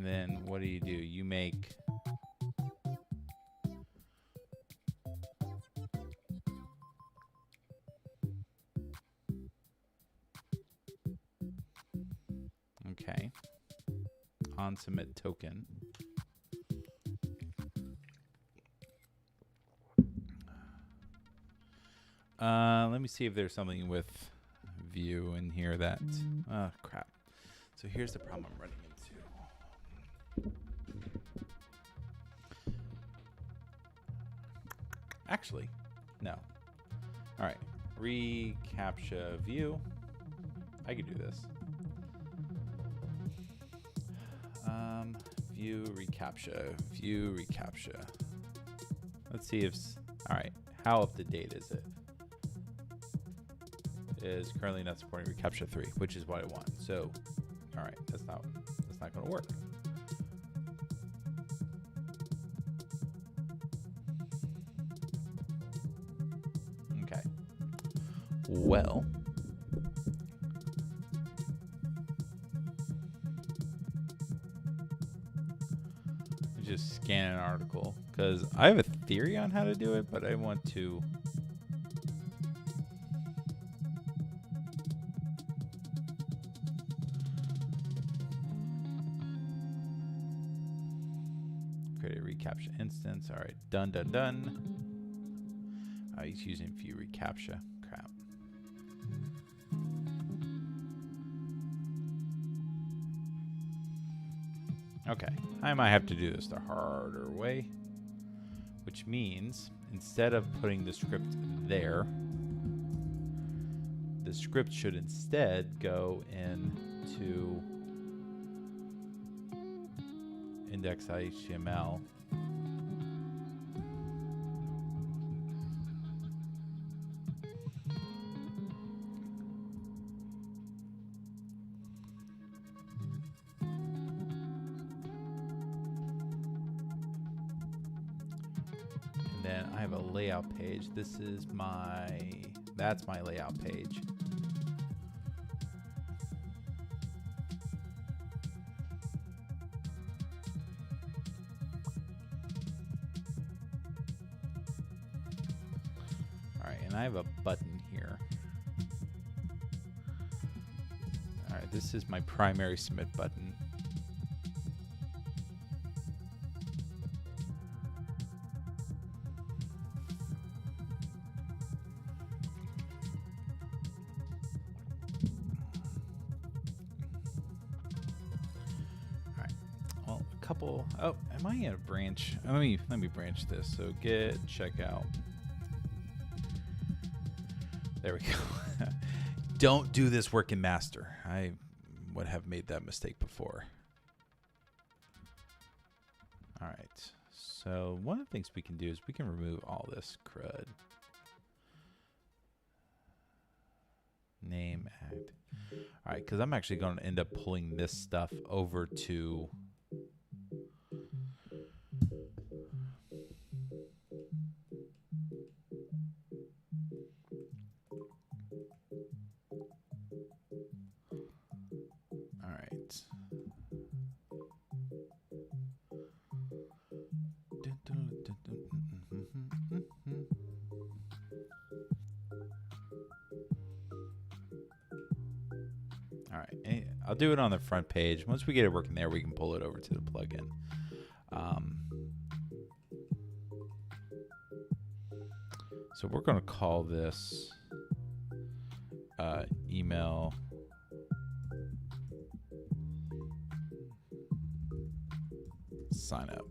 And then what do? You make okay on submit token. Let me see if there's something with view in here that oh crap. So here's the problem I'm running into. Actually, no. All right, RECAPTCHA view. I could do this. View RECAPTCHA. Let's see if. All right, how up to date is it? Is currently not supporting RECAPTCHA 3, which is what I want. So, all right, that's not going to work. Okay. Well, just scan an article because I have a theory on how to do it, but I want to. Create a RECAPTCHA instance. All right, done. He's using view RECAPTCHA. Crap. Okay, I might have to do this the harder way, which means instead of putting the script there, the script should instead go into index.html. Then I have a layout page. This is that's my layout page. All right, and I have a button here. All right, this is my primary submit button. Oh, am I in a branch? Let me branch this. So get checkout. There we go. Don't do this work in master. I would have made that mistake before. All right. So one of the things we can do is we can remove all this crud. Name act. All right, because I'm actually going to end up pulling this stuff over to I'll do it on the front page. Once we get it working there, we can pull it over to the plugin. So we're going to call this email sign up.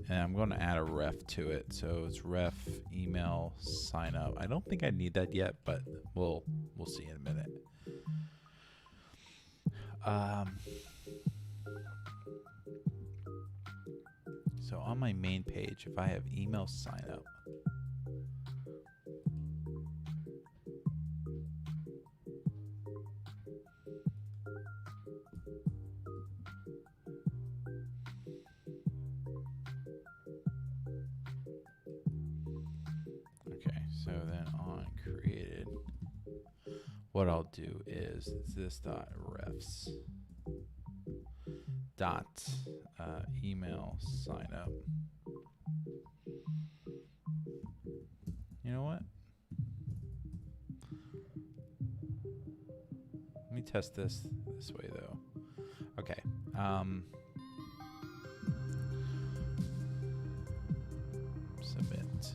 And I'm going to add a ref to it. So it's ref email sign up. I don't think I need that yet, but we'll see in a minute. So on my main page, if I have email sign up, okay, so then on created, what I'll do is this dot refs. dot email sign up. You know what? Let me test this way though. Okay. Submit.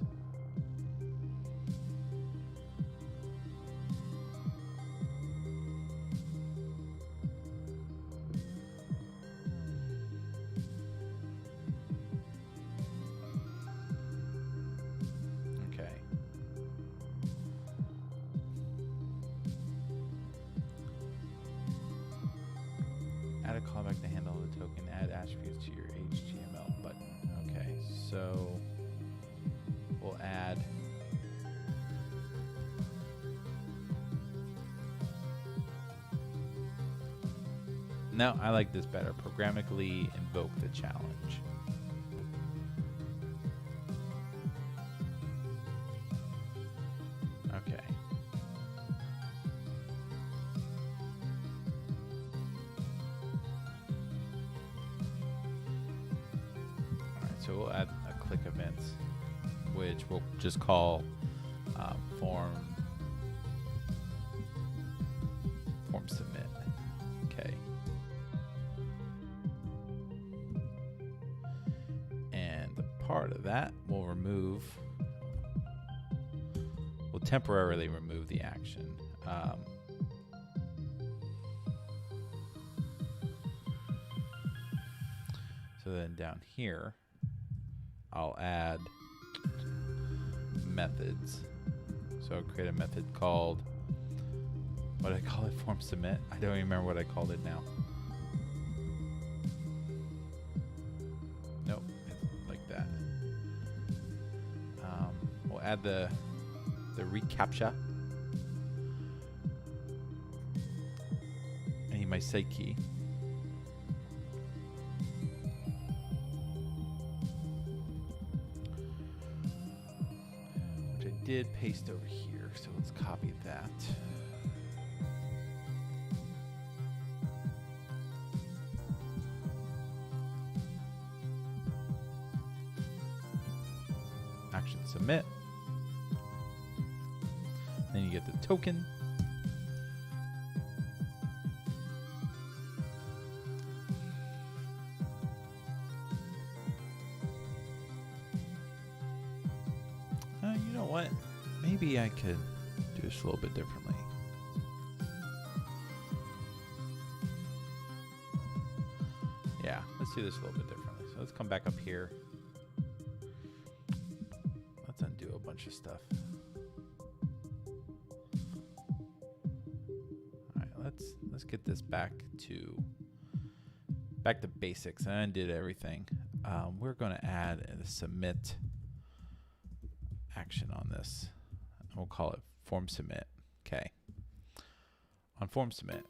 Add a callback to handle the token. Add attributes to your HTML button. Okay, so we'll add no, I like this better. Programmatically invoke the challenge. Okay. So we'll add a click event, which we'll just call form submit. Okay. And the part of that we'll remove. We'll temporarily remove the action. So then down here, I'll add methods. So I'll create a method called, what did I call it? Form submit? I don't even remember what I called it now. Nope, it's like that. We'll add the RECAPTCHA. I need my site key. Did paste over here, so let's copy that. Action submit. Then you get the token. You know what? Maybe I could do this a little bit differently. Yeah, let's do this a little bit differently. So let's come back up here. Let's undo a bunch of stuff. All right, let's get this back to basics. I undid everything. We're going to add a submit action on this. We'll call it form submit. Okay. On form submit,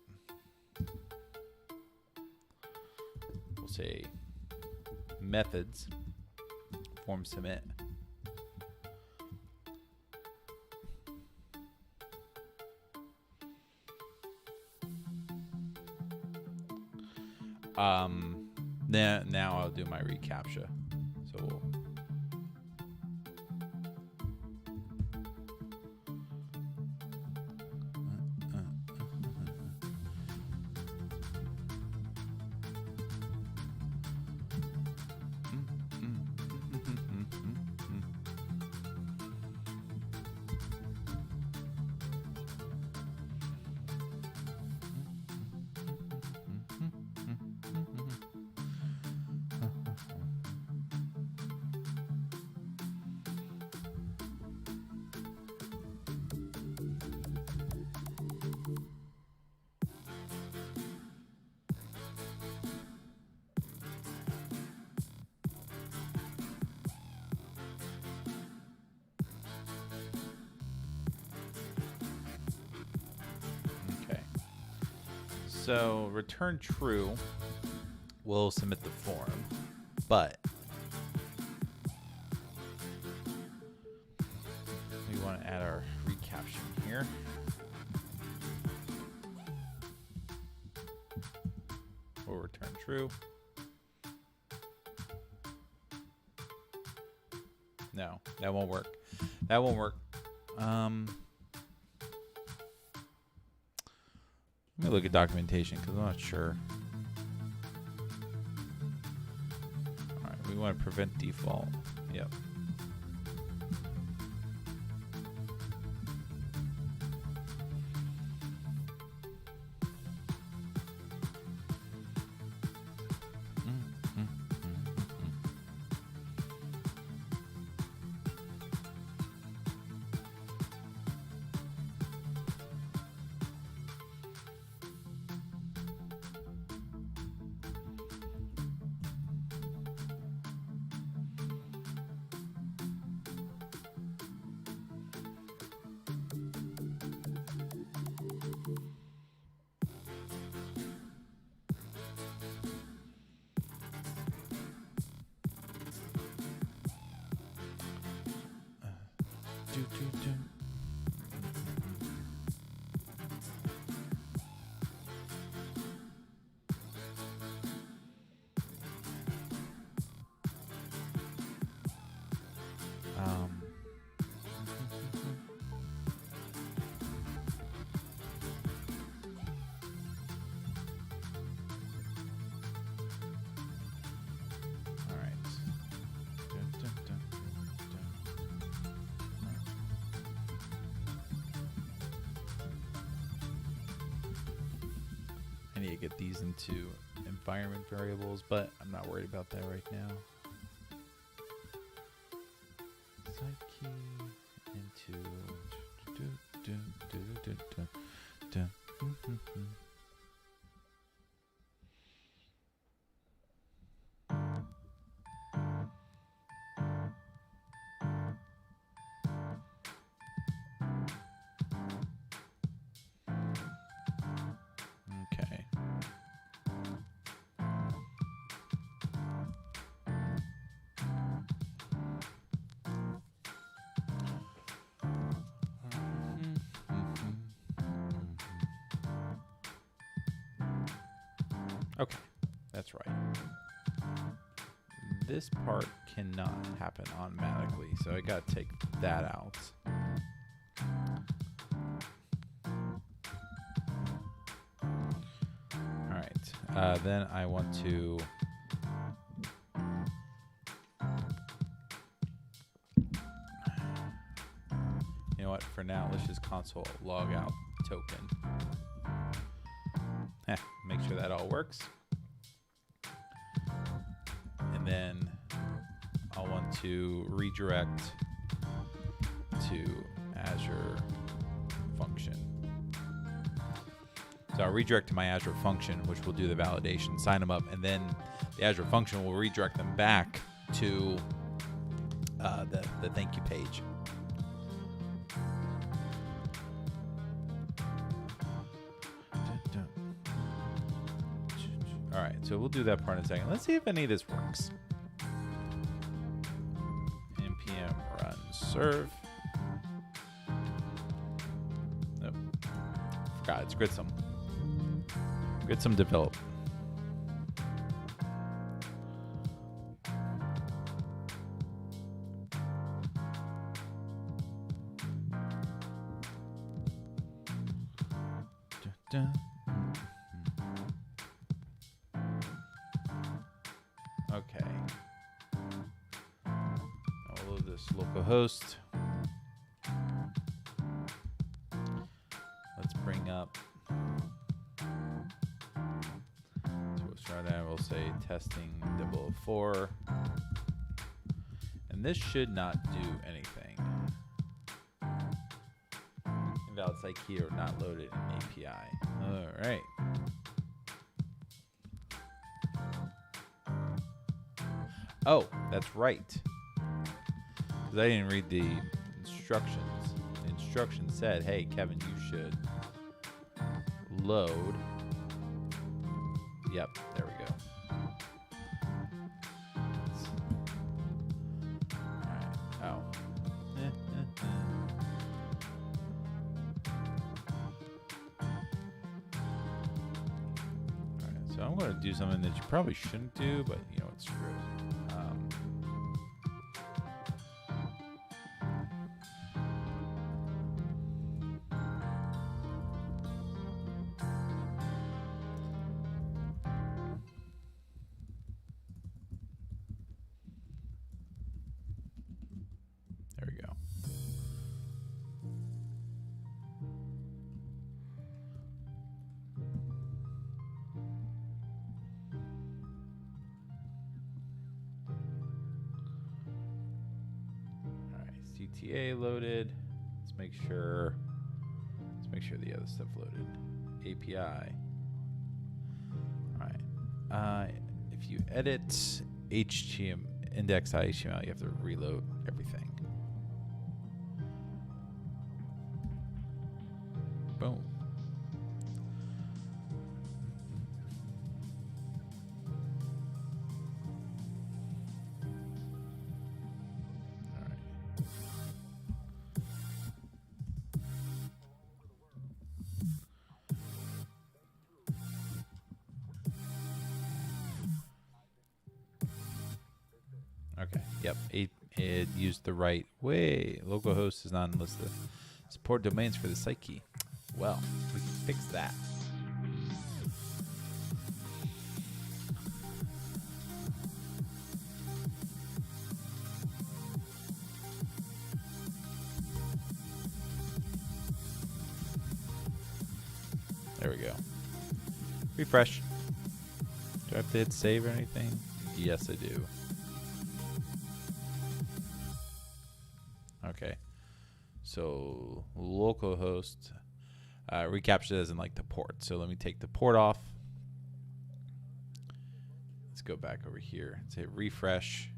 we'll say methods form submit. Now I'll do my RECAPTCHA. So we'll So return true will submit the form, but we want to add our recaption here. We'll return true. No, that won't work. That won't work. Let me look at documentation because I'm not sure. All right, we want to prevent default. Yep. I need to get these into environment variables, but I'm not worried about that right now. Side key into okay. Okay, that's right. This part cannot happen automatically, so I gotta take that out. All right, then I want to you know what, for now, let's just console log out token. Make sure that all works. And then I'll want to redirect to Azure function. So I'll redirect to my Azure function, which will do the validation, sign them up, and then the Azure function will redirect them back to the thank you page. All right, so we'll do that part in a second. Let's see if any of this works. npm run serve. Nope. Forgot, it's Gritsum. Gritsum develop. Okay. All of this localhost. Let's bring up. So we'll start out. We'll say testing 004, and this should not do anything. Invalid site key or not loaded in API. All right. Oh, that's right. Because I didn't read the instructions. The instructions said, hey, Kevin, you should load. Yep, there we go. All right. Oh. All right, so I'm going to do something that you probably shouldn't do, but you know, it's true. CTA loaded. Let's make sure the other stuff loaded. API. All right. If you edit HTML index.html, you have to reload everything. Boom. Okay. Yep. It used the right way. Localhost is not enlisted. Support domains for the site key. Well, we can fix that. There we go. Refresh. Do I have to hit save or anything? Yes, I do. Okay. So localhost reCAPTCHA doesn't like the port. So let me take the port off. Let's go back over here. Let's hit refresh.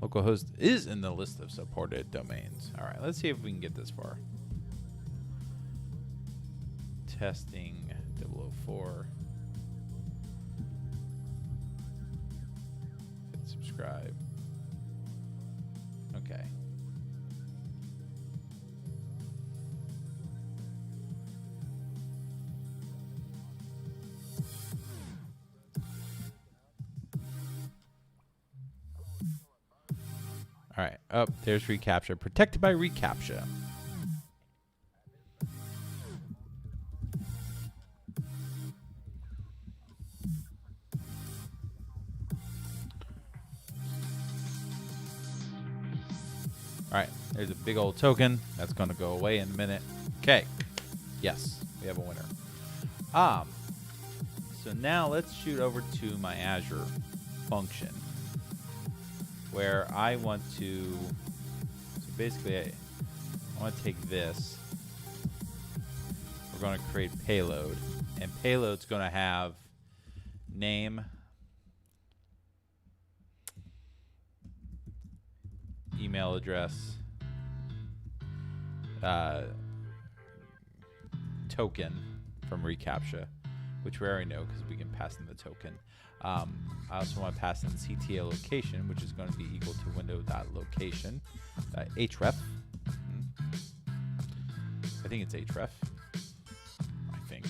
Localhost is in the list of supported domains. All right, let's see if we can get this far. Testing 004. Hit subscribe. Okay. All right. Oh, there's reCAPTCHA. Protected by reCAPTCHA. All right. There's a big old token. That's going to go away in a minute. Okay. Yes. We have a winner. So now let's shoot over to my Azure function, where I want to, so basically I want to take this, we're going to create payload, and payload's going to have name, email address, token from reCAPTCHA, which we already know because we can pass in the token. I also want to pass in CTA location, which is going to be equal to window.location href. I think it's href. I think.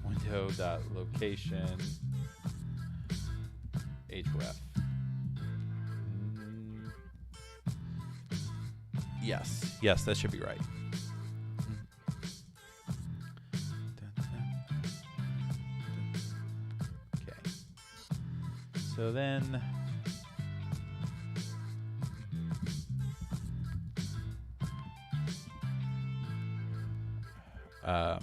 Window.location href. Yes. Yes, that should be right. So then we'll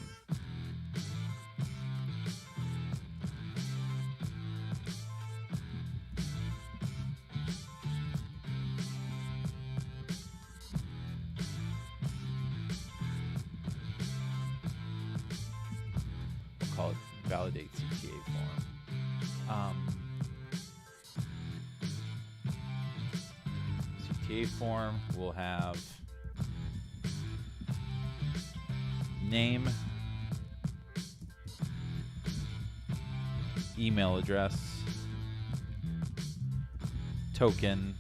call it validate CTA form. CTA form will have name, email address, token,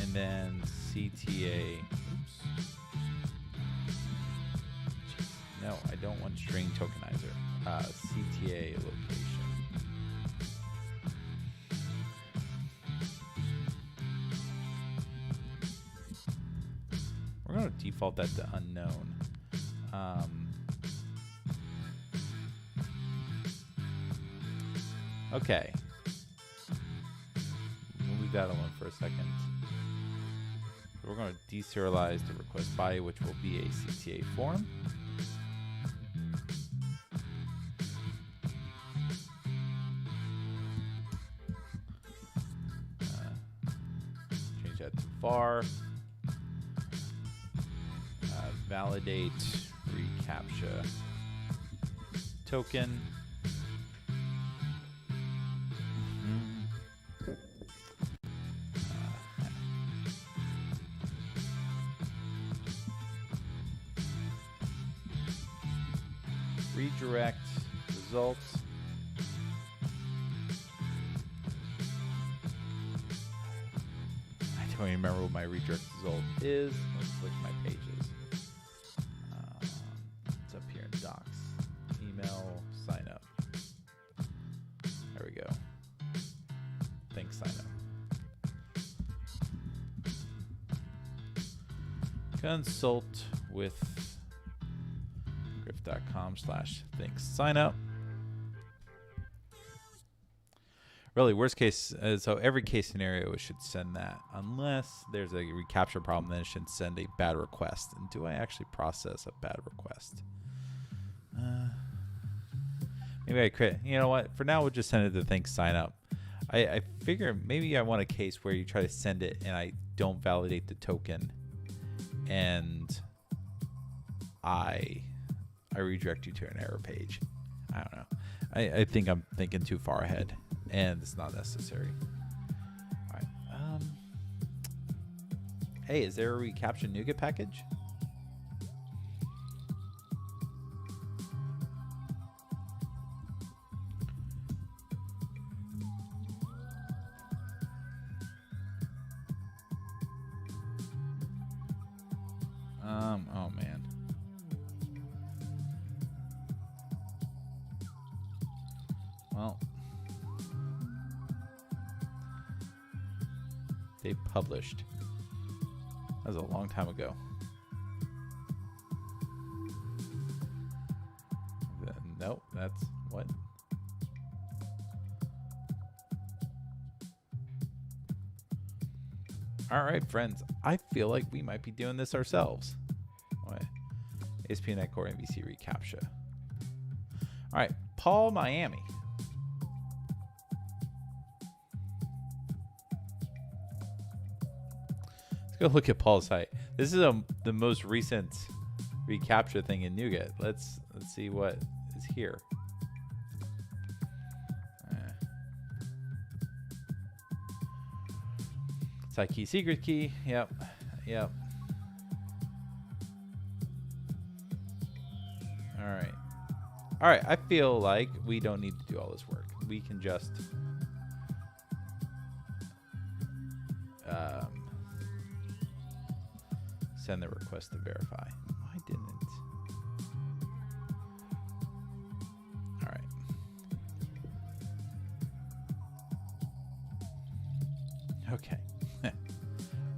and then CTA. No, I don't want string tokenizer. CTA location. We're going to default that to unknown. Okay. We'll leave that alone for a second. we're going to deserialize the request body, which will be a CTA form. Change that to var. Validate RECAPTCHA token. Redirect results. I don't even remember what my redirect result is. Let's look at my pages. It's up here in docs. Email, sign up. There we go. Thanks, sign up. Consult with griff.com/thanks sign up. Really, worst case, so every case scenario it should send that, unless there's a reCAPTCHA problem, then it should send a bad request. And do I actually process a bad request? Maybe I create, you know what, for now we'll just send it to thanks sign up. I figure maybe I want a case where you try to send it and I don't validate the token and I redirect you to an error page. I don't know. I think I'm thinking too far ahead, and it's not necessary. All right. Hey, is there a RECAPTCHA NuGet package? Oh man. Well, they published. That was a long time ago. Nope, that's what? All right, friends. I feel like we might be doing this ourselves. What? ASP.NET Core MVC RECAPTCHA. All right, Paul, Miami. Let's go look at Paul's site. This is the most recent RECAPTCHA thing in NuGet. Let's see what is here. Site key, secret key. Yep. All right. I feel like we don't need to do all this work. We can just send the request to verify. Why didn't it? All right. Okay.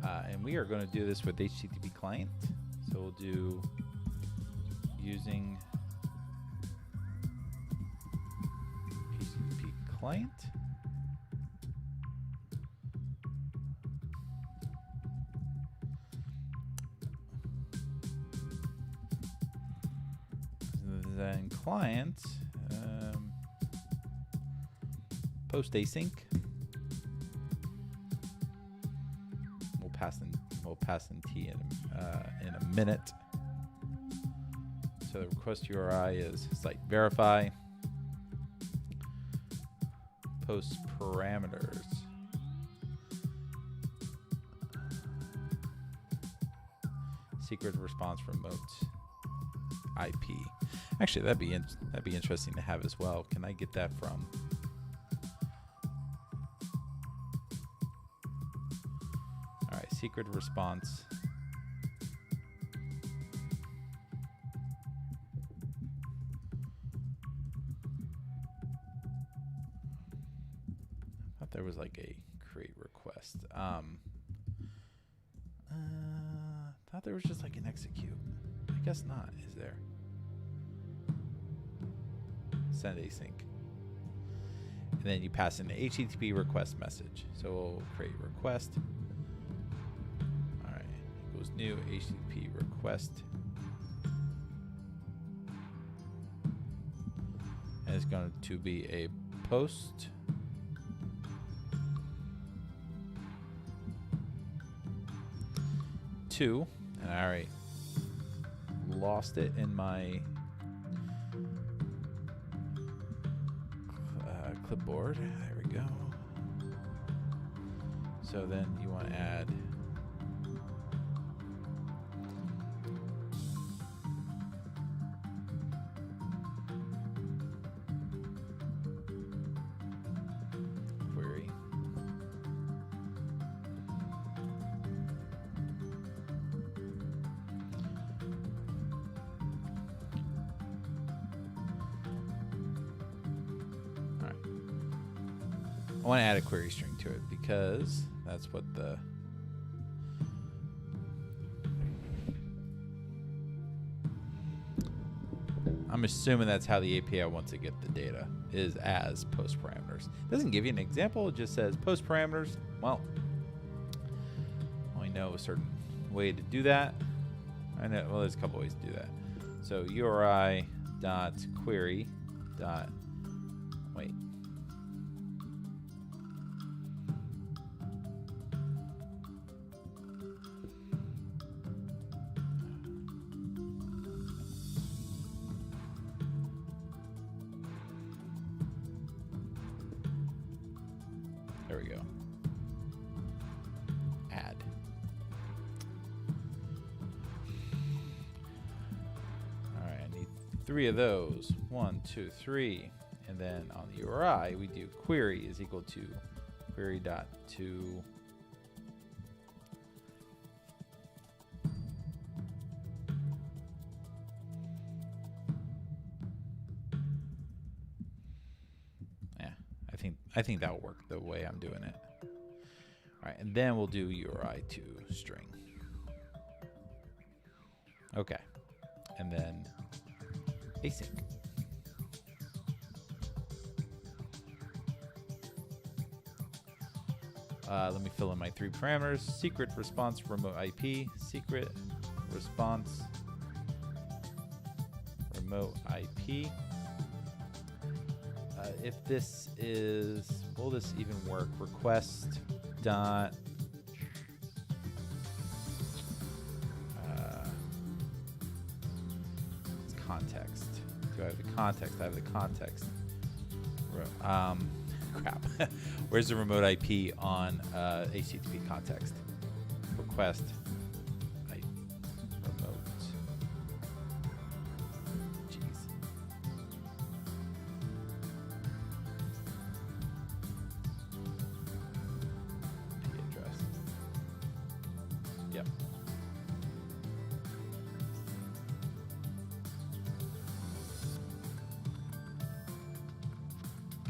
And we are going to do this with HTTP client. So we'll do using HTTP client. Then client post async. We'll pass in T in a minute. So the request URI is site verify. Post parameters. Secret response remote IP. Actually, that'd be interesting to have as well. Can I get that from? All right, secret response. I thought there was like a create request. Thought there was just like an execute. I guess not. Is there? Send async. And then you pass in the HTTP request message. So we'll create request. All right. compose new HTTP request. And it's going to be a post. Two, and I already lost it in my clipboard. There we go. So then you want to add query. All right. I want to add a query string to it because that's what the I'm assuming that's how the API wants to get the data, is as post parameters. It doesn't give you an example, it just says post parameters. Well, I know a certain way to do that. I know, well, there's a couple ways to do that. So URI dot query dot wait. There we go. Add. All right, I need 3 of those. 1, 2, 3. And then on the URI, we do query is equal to query dot to I think that'll work the way I'm doing it. All right, and then we'll do URI to string. Okay, and then async. Let me fill in my 3 parameters: secret response remote IP, secret response remote IP. If this is, will this even work? Request dot it's context. Do I have the context? I have the context. Crap. Where's the remote IP on HTTP context? Request remote. Yep.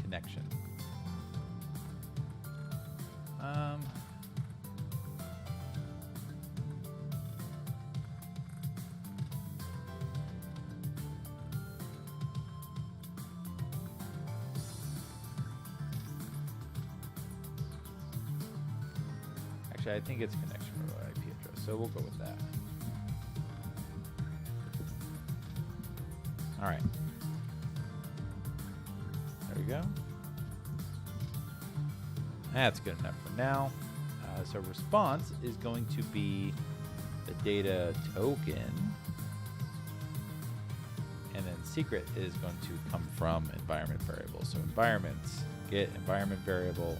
Connection. Actually, I think it's connection remote IP address, so we'll go with that. All right. There we go. That's good enough for now. So response is going to be the data token. And then secret is going to come from environment variable. So environments, get environment variable.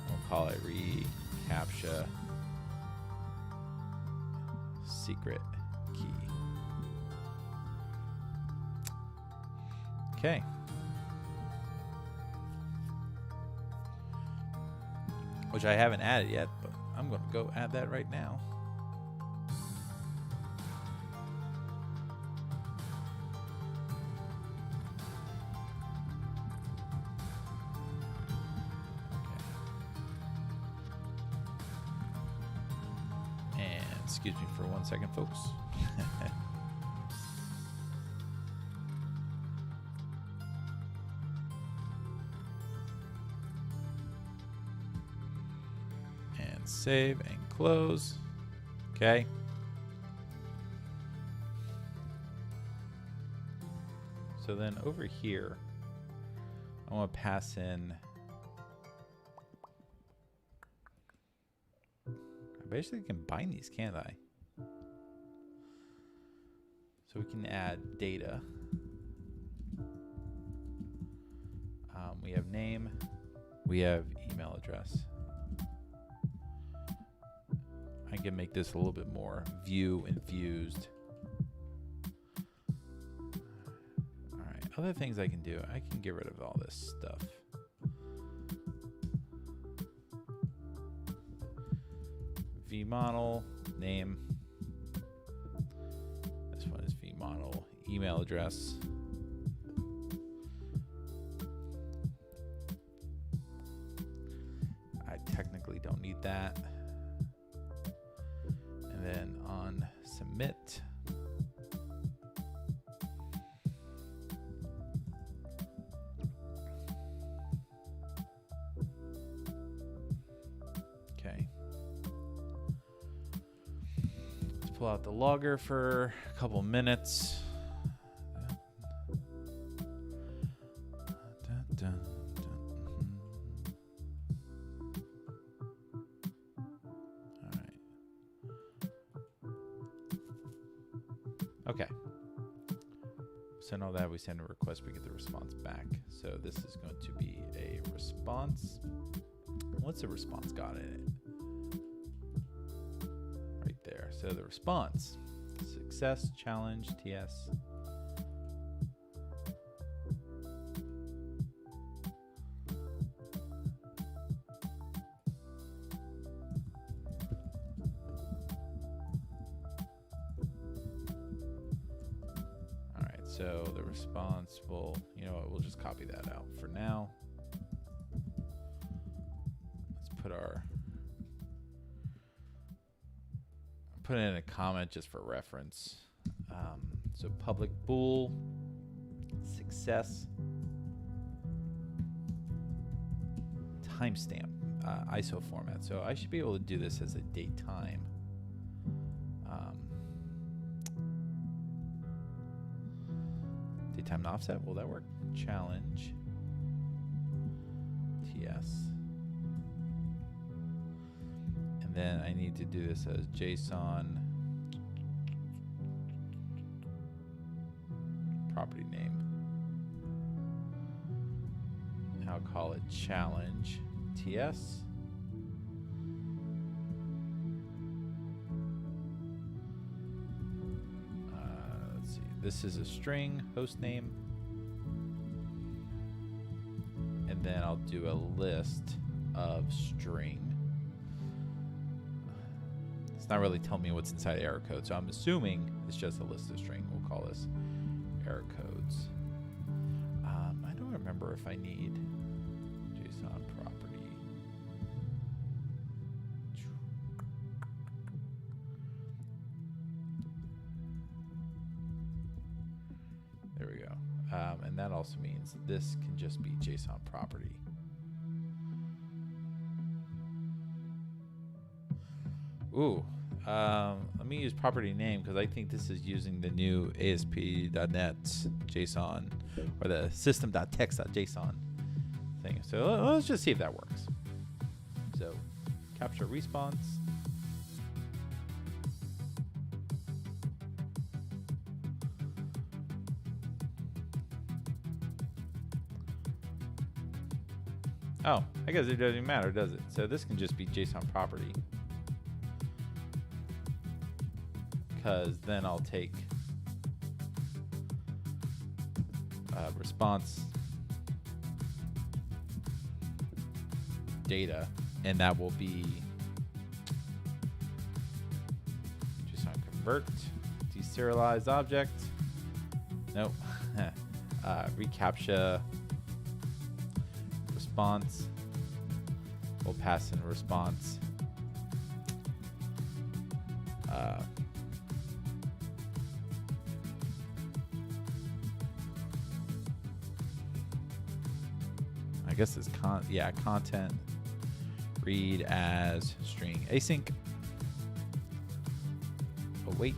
We'll call it RECAPTCHA secret key. Okay. Which I haven't added yet, but I'm going to go add that right now. Okay. And excuse me for 1 second, folks. Save and close. Okay. So then over here, I want to pass in. I basically can bind these, can't I? So we can add data. We have name. We have email address. I can make this a little bit more view infused. All right. Other things I can do. I can get rid of all this stuff. vModel name. This one is vModel email address. I technically don't need that. And then on submit, okay. Let's pull out the logger for a couple minutes. Okay. So now that we send a request, we get the response back. So this is going to be a response. What's the response got in it? Right there. So the response, success, challenge, TS. So the response will, you know what, we'll just copy that out for now. Let's put in a comment just for reference. So public bool, success, timestamp, ISO format. So I should be able to do this as a date time. Time and offset, will that work? Challenge, TS. And then I need to do this as JSON property name. And I'll call it challenge, TS. This is a string, host name. And then I'll do a list of string. It's not really telling me what's inside error code, so I'm assuming it's just a list of string. We'll call this error codes. I don't remember if I need JSON property. There we go. And that also means this can just be JSON property. Ooh, let me use property name because I think this is using the new ASP.NET JSON or the system.text.json thing. So let's just see if that works. So capture response. Oh, I guess it doesn't matter, does it? So this can just be JSON property. Because then I'll take response data, and that will be JSON convert, deserialized object. Nope. RECAPTCHA response. We'll pass in response. I guess it's content read as string async. wait.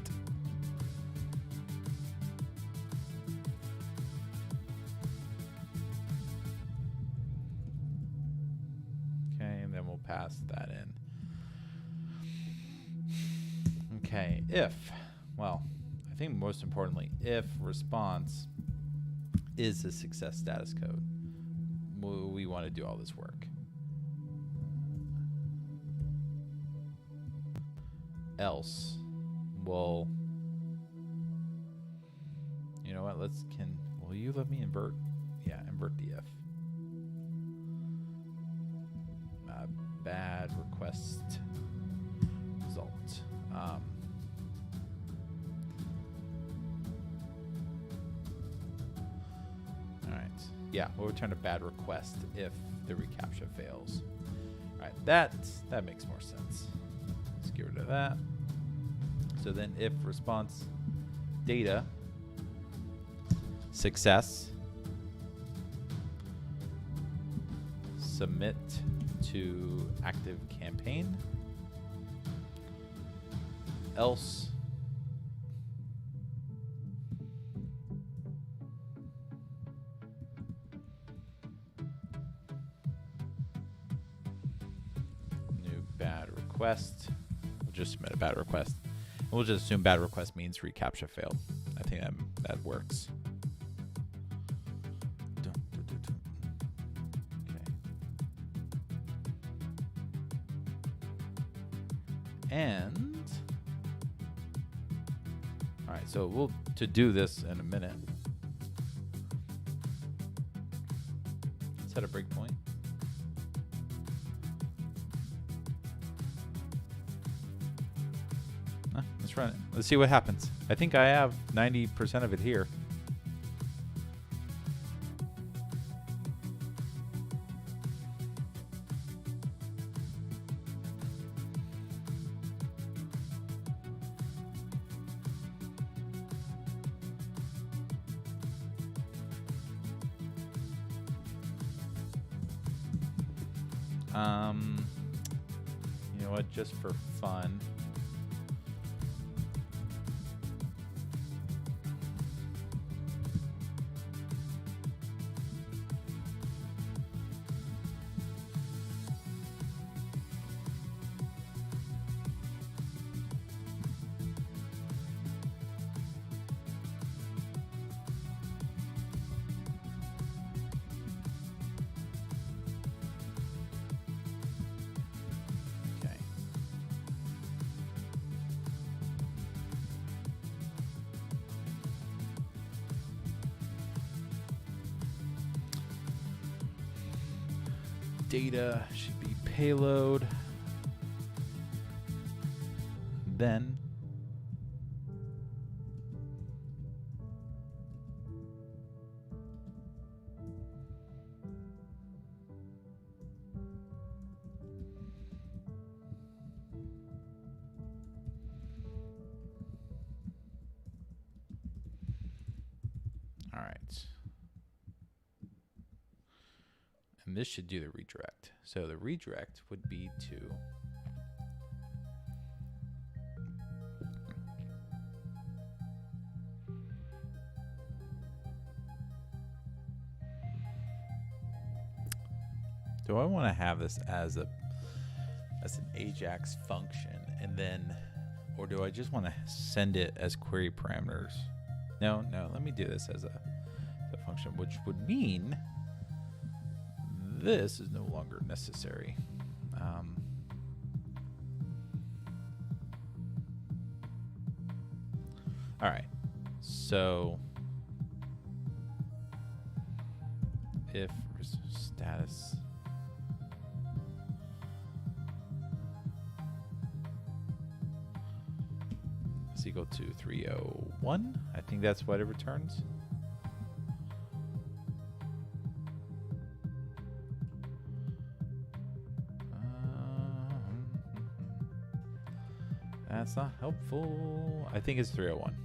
Okay, and then we'll pass that in. Okay, if, well, I think most importantly, if response is a success status code, we want to do all this work. Else, will you know what? Will you let me invert? Yeah, invert the if. Bad request result. All right. Yeah, we'll return a bad request if the reCAPTCHA fails. All right, that makes more sense. Let's get rid of that. So then if response data success submit to active campaign, else new bad request. We'll just submit a bad request. We'll just assume bad request means reCAPTCHA failed. I think that works. Okay. And all right, so we'll to do this in a minute. Set a breakpoint. Let's run it. Let's see what happens. I think I have 90% of it here. You know what? Just for fun. Data should be payload. Then all right. And this should do the redirect. So the redirect would be to do I want to have this as an Ajax function and then, or do I just want to send it as query parameters? No, let me do this as a function, which would mean this is no longer necessary. All right, so if status is equal to 301, I think that's what it returns. That's not helpful. I think it's 301.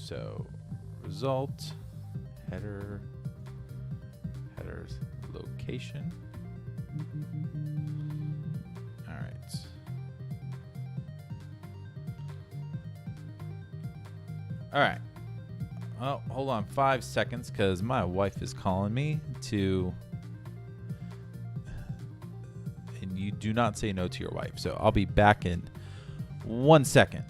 So result, headers, location. All right. All right. Oh, hold on 5 seconds because my wife is calling me to. And you do not say no to your wife. So I'll be back in 1 second.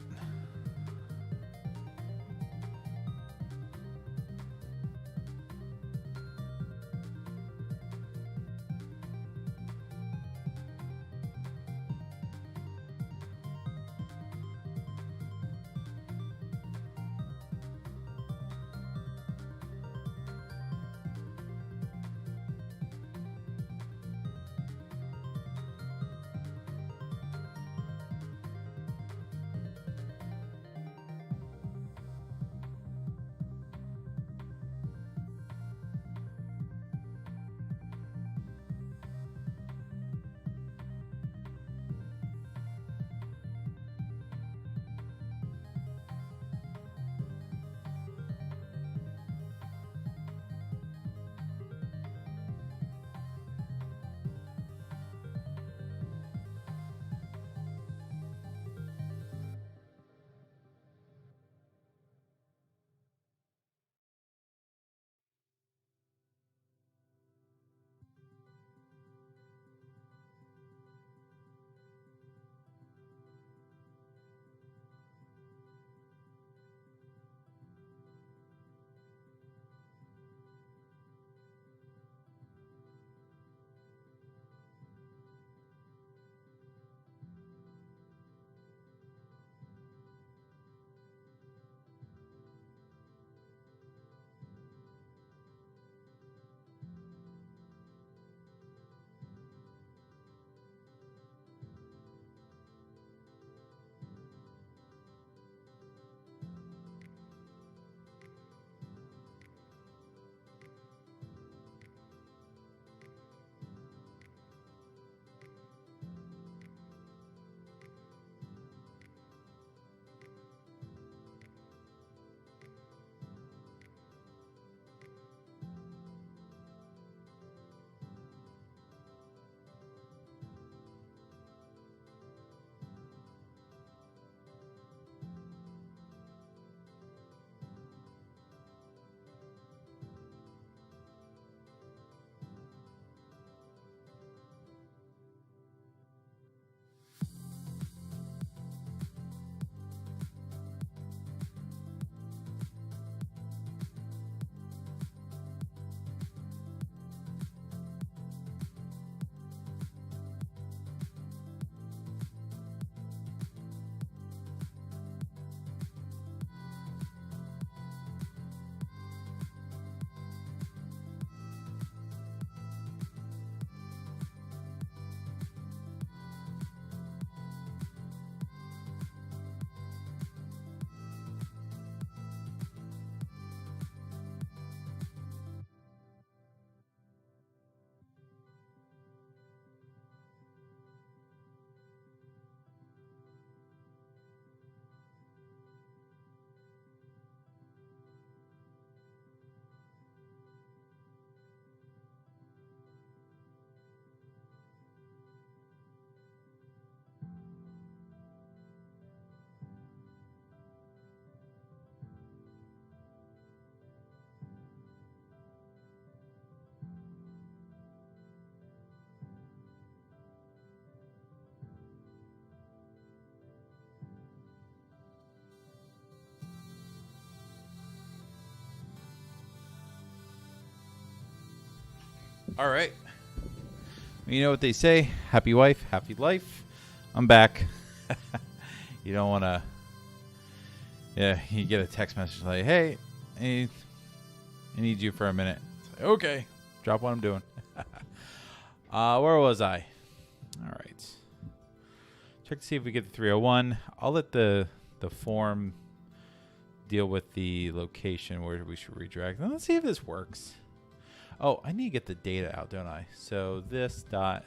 All right. You know what they say, happy wife, happy life. I'm back. You don't want to, yeah, you get a text message like, hey, I need you for a minute. It's like, okay, drop what I'm doing. Where was I? All right. Check to see if we get the 301. I'll let the form deal with the location where we should redirect. Let's see if this works. Oh, I need to get the data out, don't I? So this dot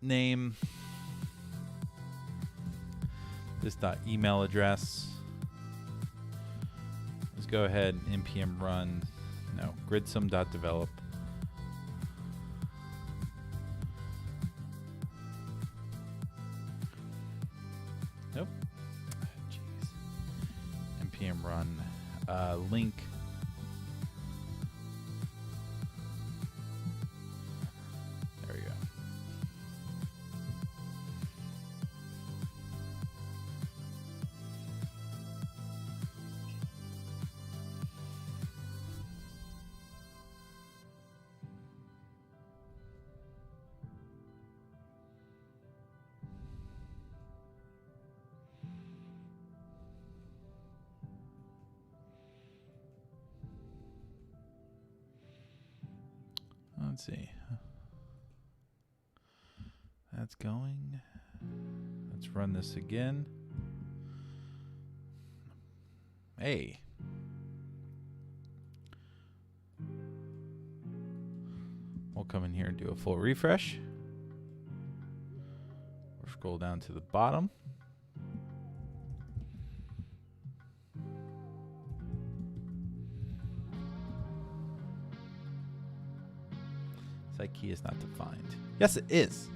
name, this dot email address, Let's go ahead and npm run, no, gridsum.develop. Nope. Jeez. npm run link. There we go. Let's see. That's going. Let's run this again. Hey. We'll come in here and do a full refresh. We'll scroll down to the bottom. Site key is not defined. Yes, it is.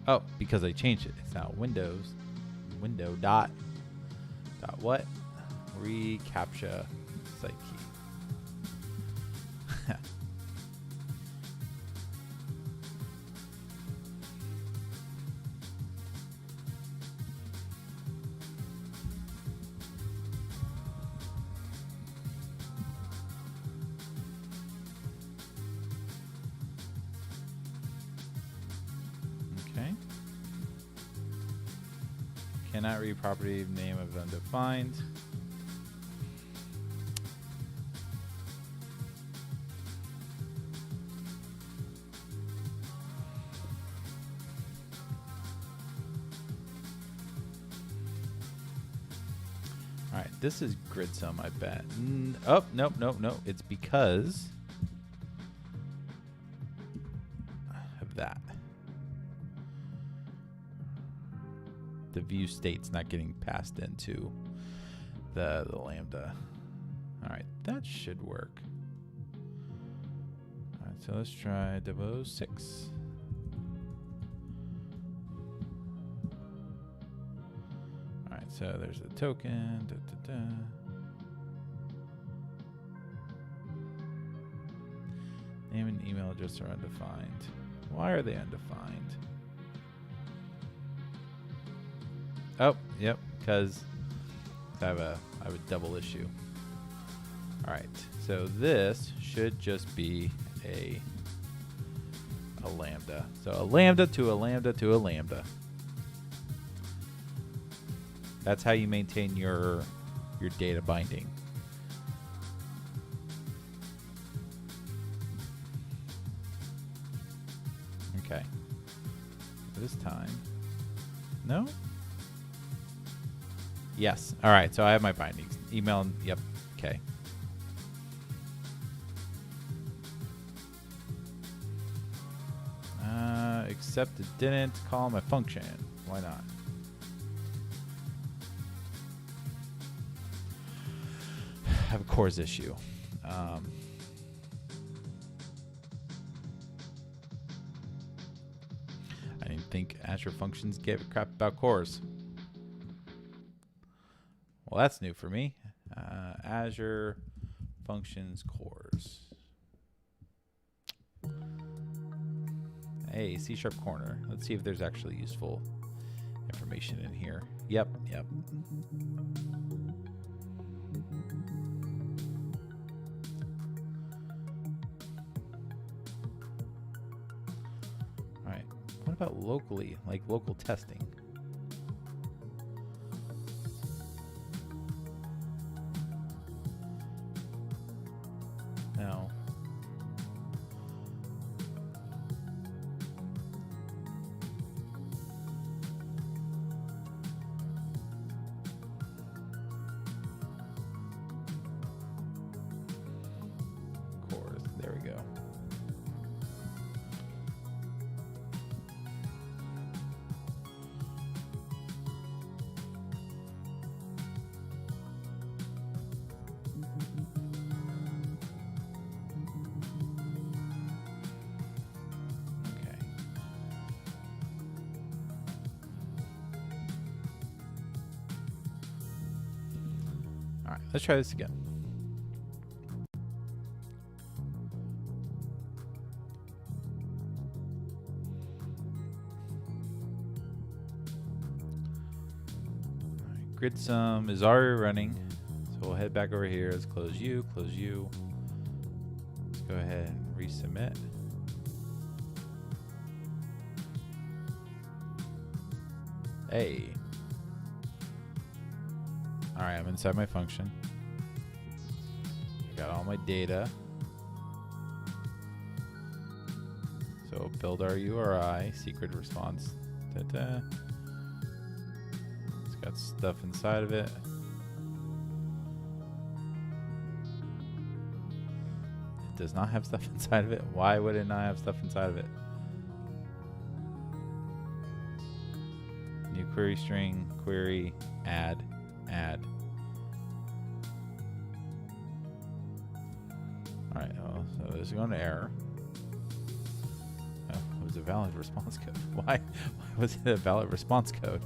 Oh, because I changed it. It's now Windows. Window dot what? RECAPTCHA site key. Cannot read property name of undefined. All right, this is gridsum, I bet. Oh, nope. It's because of that. The view state's not getting passed into the lambda. All right, that should work. All right, so let's try 006. All right, so there's the token. Name and email address are undefined. Why are they undefined? Oh, yep, because I have a double issue. All right, so this should just be a lambda. So a lambda to a lambda to a lambda. That's how you maintain your data binding. Okay. This time, no. Yes. All right. So I have my bindings. Email. Yep. Okay. Except it didn't call my function. Why not? I have a cores issue. I didn't think Azure Functions gave a crap about cores. Well, that's new for me. Azure Functions cores. Hey, C# corner. Let's see if there's actually useful information in here. Yep. All right. What about locally, like local testing? No. Cores. There we go. All right, let's try this again. All right, grid sum is already running, so we'll head back over here. Let's close you, close you. Let's go ahead and resubmit. Hey. All right, I'm inside my function. I got all my data. So build our URI, secret response. Da-da. It's got stuff inside of it. It does not have stuff inside of it. Why would it not have stuff inside of it? New query string, query, add. All right, so this is going to error. Oh, it was a valid response code. Why was it a valid response code?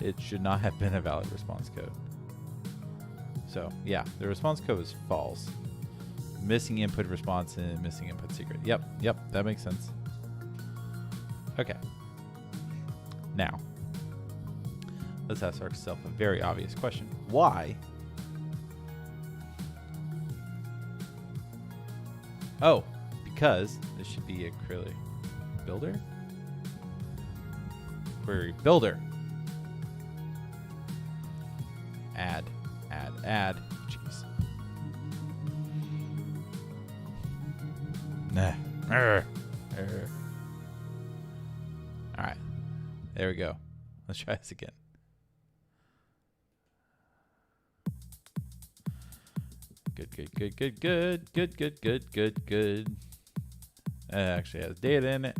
It should not have been a valid response code. So yeah, the response code was false. Missing input response and missing input secret. Yep, that makes sense. Okay. Now, let's ask ourselves a very obvious question. Why? Oh, because this should be a query builder. Query builder. Add. Jeez. Nah. All right. There we go. Let's try this again. Good. It actually has data in it.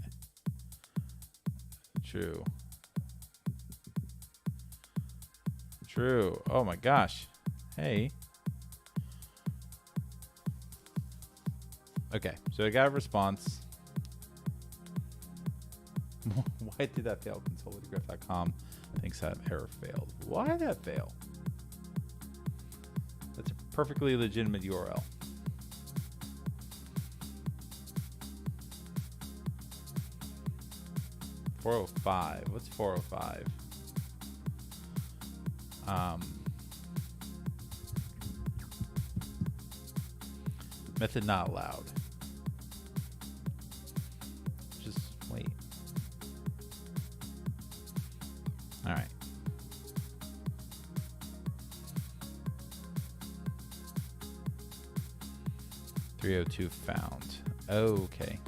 True. Oh my gosh. Hey. Okay, so I got a response. Why did that fail? Console.graph.com thinks that error failed. Why did that fail? That's a perfectly legitimate URL. .405. What's 405? Method not allowed. Just wait. All right. .302 found. Okay.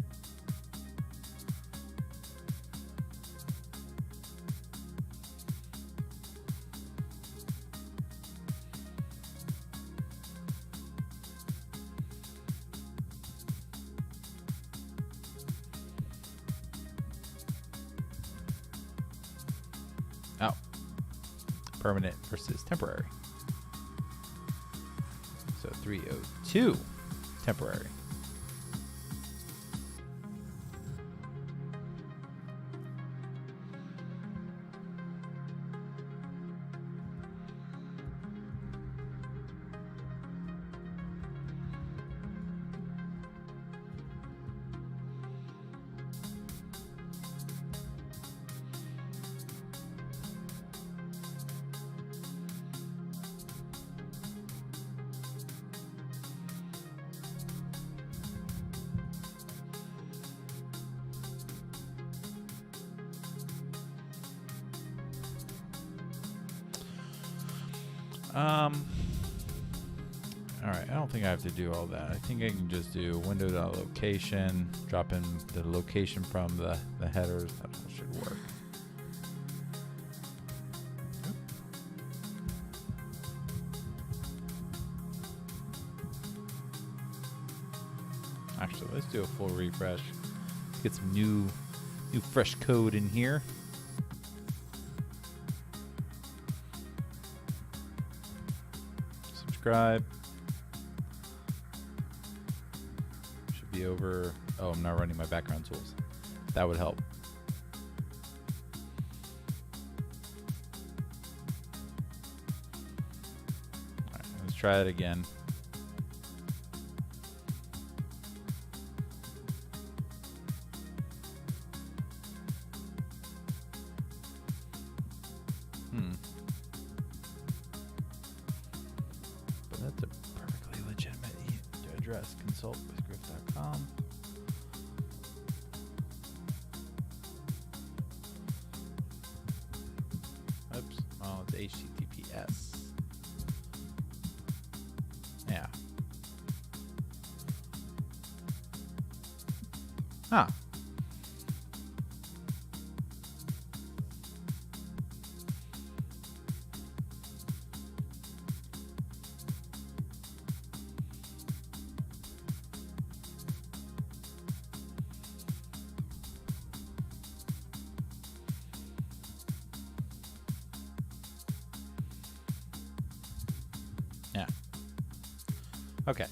Oh. Permanent versus temporary. So 302 temporary. All right, I don't think I have to do all that. I think I can just do window.location, drop in the location from the headers. That should work. Actually, let's do a full refresh. Let's get some new fresh code in here. Subscribe. Should be over. Oh, I'm not running my background tools. That would help. All right, let's try try it again. But that's a perfectly legitimate address. Consult with griff.com. Oops. Oh, it's HTTPS. Yeah. Huh. Yeah. Okay.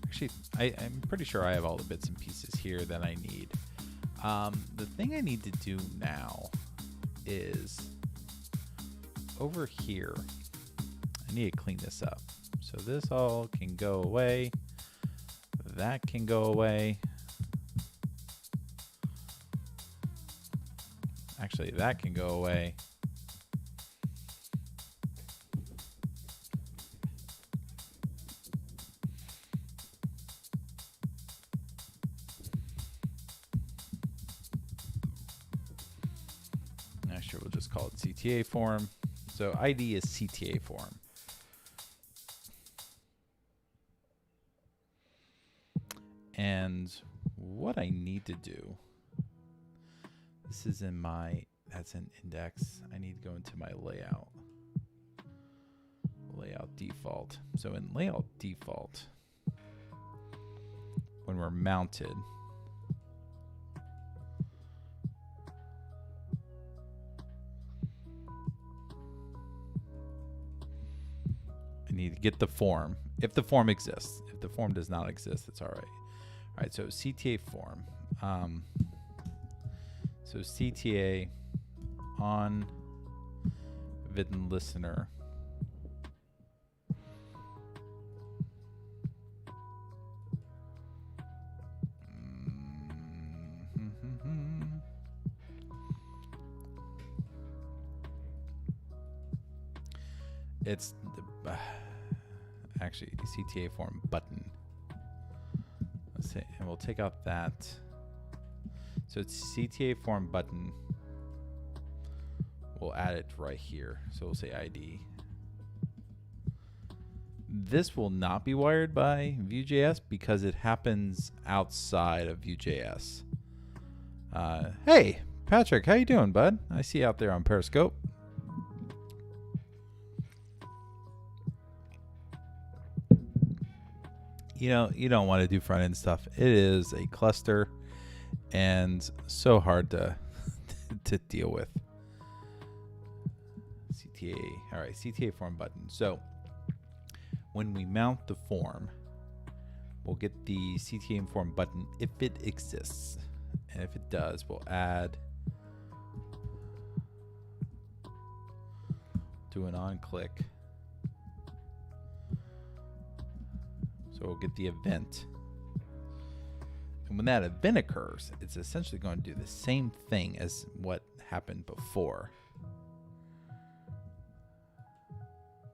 Actually, I'm pretty sure I have all the bits and pieces here that I need. The thing I need to do now is over here, I need to clean this up. So this all can go away. That can go away. Actually, that can go away. Actually, we'll just call it Cta Form. So ID is Cta Form. And what I need to do, this is in my, that's an index. I need to go into my layout default. So in layout default, when we're mounted, I need to get the form, if the form exists. If the form does not exist, it's all right. All right, so Cta Form. So Cta on Vidden listener. It's the, actually Cta Form Button. Let's say, and we'll take out that. So it's Cta Form Button. We'll add it right here. So we'll say ID. This will not be wired by Vue.js because it happens outside of Vue.js. Hey, Patrick, how you doing, bud? I see you out there on Periscope. You know, you don't want to do front end stuff. It is a cluster and so hard to to deal with. Cta, all right, Cta Form Button. So when we mount the form, we'll get the Cta Form Button if it exists. And if it does, we'll add, do an on click. So we'll get the event. And when that event occurs, it's essentially going to do the same thing as what happened before.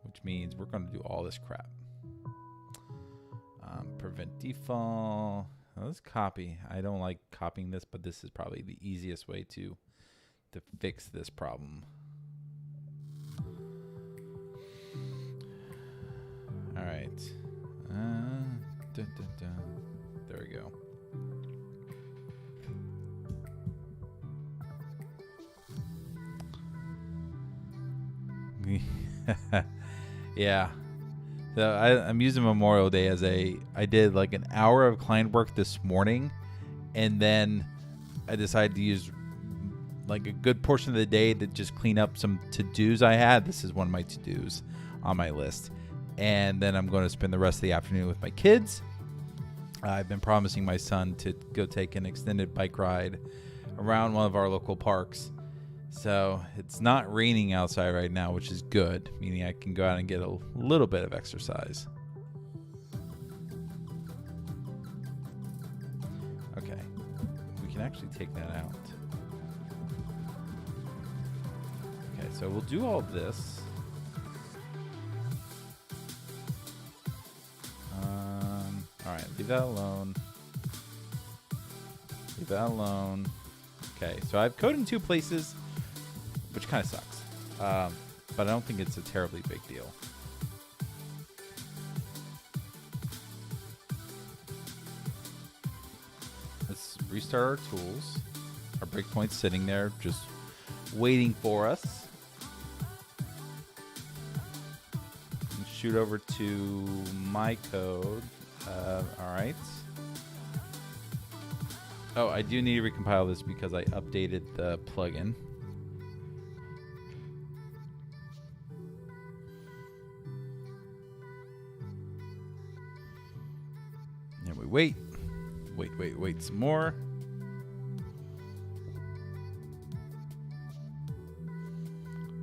Which means we're going to do all this crap. Prevent default. Let's copy. I don't like copying this, but this is probably the easiest way to fix this problem. All right. There we go. Yeah. So I'm using Memorial Day as I did like an hour of client work this morning, and then I decided to use like a good portion of the day to just clean up some to-dos I had. This is one of my to-dos on my list. And then I'm going to spend the rest of the afternoon with my kids. I've been promising my son to go take an extended bike ride around one of our local parks. So it's not raining outside right now, which is good, meaning I can go out and get a little bit of exercise. Okay, we can actually take that out. Okay, so we'll do all this. All right, leave that alone. Leave that alone. Okay, so I have code in 2 places, which kind of sucks. But I don't think it's a terribly big deal. Let's restart our tools. Our breakpoint's sitting there just waiting for us. And shoot over to my code. All right. Oh, I do need to recompile this because I updated the plugin. And we wait some more.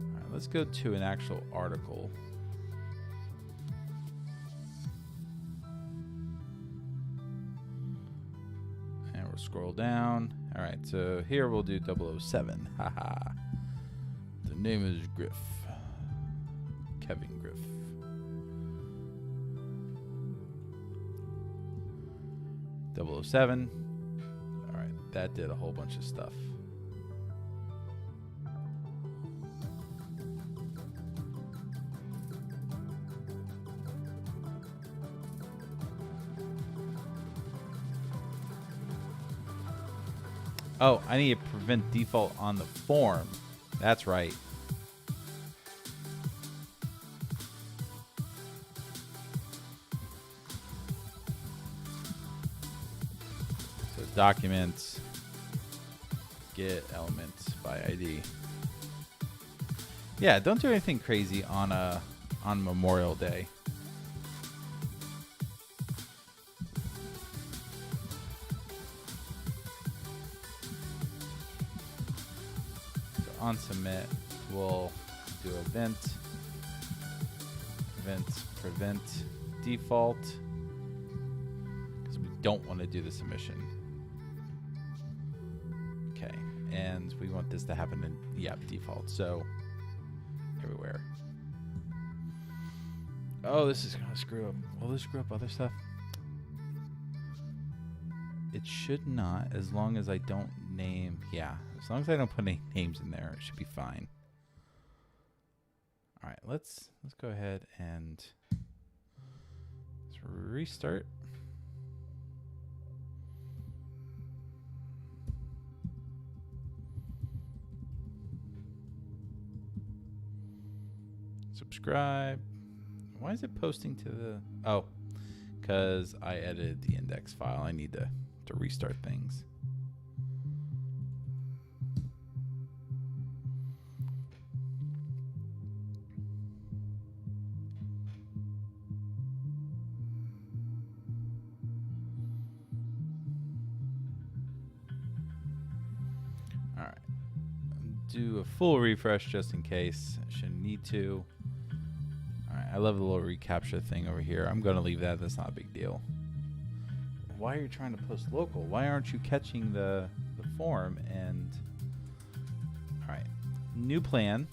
All right, let's go to an actual article. And we'll scroll down. All right, so here we'll do 007. Haha. The name is Griff. Kevin Griff. .007. All right, that did a whole bunch of stuff. Oh, I need to prevent default on the form. That's right. Documents, get elements by ID. Yeah, don't do anything crazy on Memorial Day. So on submit, we'll do prevent default because we don't want to do the submission. And we want this to happen in default. So everywhere. Oh, this is gonna screw up. Will this screw up other stuff? It should not, as long as I don't name. Yeah, as long as I don't put any names in there, it should be fine. All right, let's go ahead and let's restart. Subscribe. Why is it posting to the... Oh, because I edited the index file. I need to restart things. All right. Do a full refresh just in case. I shouldn't need to. I love the little reCAPTCHA thing over here. I'm going to leave that. That's not a big deal. Why are you trying to post local? Why aren't you catching the form? And all right, new plan.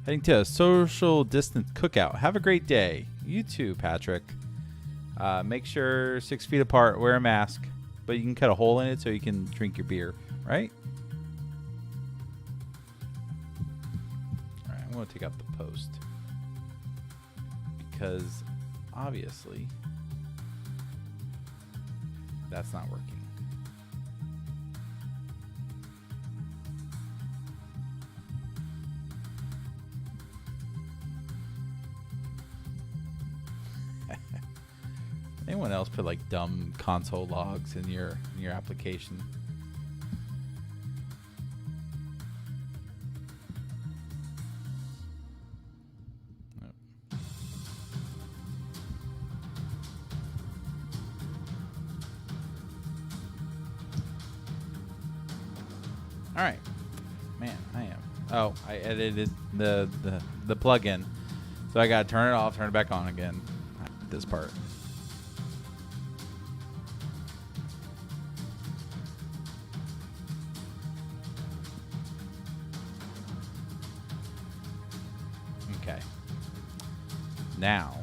Heading to a social distance cookout. Have a great day. You too, Patrick. Make sure 6 feet apart. Wear a mask, but you can cut a hole in it so you can drink your beer, right? I'm going to take out the post because obviously that's not working. Anyone else put like dumb console logs in your application? All right. Man, I am. Oh, I edited the plugin. So I got to turn it off, turn it back on again. This part. Okay. Now,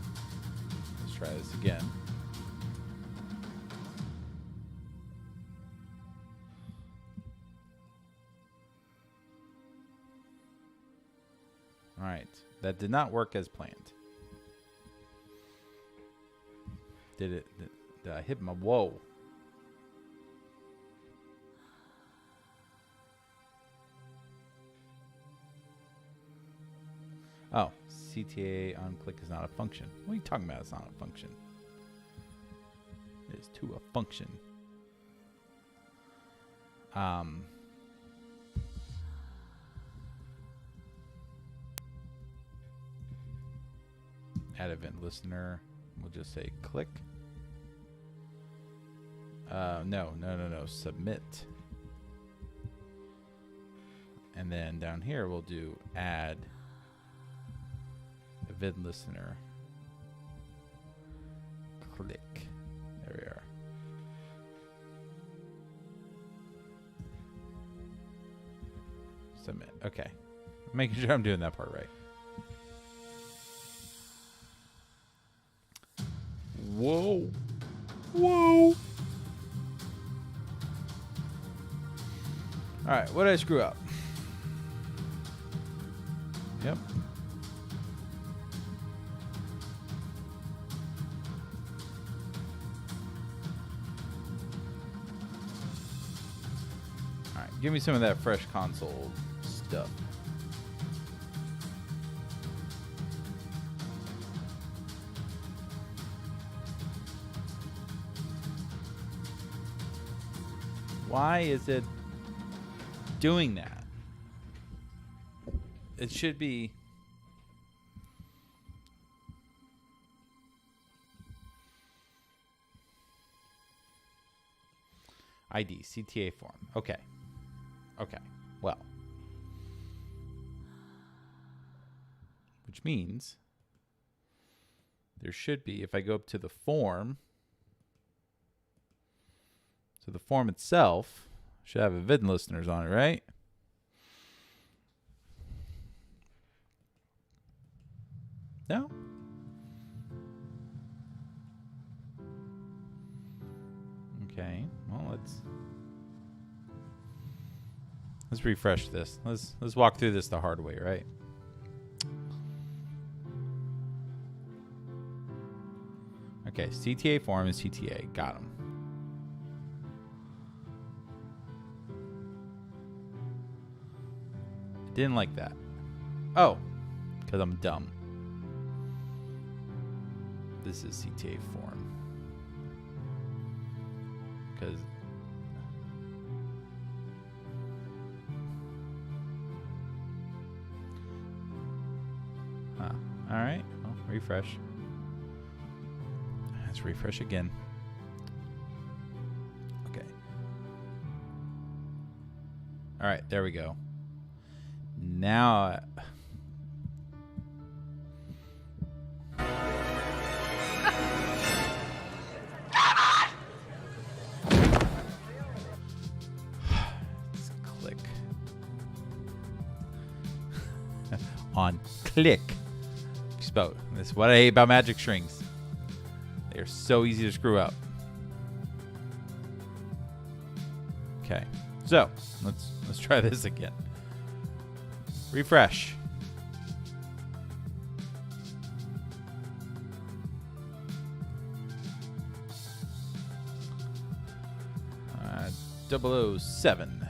let's try this again. All right. That did not work as planned. Did I hit my whoa? Oh, CTA on click is not a function. What are you talking about? It's not a function. It is to a function. Add event listener. We'll just say click. No. Submit. And then down here we'll do add event listener. Click. There we are. Submit. Okay. Making sure I'm doing that part right. Whoa. Whoa. All right, what did I screw up? Yep. All right, give me some of that fresh console stuff. Why is it doing that? It should be ID CTA form. Okay. Well, which means there should be, if I go up to the form, so the form itself should have event listeners on it, right? No? Okay. Well, let's refresh this. Let's walk through this the hard way, right? Okay, CTA form is CTA. Got them. Didn't like that. Oh, because I'm dumb. This is CTA form. Because all right. Well, refresh. Let's refresh again. Okay. All right, there we go. Now click on click. Spoke. This is what I hate about magic strings. They're so easy to screw up. Okay, so let's try this again. Refresh. Uh, 007.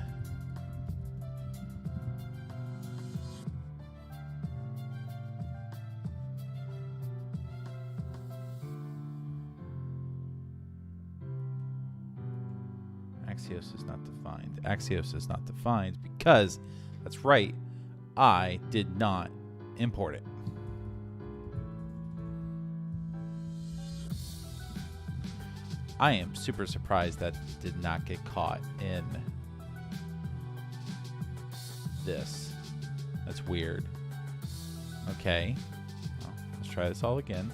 Axios is not defined. Axios is not defined because, that's right, I did not import it. I am super surprised that did not get caught in this. That's weird. Okay. Well, let's try this all again.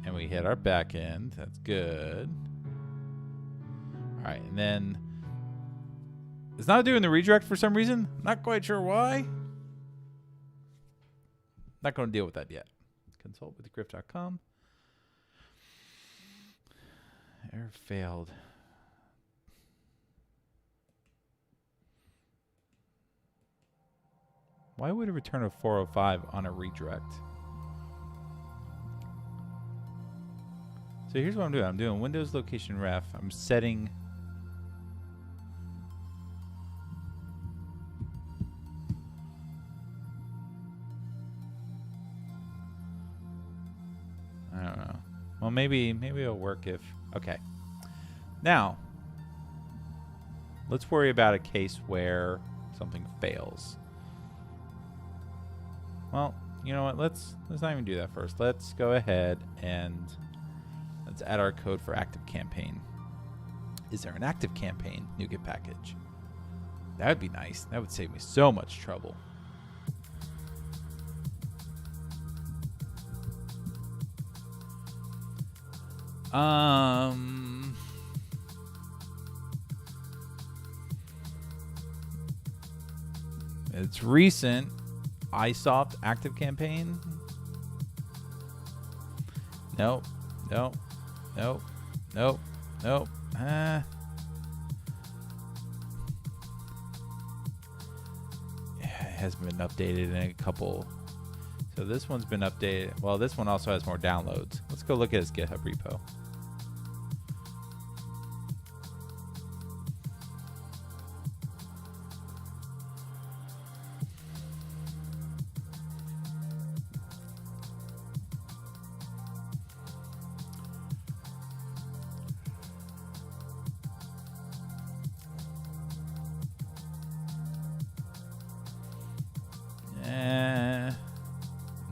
And we hit our back end. That's good. All right, and then it's not doing the redirect for some reason. Not quite sure why. Not going to deal with that yet. Consult with grift.com. Error failed. Why would it return a 405 on a redirect? So here's what I'm doing. I'm doing Windows location ref. I'm setting. I don't know. Well, maybe it'll work if. Okay. Now, let's worry about a case where something fails. Well, you know what? Let's not even do that first. Let's go ahead and let's add our code for active campaign. Is there an active campaign NuGet package? That would be nice. That would save me so much trouble. It's recent. iSoft active campaign. Nope. Nope. Nope. Nope. Nope. It hasn't been updated in a couple. So this one's been updated. Well, this one also has more downloads. Let's go look at his GitHub repo.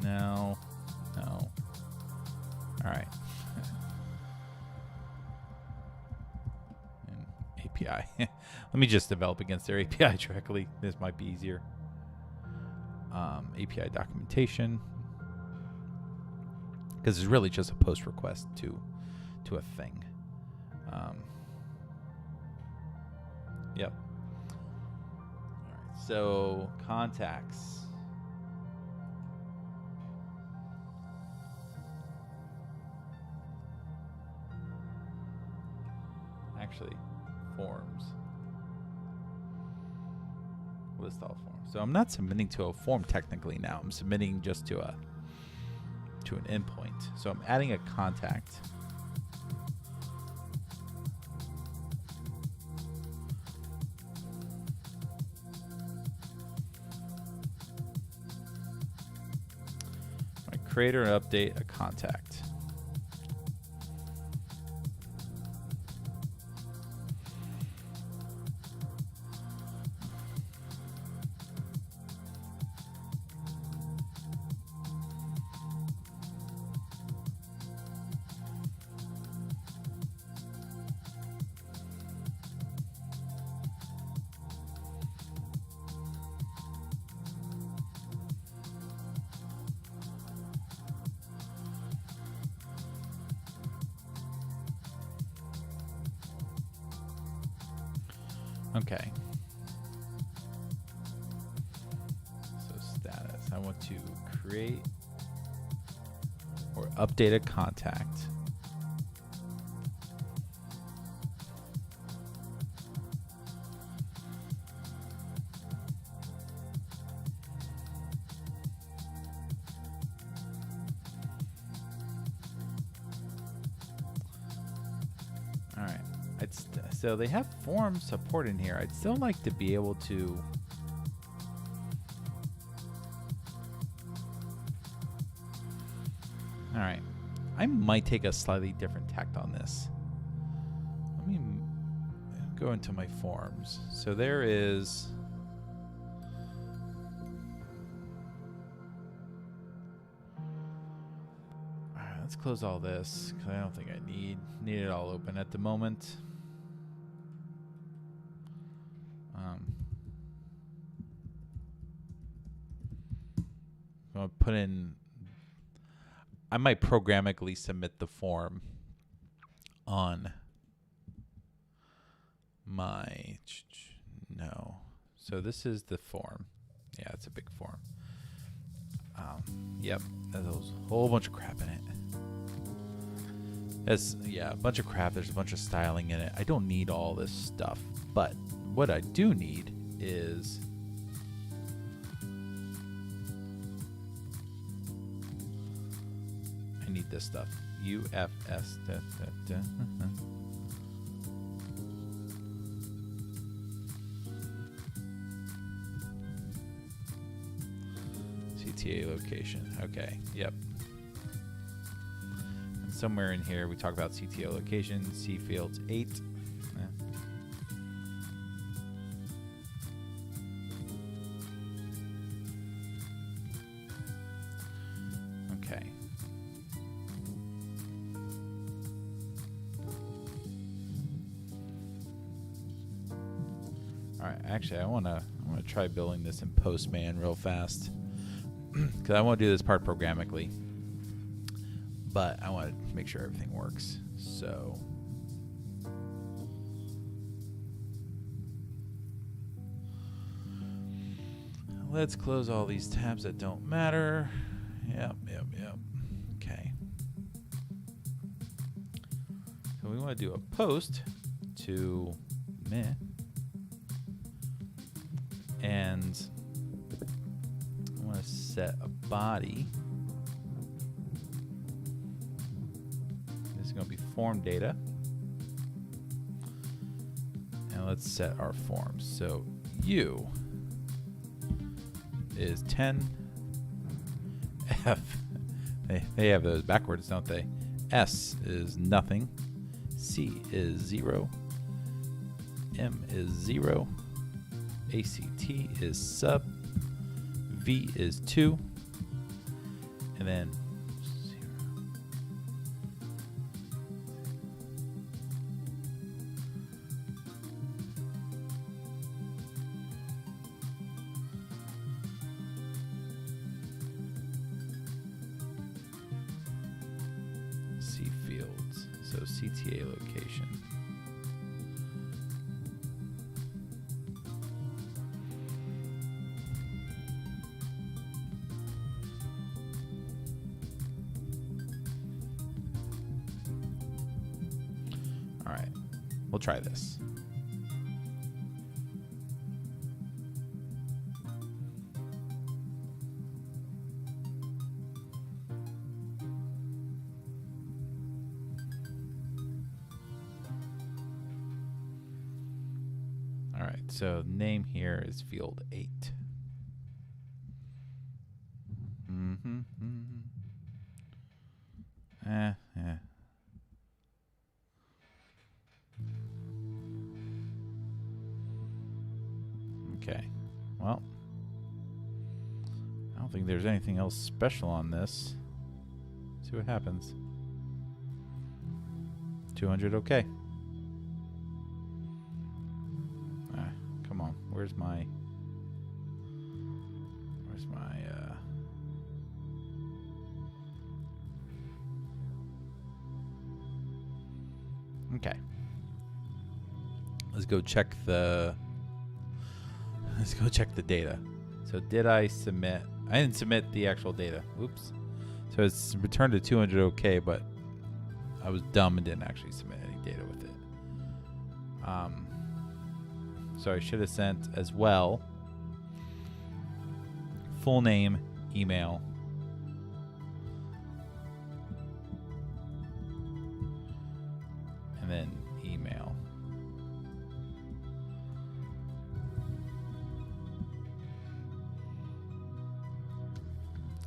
No. All right. API. Let me just develop against their API directly. This might be easier. API documentation, because it's really just a post request to a thing. Yep. All right. So contacts. Actually, forms. List all forms. So I'm not submitting to a form technically now. I'm submitting just to an endpoint. So I'm adding a contact. I create or update a contact. Okay. So status. I want to create or update a contact. All right. So they have form support in here. I'd still like to be able to. All right. I might take a slightly different tact on this. Let me go into my forms. So there is. let's close all this because I don't think I need it all open at the moment. I'm going to put in, I might programmatically submit the form on my, no. So this is the form. Yeah, it's a big form. Yep, there's a whole bunch of crap in it. Yeah, a bunch of crap. There's a bunch of styling in it. I don't need all this stuff, but what I do need is I need this stuff. UFS. CTA location. Okay. Yep. And somewhere in here we talk about CTA location. C fields 8. Okay. All right. Actually, I want to try building this in Postman real fast. Because I want to do this part programmatically, but I want to make sure everything works. So let's close all these tabs that don't matter. Yep. Okay. So we want to do a post to meh, and I want to set a body. This is going to be form data. And let's set our forms. So U is 10. F, they have those backwards, don't they? S is nothing. C is 0. M is 0. ACT is sub. V is 2, and then 0. C fields, so CTA location. We'll try this. All right, so name here is field 8. Okay, well, I don't think there's anything else special on this. See what happens. 200, okay. Come on, where's my okay. Let's go check the data. So did I submit? I didn't submit the actual data. Oops. So it's returned to 200 okay, but I was dumb and didn't actually submit any data with it. So I should have sent as well full name, email, and then email.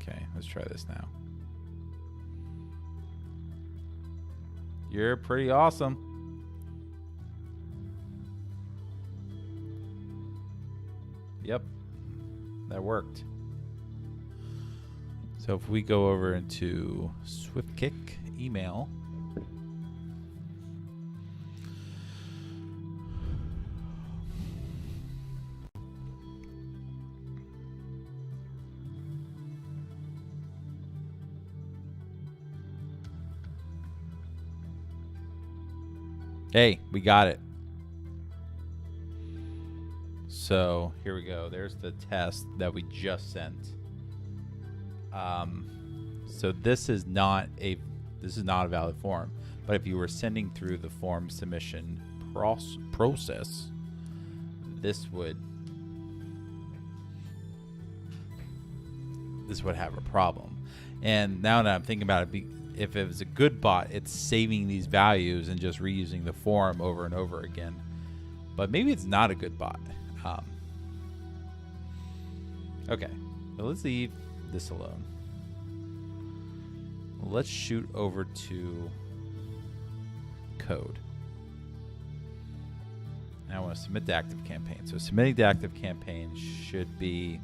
Okay, let's try this now. You're pretty awesome. Yep, that worked. So So if we go over into SwiftKick email, hey, we got it. So here we go. There's the test that we just sent. So this is not a valid form. But if you were sending through the form submission process, this would have a problem. And now that I'm thinking about it, if it was a good bot, it's saving these values and just reusing the form over and over again. But maybe it's not a good bot. Okay, so let's leave this alone. Let's shoot over to code. Now I want to submit the active campaign. So submitting the active campaign should be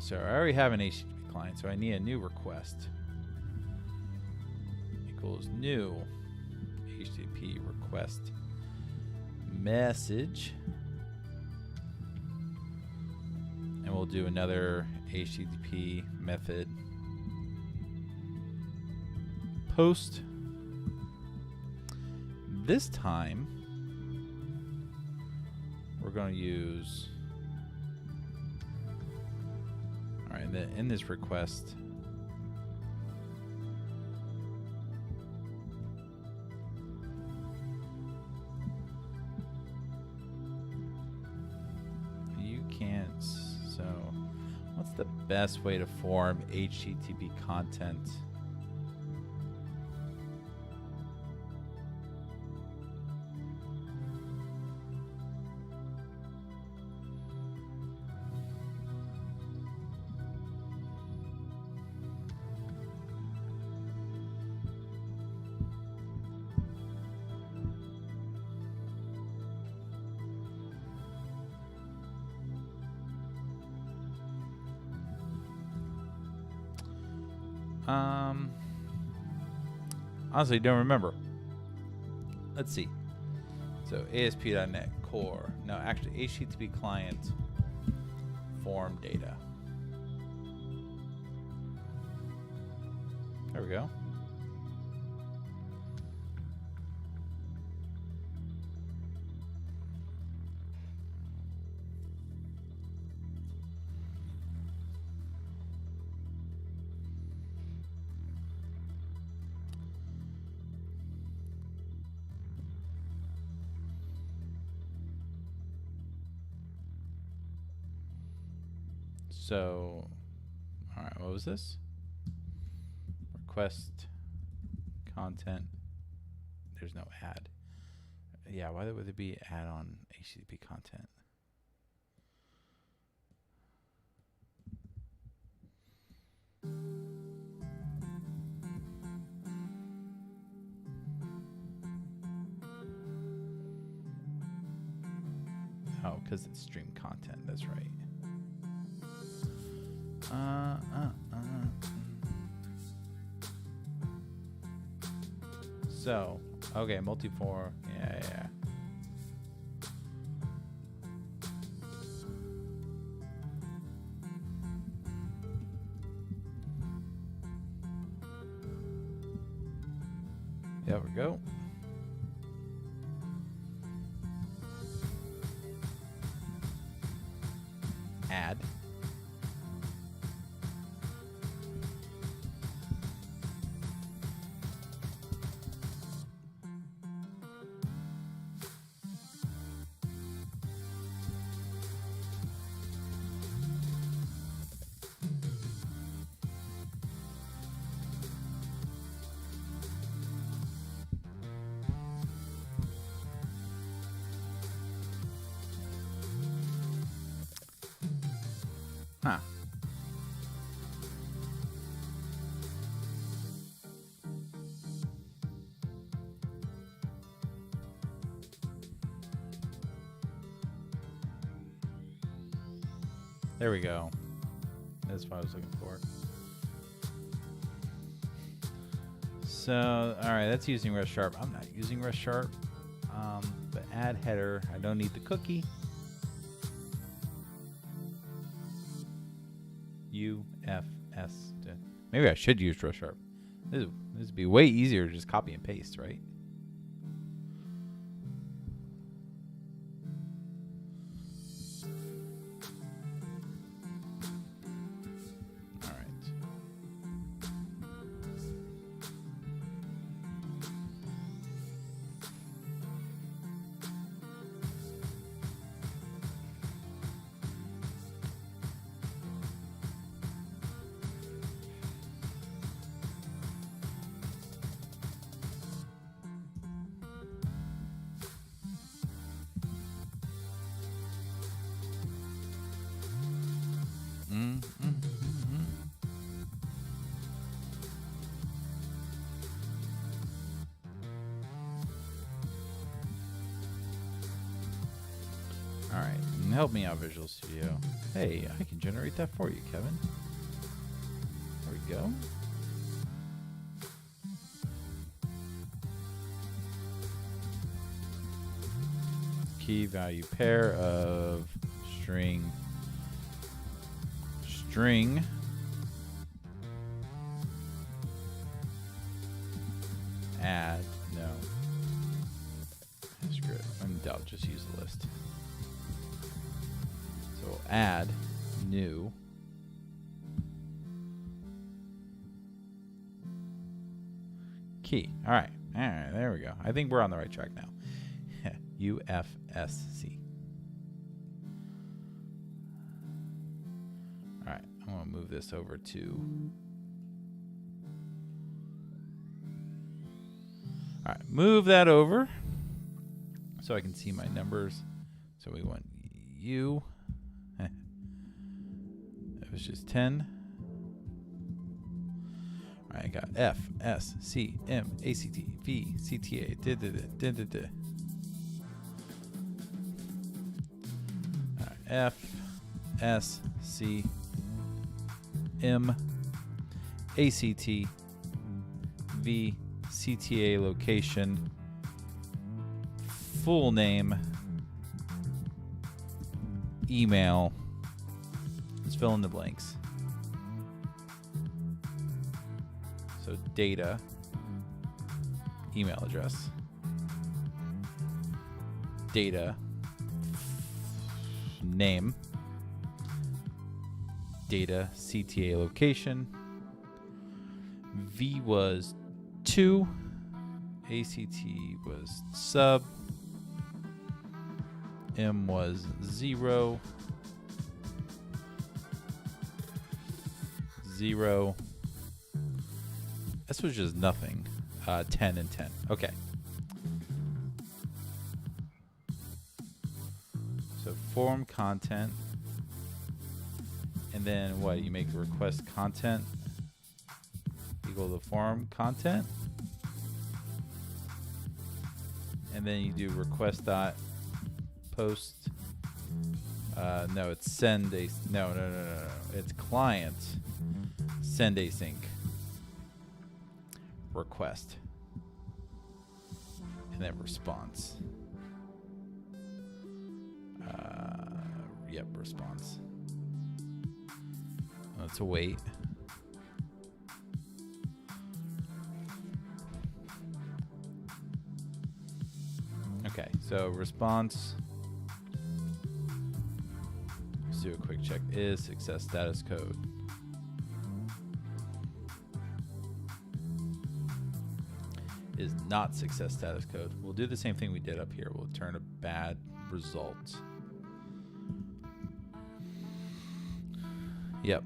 so I already have an HTTP client, so I need a new request. Equals new HTTP request message. And we'll do another HTTP method post. This time, we're going to use... All right, then in this request, you can't. So, what's the best way to form HTTP content? Honestly, don't remember. Let's see. So ASP.NET Core. No, actually, HTTP client form data. There we go. So, all right, what was this? Request content. There's no add. Yeah, why would there be add on HTTP content? Oh, because it's stream content. That's right. So, okay, multi-form. Yeah. There we go. Add. There we go. That's what I was looking for. So, all right, that's using rest sharp. I'm not using rest sharp, but add header. I don't need the cookie. UFS. Maybe I should use rest sharp. This would be way easier to just copy and paste, right? All right, help me out, Visual Studio. Hey, I can generate that for you, Kevin. There we go. Key value pair of string add, no. Screw it. I'll just use the list. So add new key. All right, there we go. I think we're on the right track now. UFSC. All right, I'm gonna move this over to. All right, move that over so I can see my numbers. So we want U. It was just 10. All right, I got F, S, C, M, A, C, T, V, C, T, A. All right, F, S, C, M, A, C, T, V, CTA location, full name, email. Let's fill in the blanks. So data, email address, data, name, data, CTA location. V was 2, ACT was sub, M was 0, 0. This was just nothing. 10 and 10. Okay. So form content. And then what? You make the request content equal to form content. And then you do request dot post. No, it's send a. No. It's client send async request. And then response. Yep, response. Let's await. Okay, so response. Let's do a quick check. Is success status code. Is not success status code. We'll do the same thing we did up here. We'll turn a bad result. Yep.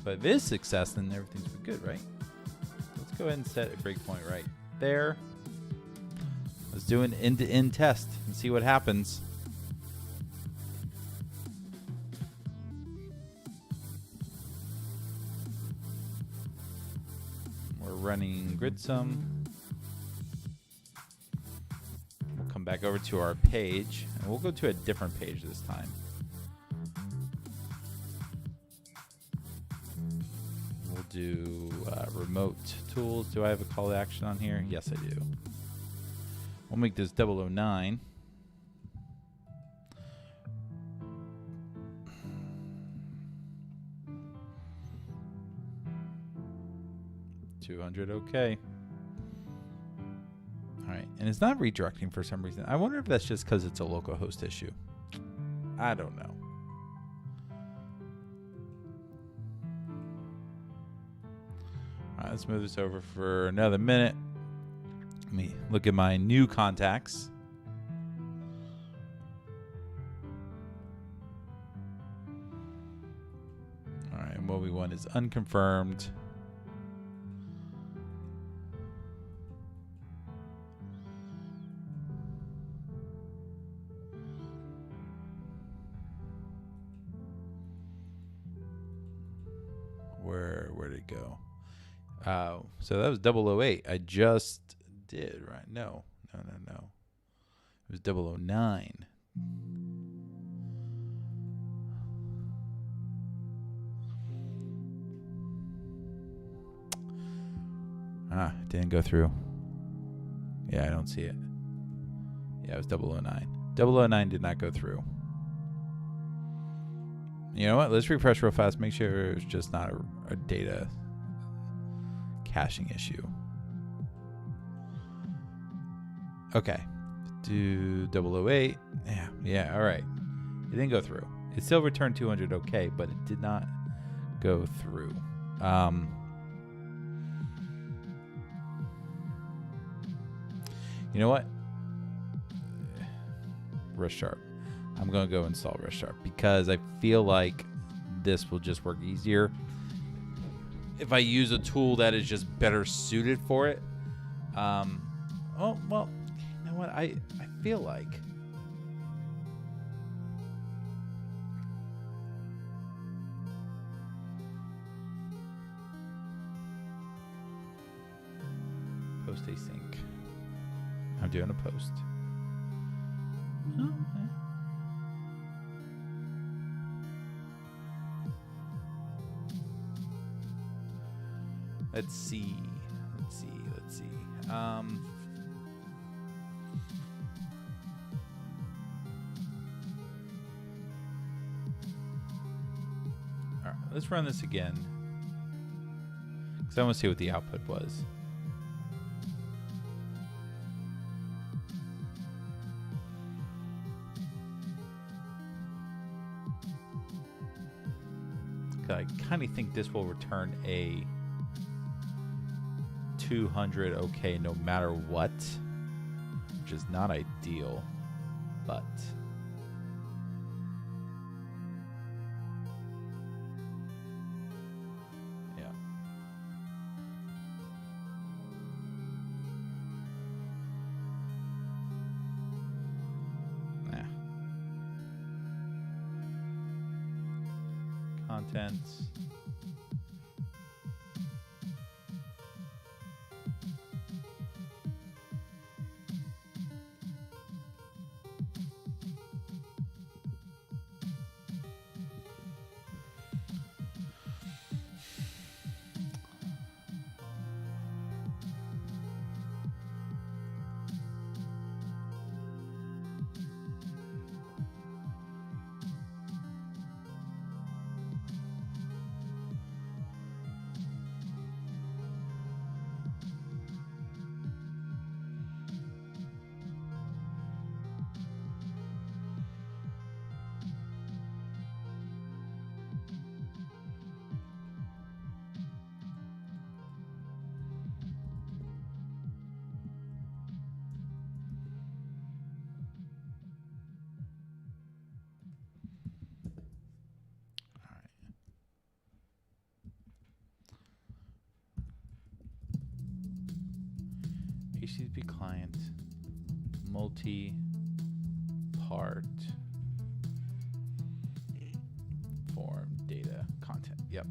But if it is success, then everything's good, right? Let's go ahead and set a breakpoint right there. Let's do an end-to-end test and see what happens. We're running GridSum. We'll come back over to our page, and we'll go to a different page this time. We'll do remote tools. Do I have a call to action on here? Yes, I do. We'll make this 009. $200, okay. All right, and it's not redirecting for some reason. I wonder if that's just because it's a localhost issue. I don't know. All right, let's move this over for another minute. Let me look at my new contacts. All right, and what we want is unconfirmed. Where did it go? So that was 008. I just did, right? No. It was 009. It didn't go through. Yeah, I don't see it. Yeah, it was 009. 009 did not go through. You know what? Let's refresh real fast. Make sure it's just not a data caching issue. Okay. Do 008. Yeah, all right. It didn't go through. It still returned 200 okay, but it did not go through. You know what? RESharp. I'm going to go install RESharp because I feel like this will just work easier if I use a tool that is just better suited for it. Oh, well, you know what? I feel like post async. I'm doing a post. Oh, okay. Let's see. All right, let's run this again. Because I want to see what the output was. I kind of think this will return a 200 okay no matter what, which is not ideal, but yeah. Contents. HTTP client, multi-part form data content. Yep.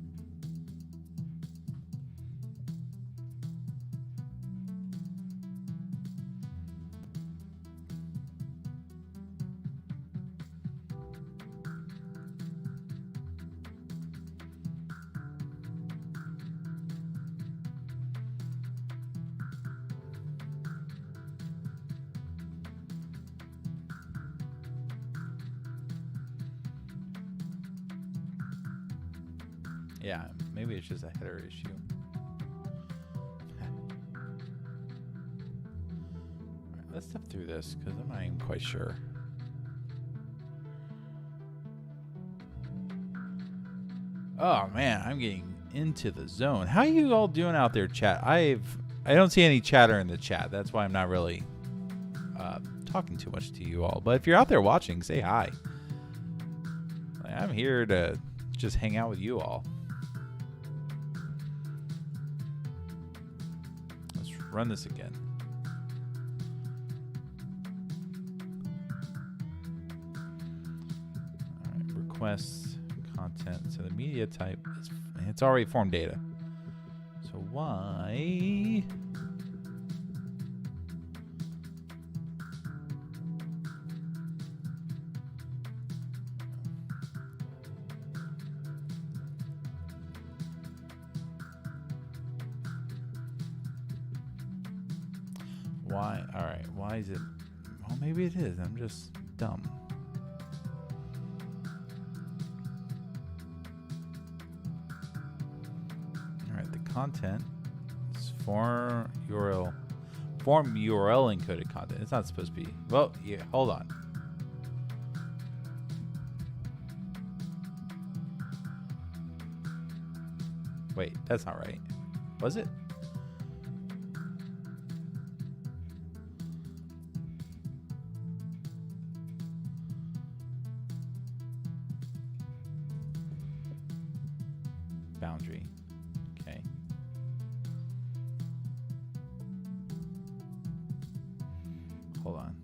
Yeah, maybe it's just a header issue. Alright, let's step through this because I'm not even quite sure. Oh man, I'm getting into the zone. How are you all doing out there, chat? I don't see any chatter in the chat. That's why I'm not really talking too much to you all. But if you're out there watching, say hi. I'm here to just hang out with you all. Let's run this again. All right, requests, content. So the media type is, it's already form data. So why? Why? All right. Why is it? Well, maybe it is. I'm just dumb. All right. The content is form URL encoded content. It's not supposed to be. Well, yeah. Hold on. Wait, that's not right. Was it? Boundary. Okay. Hold on.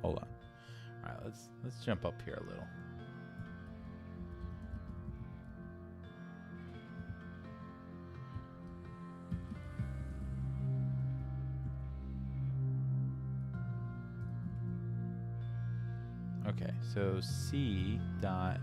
Hold on. All right, let's jump up here a little. Okay, so C dot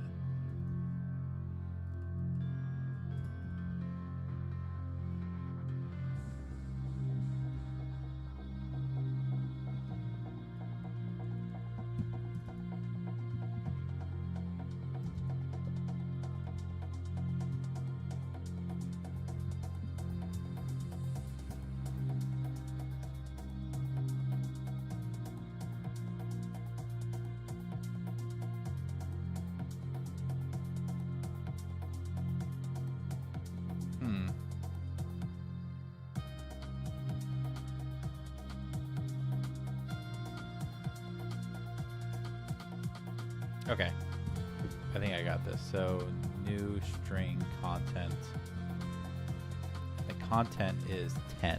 Okay, I think I got this. So new string content. The content is 10,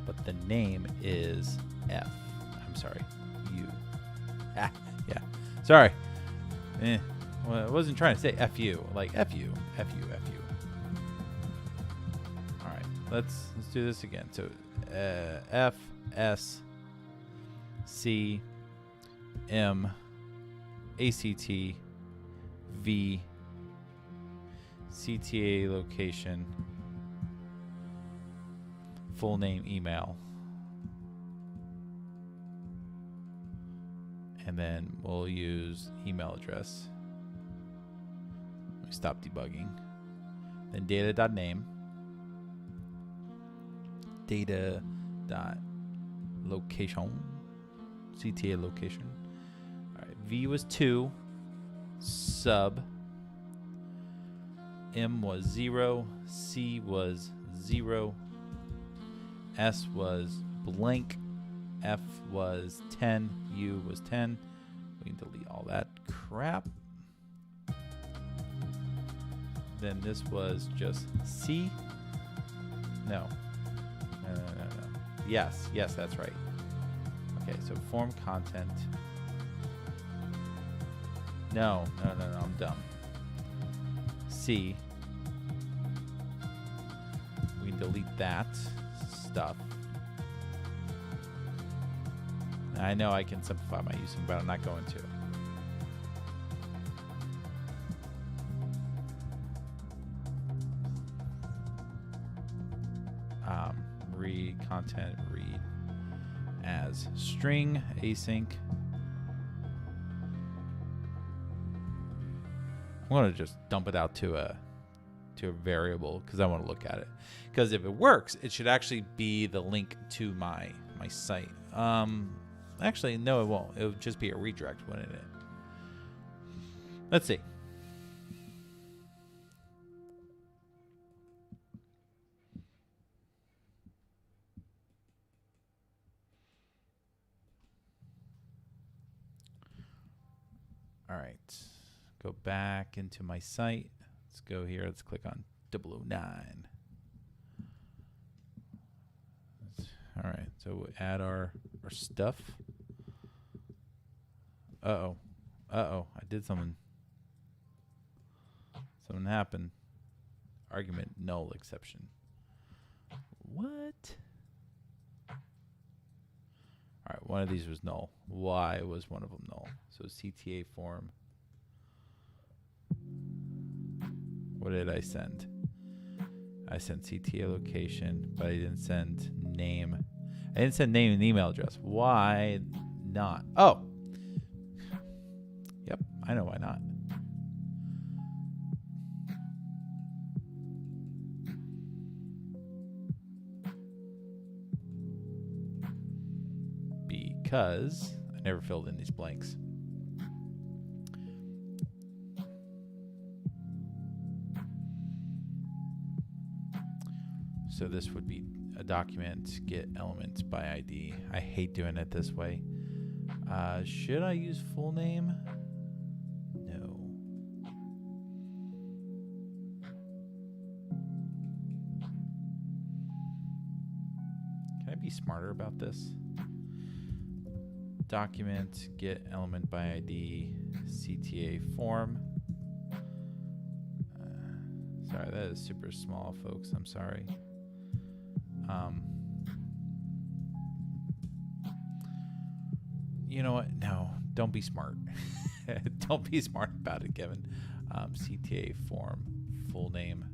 but the name is F. I'm sorry, U. Ah, yeah. Sorry. Well, I wasn't trying to say FU. Like FU. All right, let's do this again. So F S C M ACT V CTA location, full name, email, and then we'll use email address. Let me stop debugging. Then data.name, data.location, CTA location. V was 2, sub, M was 0, C was 0, S was blank, F was 10, U was 10. We can delete all that crap. Then this was just C. No. Yes, that's right. Okay, so form content. No, I'm dumb. C. We can delete that stuff. I know I can simplify my using, but I'm not going to. Read content, read as string async. I'm going to just dump it out to a variable because I want to look at it. Because if it works, it should actually be the link to my site. Actually, no, it won't. It would just be a redirect, wouldn't it? Let's see. All right, go back into my site. Let's go here. Let's click on 009. All right, so we'll add our stuff. Uh-oh. Uh-oh, I did something. Something happened. Argument null exception. What? All right, one of these was null. Why was one of them null? So Cta form. What did I send? I sent Cta location, but I didn't send name. I didn't send name and email address. Why not? Oh. Yep, I know why not. Because I never filled in these blanks. So this would be a document, get elements by ID. I hate doing it this way. Should I use full name? No. Can I be smarter about this? Document, get element by ID, Cta form. Sorry, that is super small, folks. I'm sorry. You know what? No, don't be smart. Don't be smart about it, Kevin. Cta form, full name.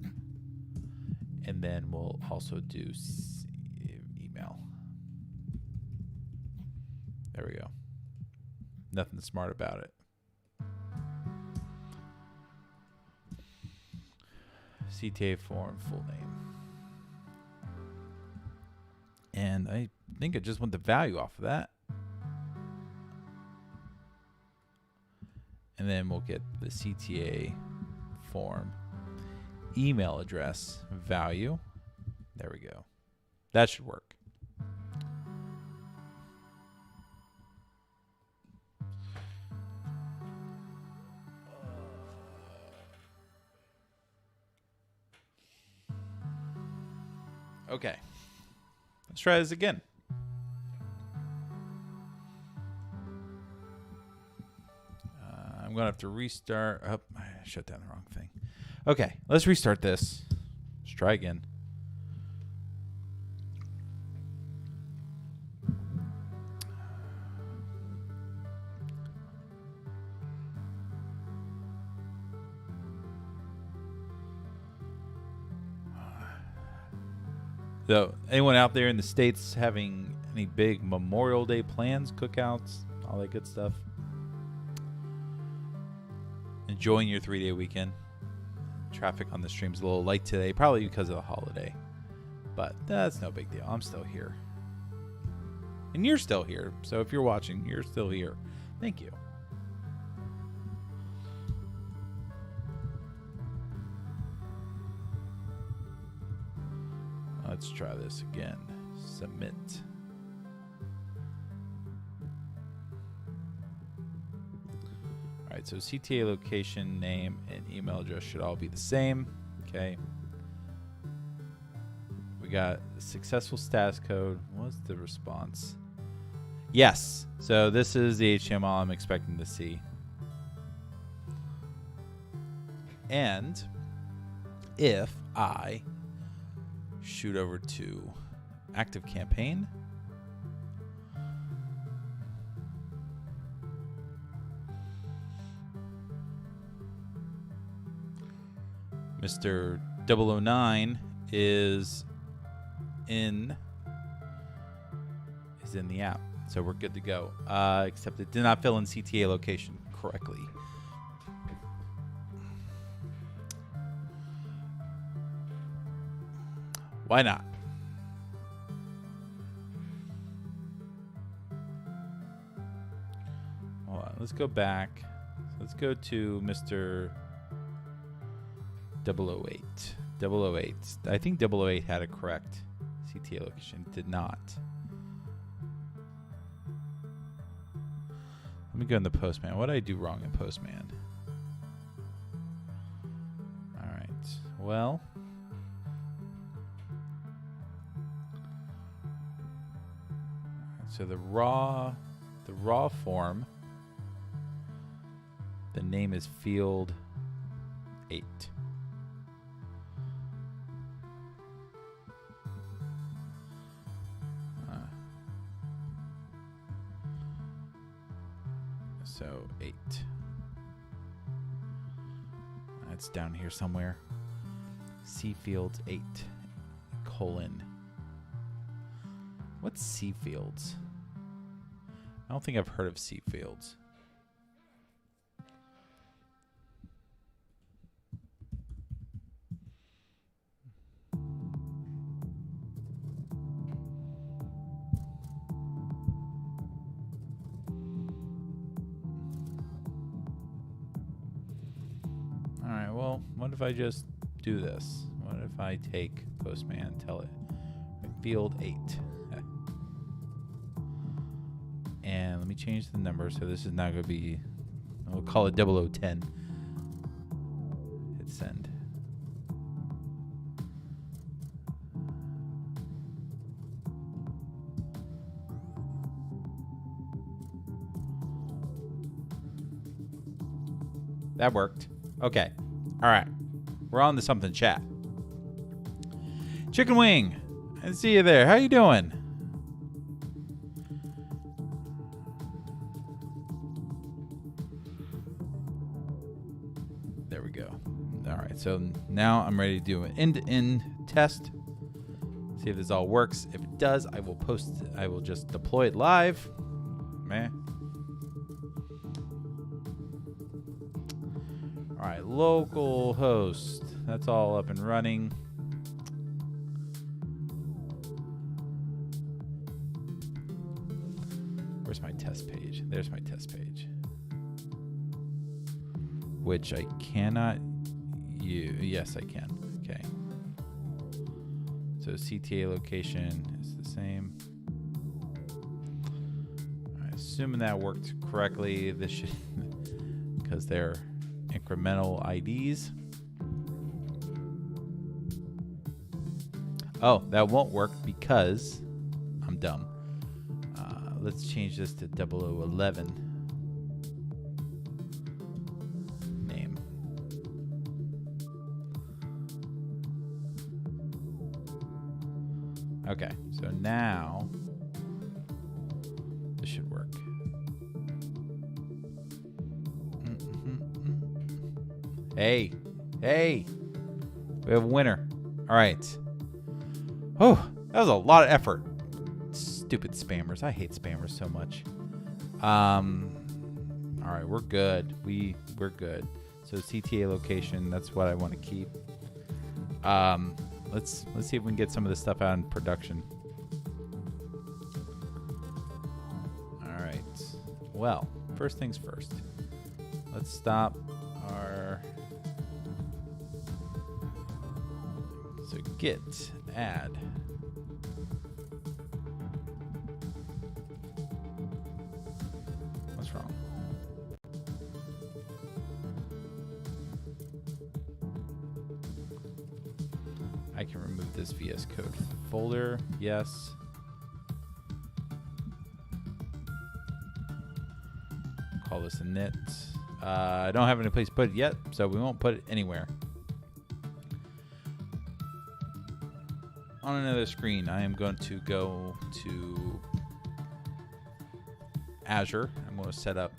And then we'll also do email. There we go. Nothing smart about it. Cta form, full name. And I think I just want the value off of that. And then we'll get the Cta form email address value. There we go. That should work. Okay. Let's try this again. I'm going to have to restart. Oh, I shut down the wrong thing. Okay, let's restart this. Let's try again. So, anyone out there in the States having any big Memorial Day plans, cookouts, all that good stuff? Enjoying your 3-day weekend. Traffic on the stream's a little light today, probably because of the holiday. But that's no big deal. I'm still here. And you're still here. So if you're watching, you're still here. Thank you. Let's try this again. Submit. All right, so CTA location, name, and email address should all be the same. Okay. We got successful status code. What's the response? Yes. So this is the HTML I'm expecting to see. And if I shoot over to active campaign. Mr. 009 is in the app, so we're good to go. Except it did not fill in CTA location correctly. Why not? Hold on, let's go back. Let's go to Mr. 008. 008. I think 008 had a correct CTA location. Did not. Let me go in the Postman. What did I do wrong in Postman? All right. Well. So the raw form, the name is Field 8. So 8. That's down here somewhere. C Fields 8 : What's C Fields? I don't think I've heard of C Fields. All right, well, what if I just do this? What if I take Postman, tell it Field 8. And let me change the number. So this is not going to be, we'll call it 0010. Hit send. That worked. Okay. All right. We're on to something, chat. Chicken Wing. I see you there. How you doing? There we go. All right. So now I'm ready to do an end-to-end test. See if this all works. If it does, I will post it. I will just deploy it live. Man. All right, local host. That's all up and running. Where's my test page? There's my test page. Which I cannot use. Yes, I can. Okay. So CTA location is the same. All right, assuming that worked correctly, this should, because they're incremental IDs. Oh, that won't work because I'm dumb. Let's change this to 0011 name. Okay, so now this should work. Hey, we have a winner. All right. Oh, that was a lot of effort. Stupid spammers. I hate spammers so much. All right, we're good. We're good. So CTA location, that's what I want to keep. Let's see if we can get some of this stuff out in production. All right. Well, first things first. Let's stop our git add. What's wrong? I can remove this VS Code folder. Yes. Call this a init. I don't have any place to put it yet, so we won't put it anywhere. on another screen, I am going to go to Azure. I'm going to set up.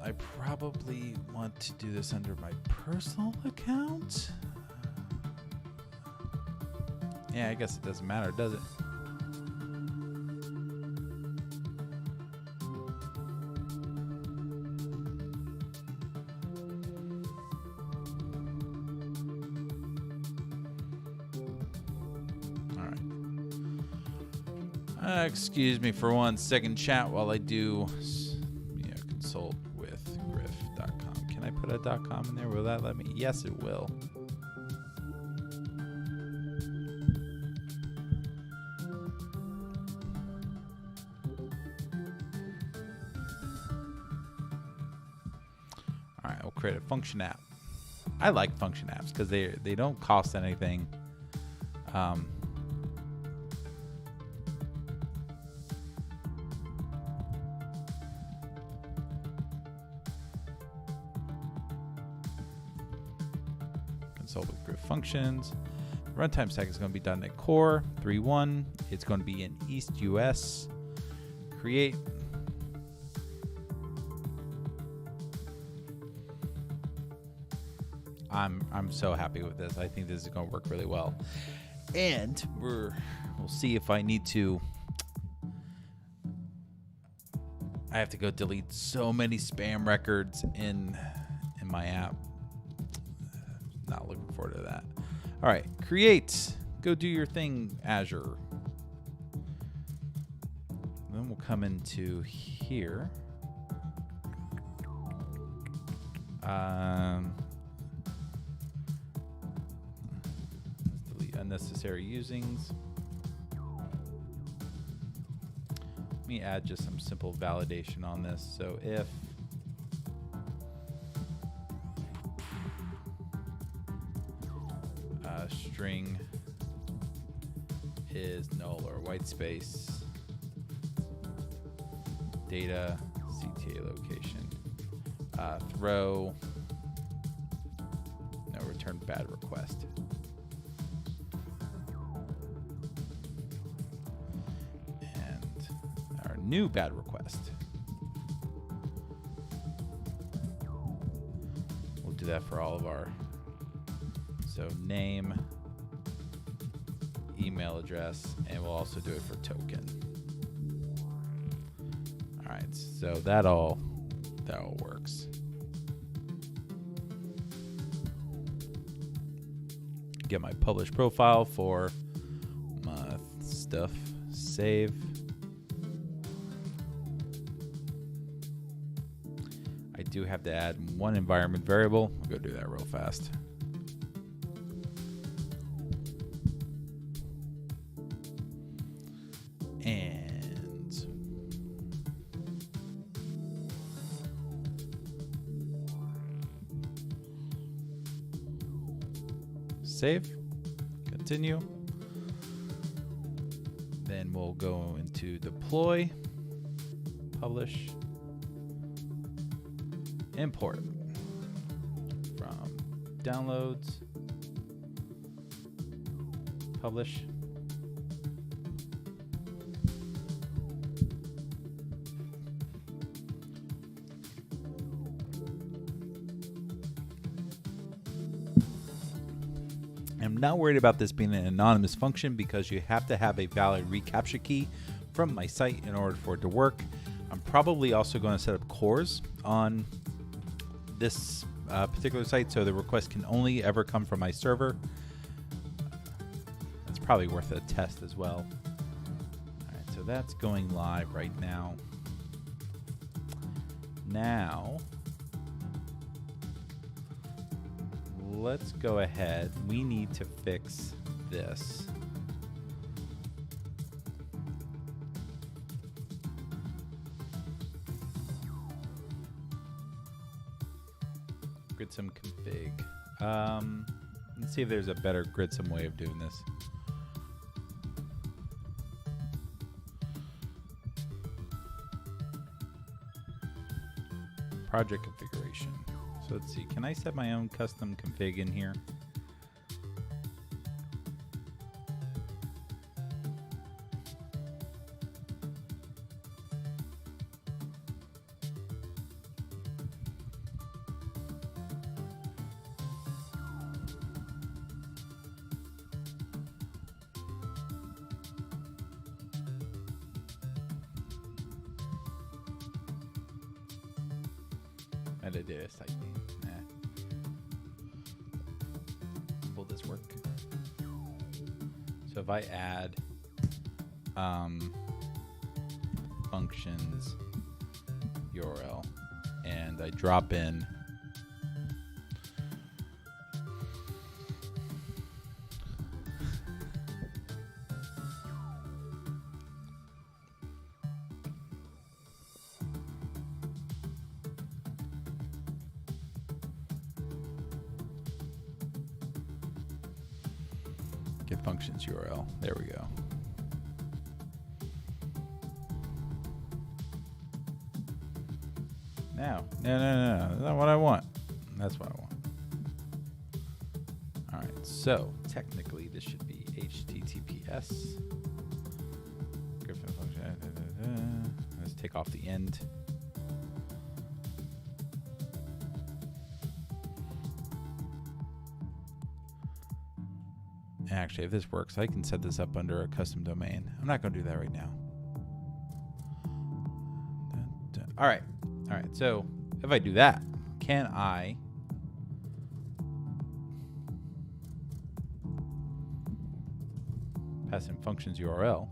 I probably want to do this under my personal account. Yeah, I guess it doesn't matter, does it? All right. Excuse me for 1 second, chat, while I do consult with griff.com. Can I put a .com in there? Will that let me? Yes, it will. All right, we'll create a function app. I like function apps because they don't cost anything. Consult with Griff functions. The runtime stack is going to be .NET Core 3.1. It's going to be in East US. Create. I'm so happy with this. I think this is going to work really well. And we'll see if I need to. I have to go delete so many spam records in my app. Not looking forward to that. All right, create. Go do your thing, Azure. Then we'll come into here. Delete unnecessary usings. Let me add just some simple validation on this. So if string is null or white space, data, CTA location, throw, no, return bad request. And our new bad request. We'll do that for all of our, so name, email address, and we'll also do it for token. All right, so that all works. Get my published profile for my stuff. Save. I do have to add one environment variable. I'll go do that real fast. Save, continue. Then we'll go into deploy, publish, import from downloads, publish. I'm not worried about this being an anonymous function because you have to have a valid reCAPTCHA key from my site in order for it to work. I'm probably also going to set up cores on this particular site so the request can only ever come from my server. That's probably worth a test as well. All right, so that's going live right now. Now, let's go ahead. We need to fix this. Gridsum config. Let's see if there's a better Gridsum way of doing this. Project configuration. So let's see. Can I set my own custom config in here? Metadata site. Nah. Will this work? So if I add functions URL and I drop in get functions URL. There we go. No, that's not what I want. That's what I want. All right, so technically this should be HTTPS. Griffin function. Let's take off the end. Actually, if this works, I can set this up under a custom domain. I'm not going to do that right now. All right. So if I do that, can I pass in functions URL?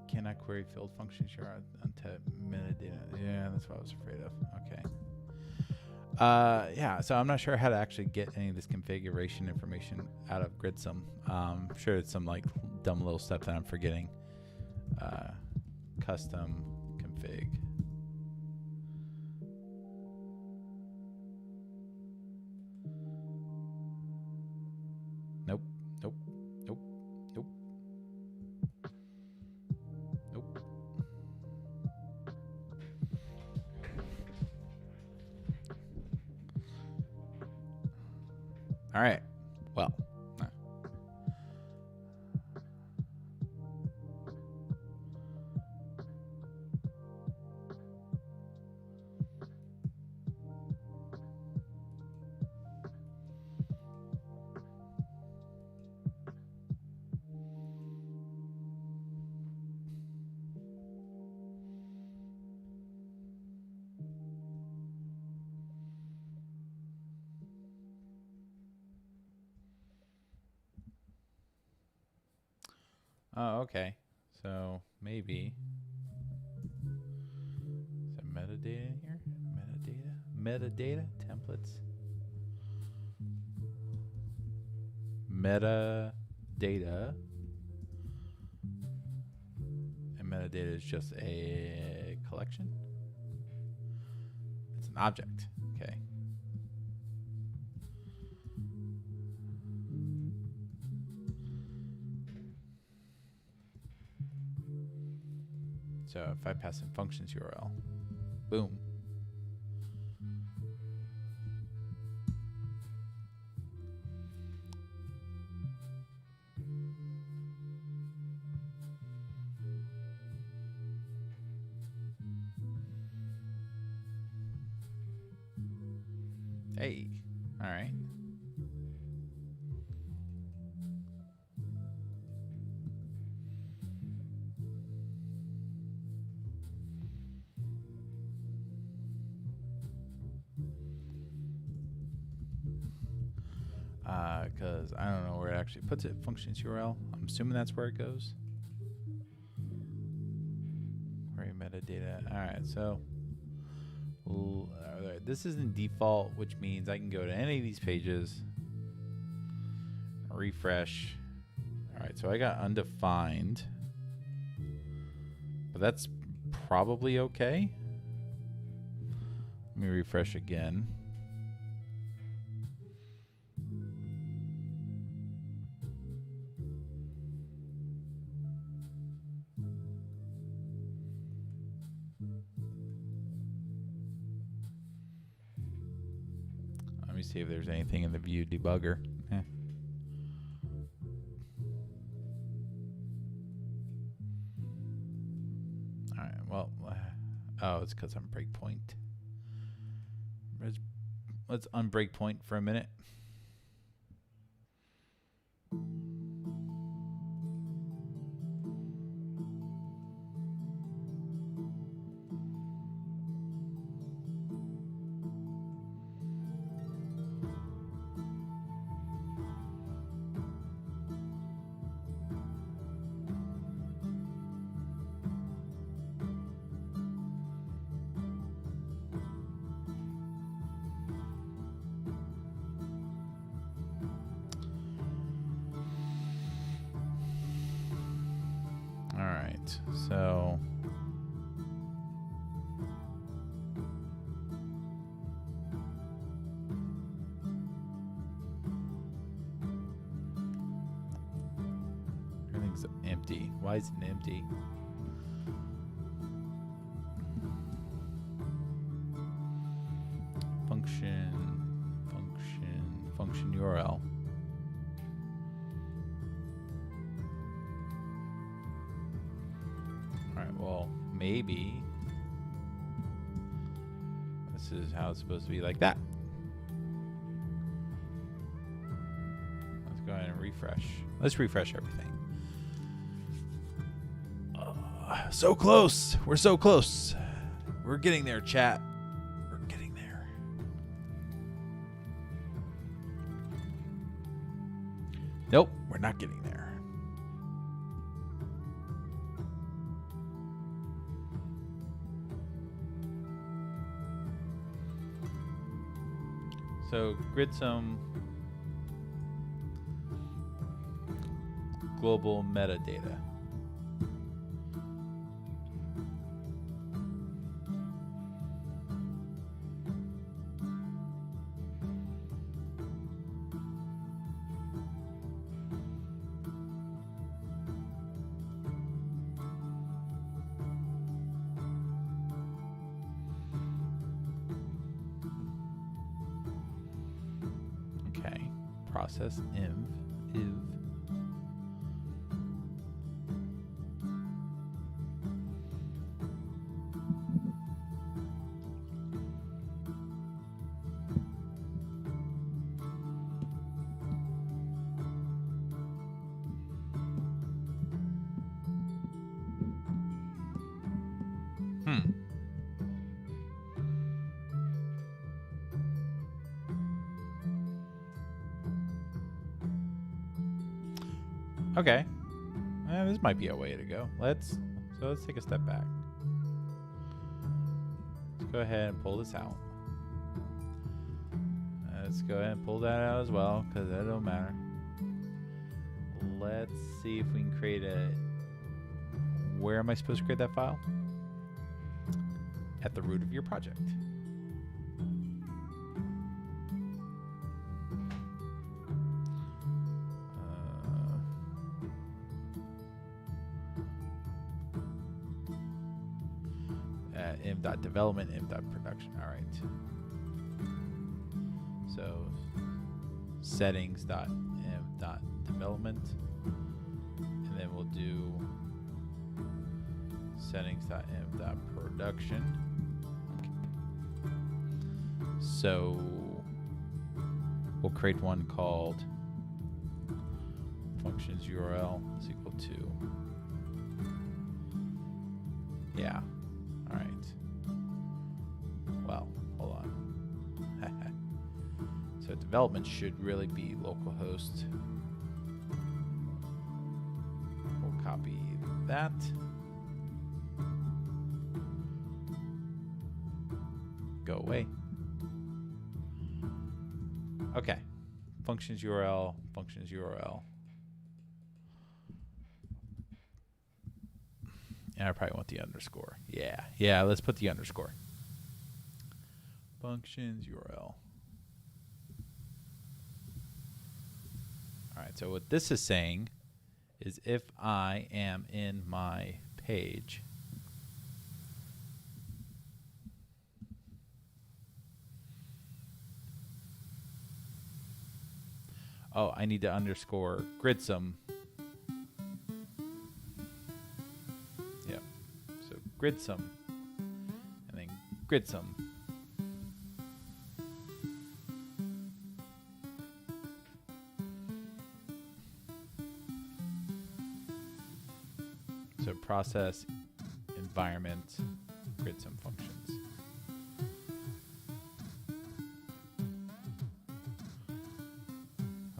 Cannot query field functions URL onto metadata. Yeah, that's what I was afraid of. Okay. Yeah, so I'm not sure how to actually get any of this configuration information out of Gridsome. I'm sure it's some like dumb little step that I'm forgetting. Custom config. Nope. All right. Well. Oh, okay. So maybe is there metadata in here? Metadata templates. Metadata. And metadata is just a collection. It's an object. Okay. So if I pass in functions URL, boom. Hey, all right. because I don't know where it actually puts it. Functions URL. I'm assuming that's where it goes. Query metadata. All right, so this is in default, which means I can go to any of these pages, refresh. All right, so I got undefined, but that's probably okay. Let me refresh again. Let me see if there's anything in the view debugger. All right, well, oh, it's because I'm breakpoint. Let's unbreakpoint for a minute. All right, so everything's empty. Why is it empty? Function URL. Well, maybe this is how it's supposed to be, like that. Let's go ahead and refresh. Let's refresh everything. So close. We're so close. We're getting there, chat. We're getting there. Nope, we're not getting there. So grid some global metadata. Process iv. Okay, this might be a way to go. Let's take a step back. Let's go ahead and pull this out. Let's go ahead and pull that out as well, because that don't matter. Let's see if we can create a. Where am I supposed to create that file? At the root of your project. Development, production. All right. So settings.m.development, and then we'll do settings.m.production. Okay. So we'll create one called functions URL is equal to, yeah. All right. Well, hold on. So development should really be localhost. We'll copy that. Go away. Okay. Functions URL, functions URL. And I probably want the underscore. Yeah, let's put the underscore. Functions URL. All right, so what this is saying is if I am in my page, oh, I need to underscore gridsome. Yep. So gridsome, and then gridsome. So process, environment, gridsome functions.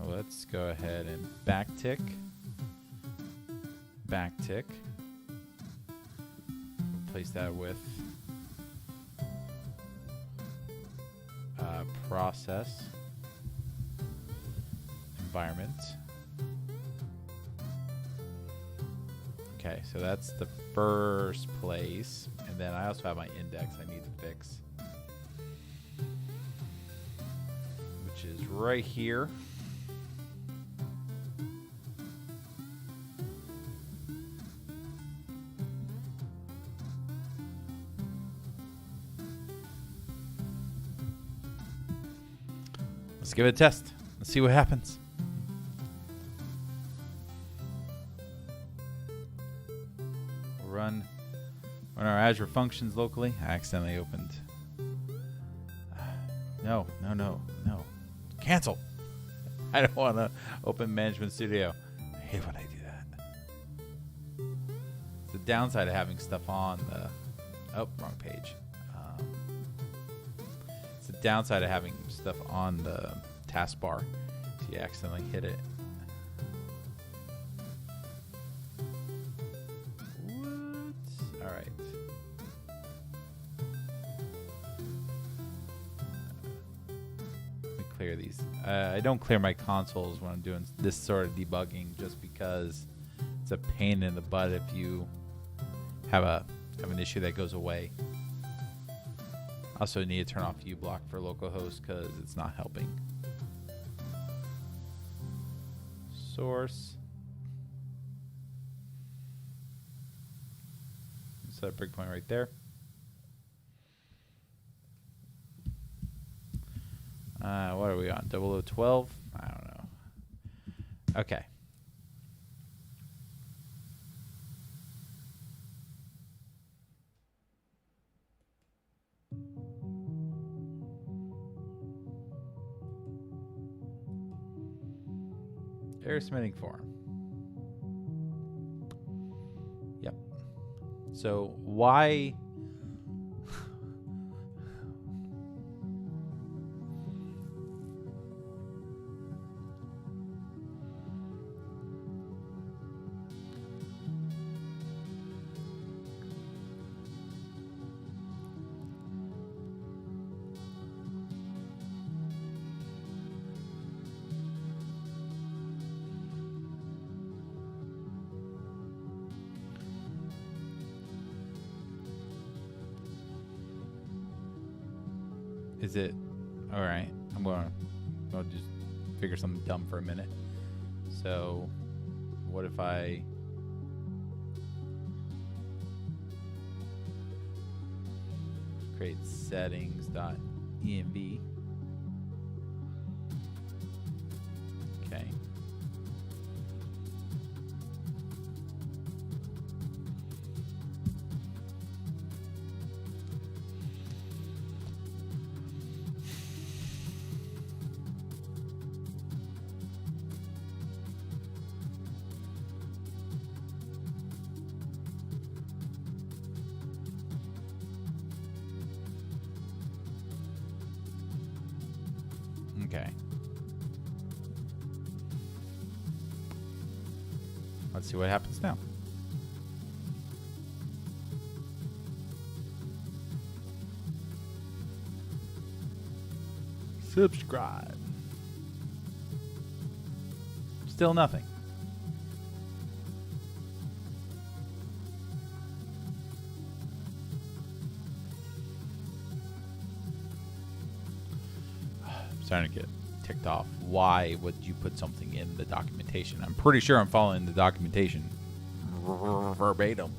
Let's go ahead and backtick. Replace that with process, environment. Okay, so that's the first place. And then I also have my index I need to fix, which is right here. Let's give it a test. Let's see what happens. We'll run our Azure functions locally. I accidentally opened. No. Cancel. I don't want to open Management Studio. I hate when I do that. It's the downside of having stuff on the... Oh, wrong page. It's the downside of having stuff on the taskbar. So you accidentally hit it. What? All right. Let me clear these. I don't clear my consoles when I'm doing this sort of debugging, just because it's a pain in the butt if you have an issue that goes away. Also need to turn off uBlock for localhost because it's not helping. Source. Set a breakpoint right there. What are we on? 0012? I don't know. Okay. Error submitting form. Yep. So why... Is it all right? I'll just figure something dumb for a minute. So, what if I create settings.env? Okay. Okay. Let's see what happens now. Subscribe. Still nothing. I'm starting to get ticked off. Why would you put something in the documentation? I'm pretty sure I'm following the documentation verbatim.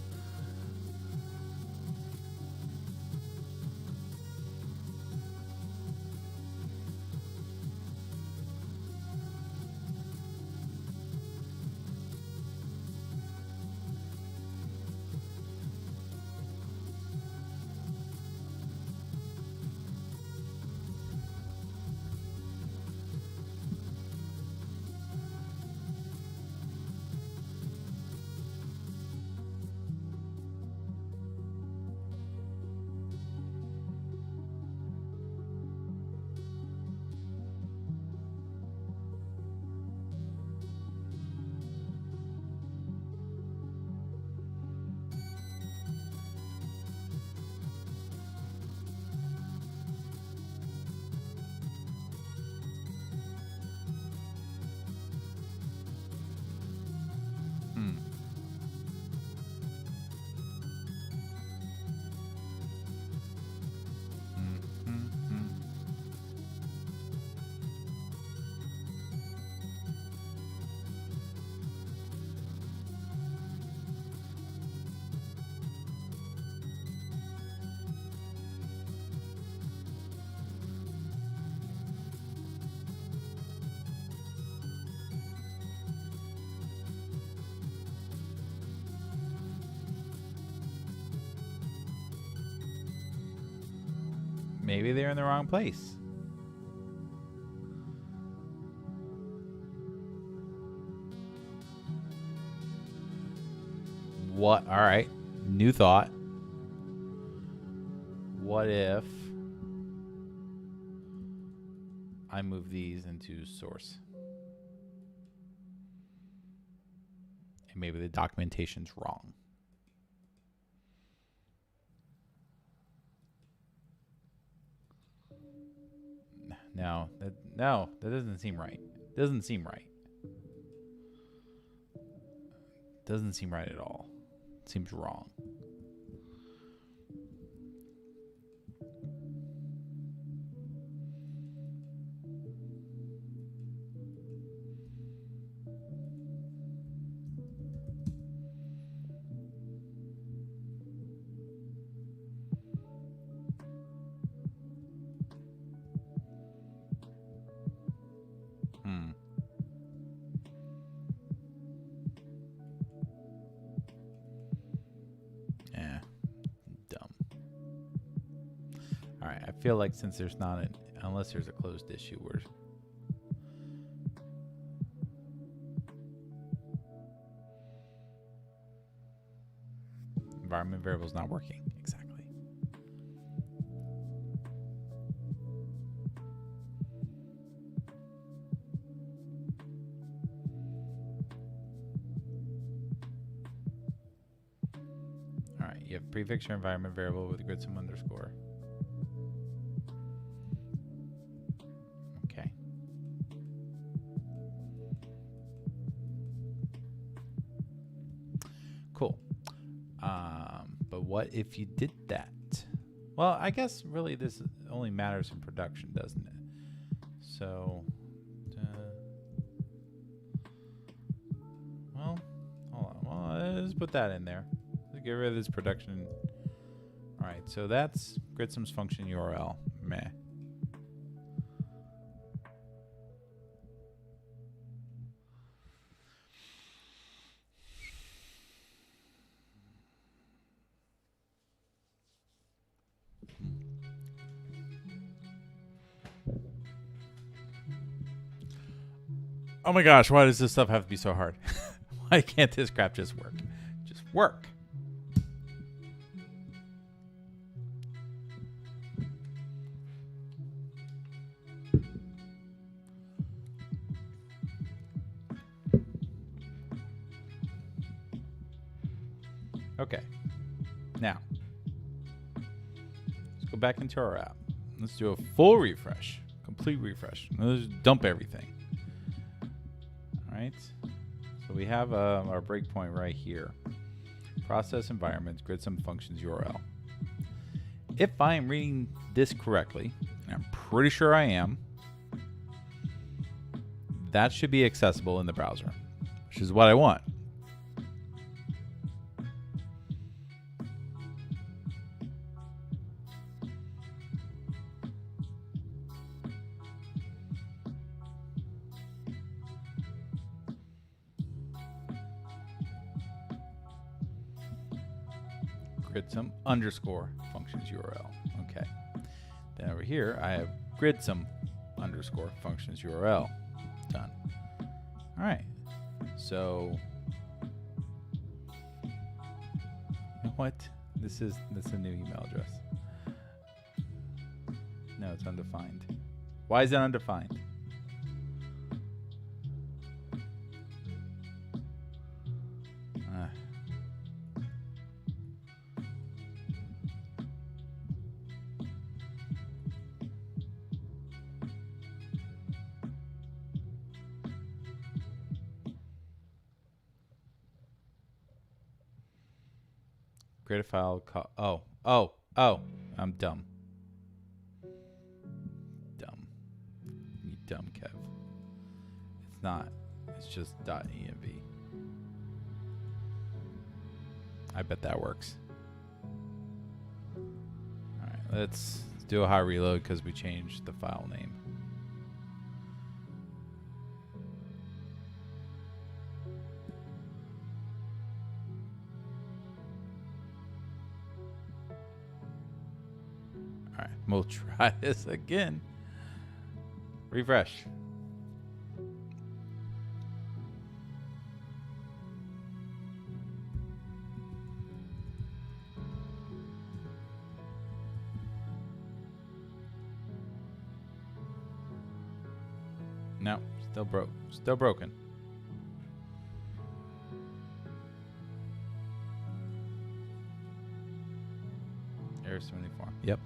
Maybe they're in the wrong place. What? All right. New thought. What if I move these into source? And maybe the documentation's wrong. No, that doesn't seem right. Doesn't seem right. Doesn't seem right at all. Seems wrong. I feel like since there's not unless there's a closed issue where environment variable is not working exactly. All right, you have prefix your environment variable with a grid sum underscore. Cool. But what if you did that? Well, I guess really this only matters in production, doesn't it? So, well, hold on. Well, let's put that in there. Let's get rid of this production. All right, so that's gridsum's function URL. Meh. Oh my gosh, why does this stuff have to be so hard? Why can't this crap just work? Just work. Okay. Now, let's go back into our app. Let's do a full refresh, complete refresh. Let's dump everything. All right. So we have our breakpoint right here. Process environments, grid some functions URL. If I am reading this correctly, and I'm pretty sure I am, that should be accessible in the browser, which is what I want. Gridsome underscore functions URL. Okay. Then over here, I have gridsome underscore functions URL. Done. All right. So, you know what? That's a new email address. No, it's undefined. Why is it undefined? Create a file call. Oh, I'm dumb. You dumb Kev. It's not. It's just .env. I bet that works. All right, let's do a hot reload because we changed the file name. All right, we'll try this again. Refresh. No, still broken. Error 74. Yep.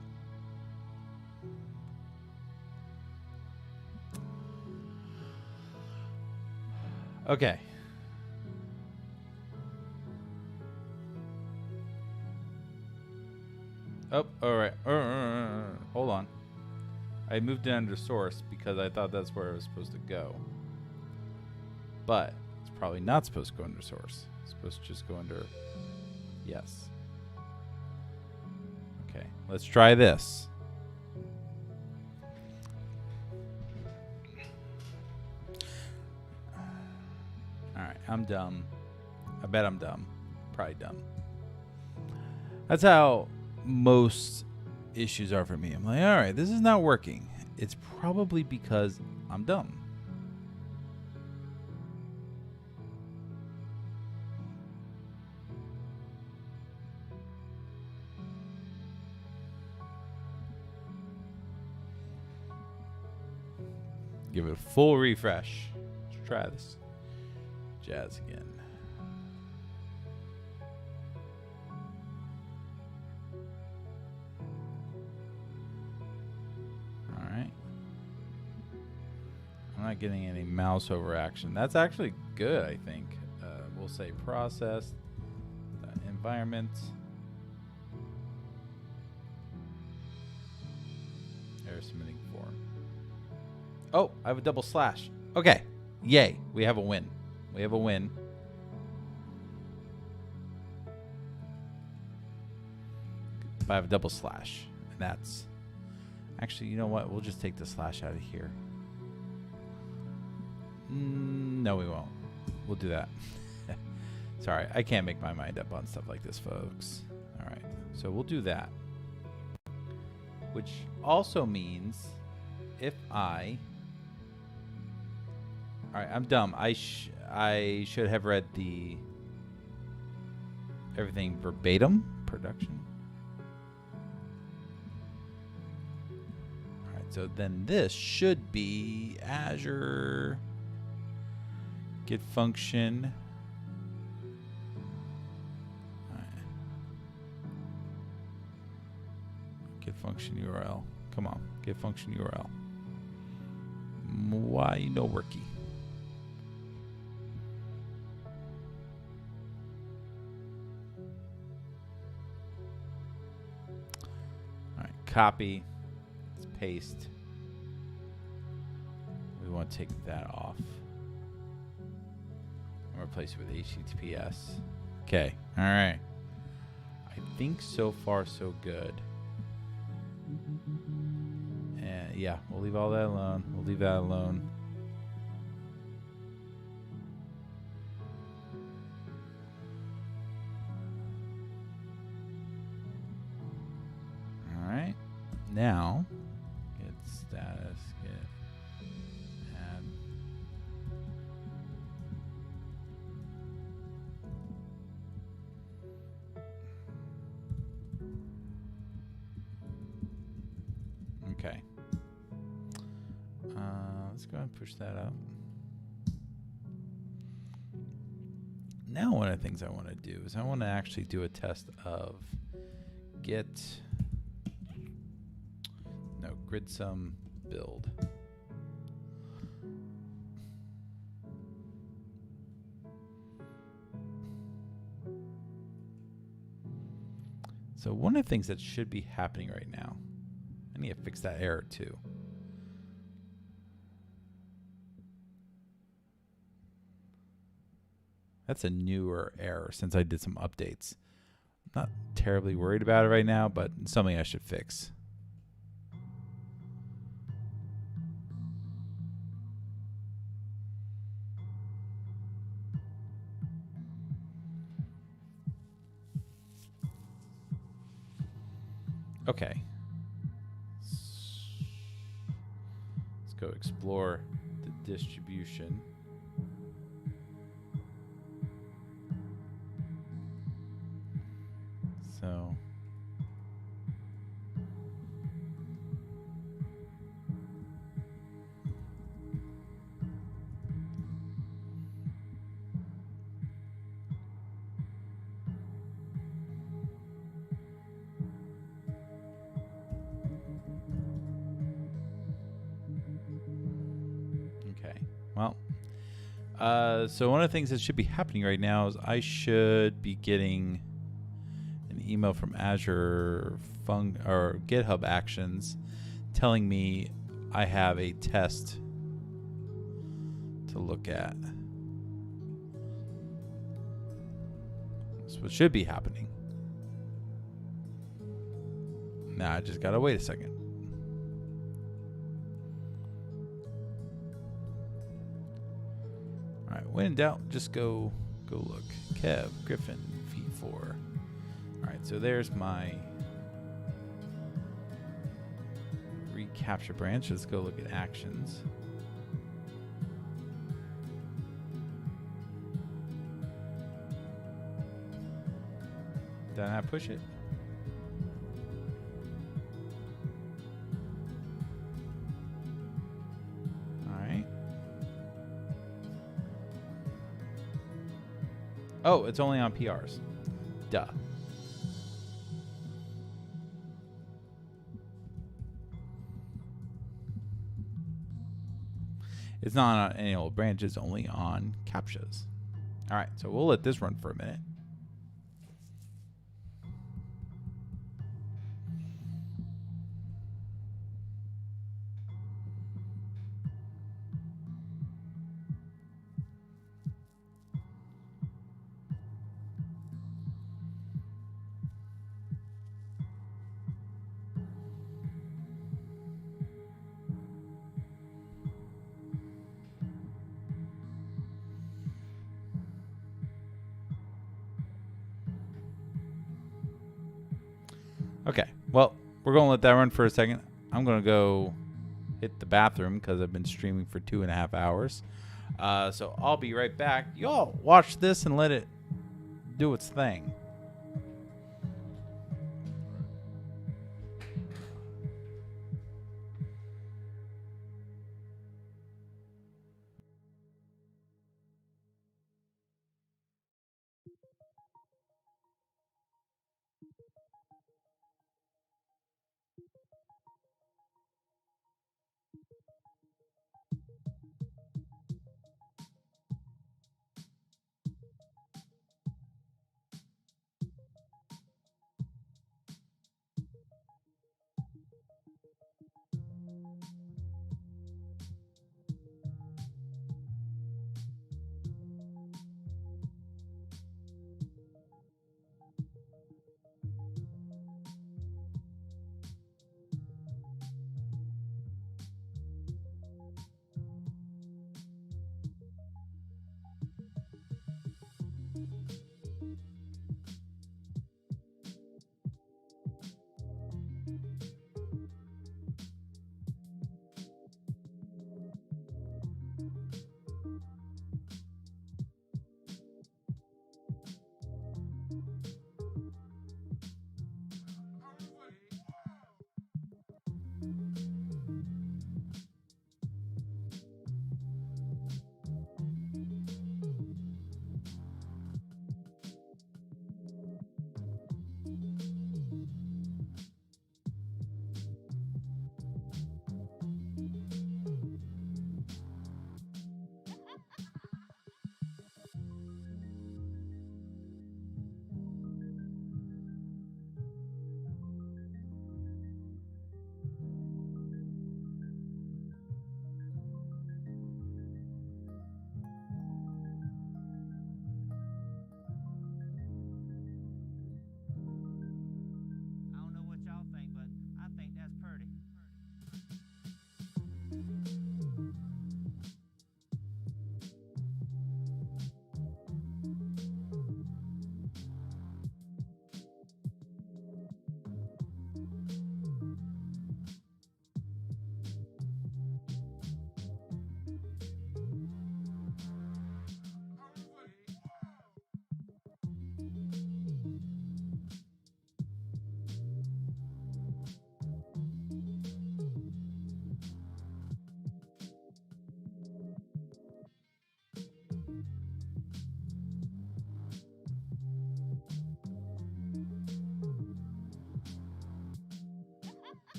Okay. Oh, all right. Hold on. I moved it under source because I thought that's where it was supposed to go. But it's probably not supposed to go under source. It's supposed to just go under yes. Okay, let's try this. All right, I'm dumb. I bet I'm dumb. Probably dumb. That's how most issues are for me. I'm like, all right, this is not working. It's probably because I'm dumb. Give it a full refresh. Let's try this jazz again. All right. I'm not getting any mouse over action. That's actually good, I think. We'll say process, environment. Error submitting form. Oh, I have a double slash. Okay. Yay. We have a win. We have a win. If I have a double slash. And that's... Actually, you know what? We'll just take the slash out of here. No, we won't. We'll do that. Sorry, I can't make my mind up on stuff like this, folks. All right. So we'll do that. Which also means if I... All right, I'm dumb. I should have read the everything verbatim production. All right, so then this should be Azure get function. All right. Get function URL. Come on, get function URL. Why no worky? All right, copy. Let's paste. We want to take that off. And replace it with HTTPS. Okay. All right. I think so far so good. And yeah, we'll leave all that alone. We'll leave that alone. All right. Now, get status, get add. Okay. Let's go ahead and push that up. Now one of the things I want to do is I want to actually do a test of gridsum build. So one of the things that should be happening right now, I need to fix that error too. That's a newer error since I did some updates. I'm not terribly worried about it right now, but it's something I should fix. Okay. Let's go explore the distribution. So okay. Well, so one of the things that should be happening right now is I should be getting an email from Azure or GitHub Actions telling me I have a test to look at. That's what should be happening. Now I just gotta wait a second. All right, when in doubt, just go look. Kev Griffin V4. All right, so there's my RECAPTCHA branch. Let's go look at actions. Did I not push it? All right. Oh, it's only on PRs. Duh. It's not on any old branches, only on CAPTCHAs. All right, so we'll let this run for a minute. Okay, well, we're going to let that run for a second. I'm going to go hit the bathroom because I've been streaming for 2.5 hours. So I'll be right back. Y'all watch this and let it do its thing.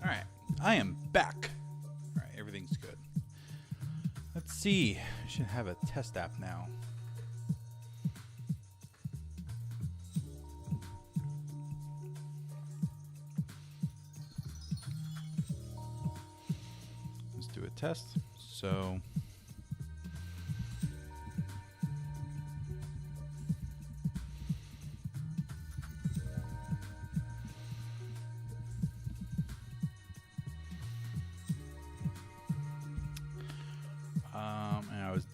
All right, I am back. All right, everything's good. Let's see. I should have a test app now. Let's do a test. So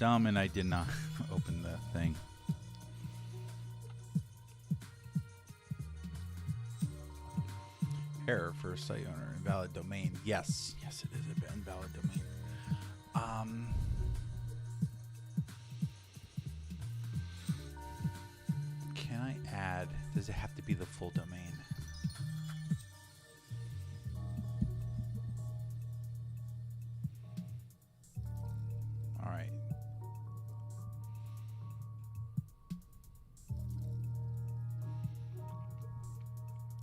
dumb and I did not open the thing. Error for site owner, invalid domain. Yes, yes, it is an invalid domain. Can I add? Does it have to be the full domain? All right.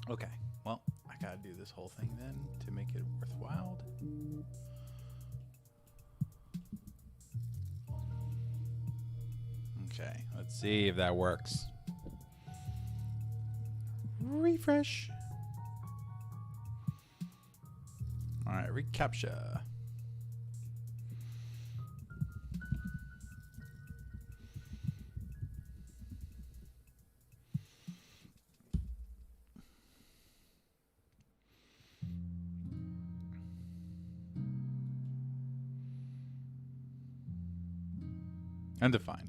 Okay. Well, I gotta do this whole thing then to make it worthwhile. Okay, let's see if that works. Refresh. All right, RECAPTCHA. Undefined.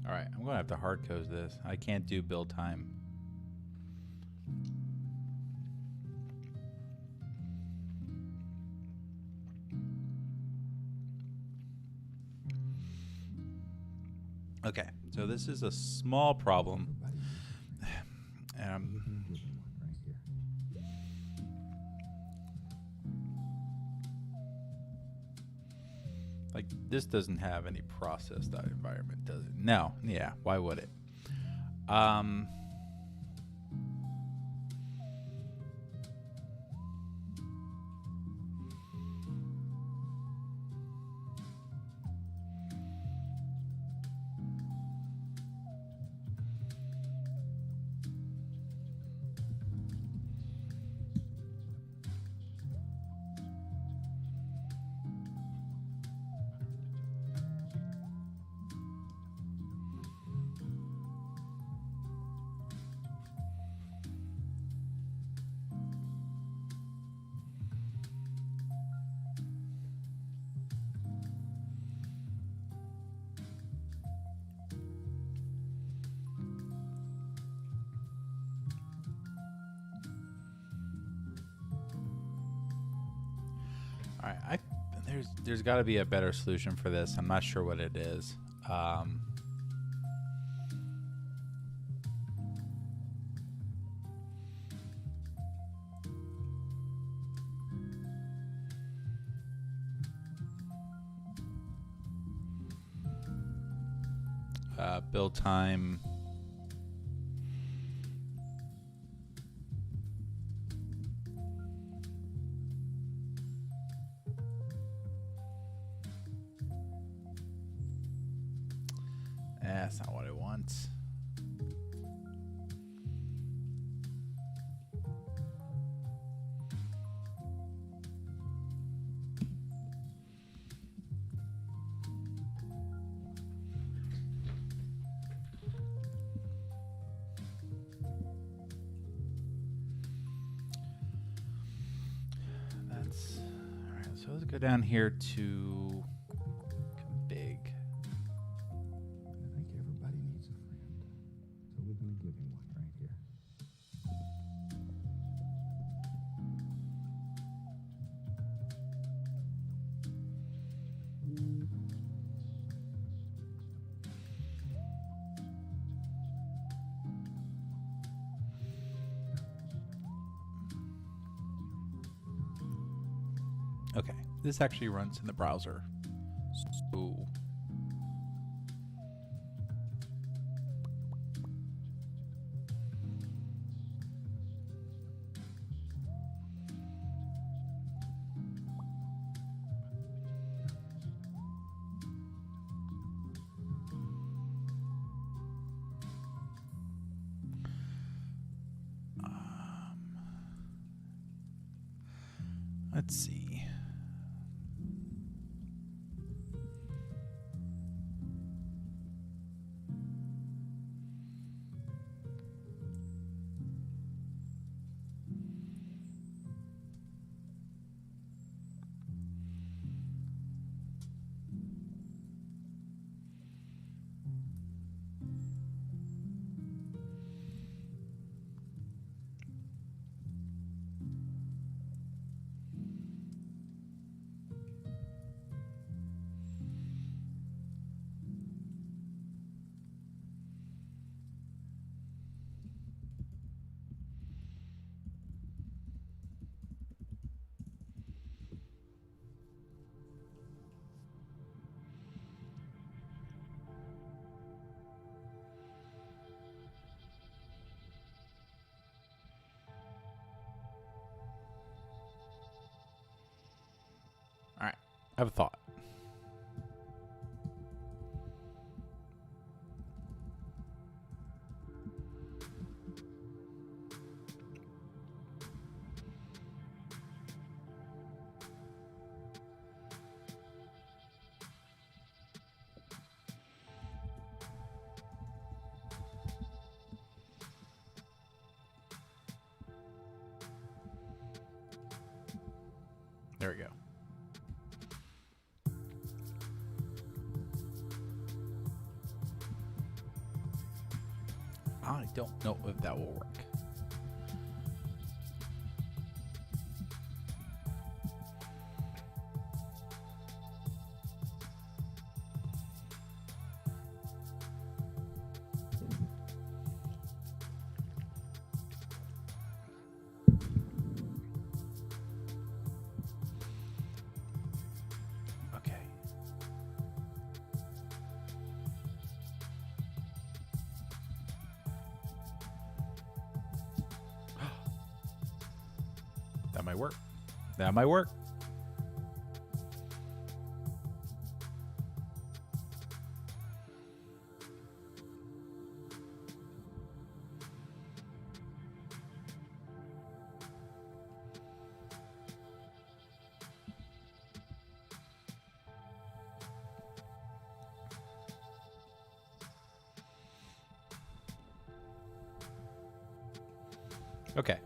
All right, I'm gonna have to hard code this. I can't do build time. Okay, so this is a small problem. Like, this doesn't have any process.environment, does it? No. Yeah, why would it? All right, there's got to be a better solution for this. I'm not sure what it is. Build time. That's not what I want. That's all right. So let's go down here to config. Give him one right here. Okay, this actually runs in the browser. So let's see. I have a thought. There we go. I don't know if that will work. Okay. That might work. That might work. Okay,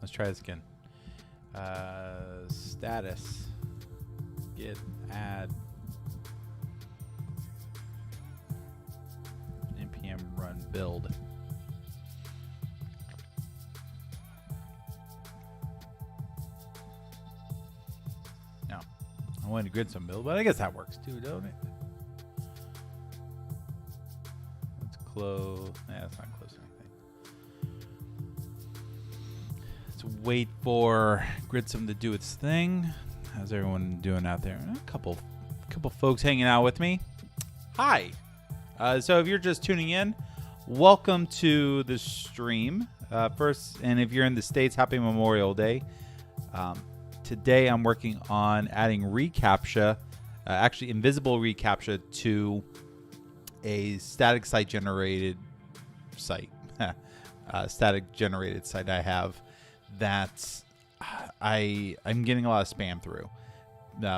let's try this again. Status, git add npm run build. Now, I wanted to grid some build, but I guess that works too, don't it? Let's close. Yeah, that's not close to anything. Let's wait for Gridsome to do its thing. How's everyone doing out there? A couple folks hanging out with me. Hi. So if you're just tuning in, welcome to the stream. First, and if you're in the States, happy Memorial Day. Today I'm working on adding RECAPTCHA, actually invisible RECAPTCHA to a static site generated site. Static generated site I have that I'm getting a lot of spam through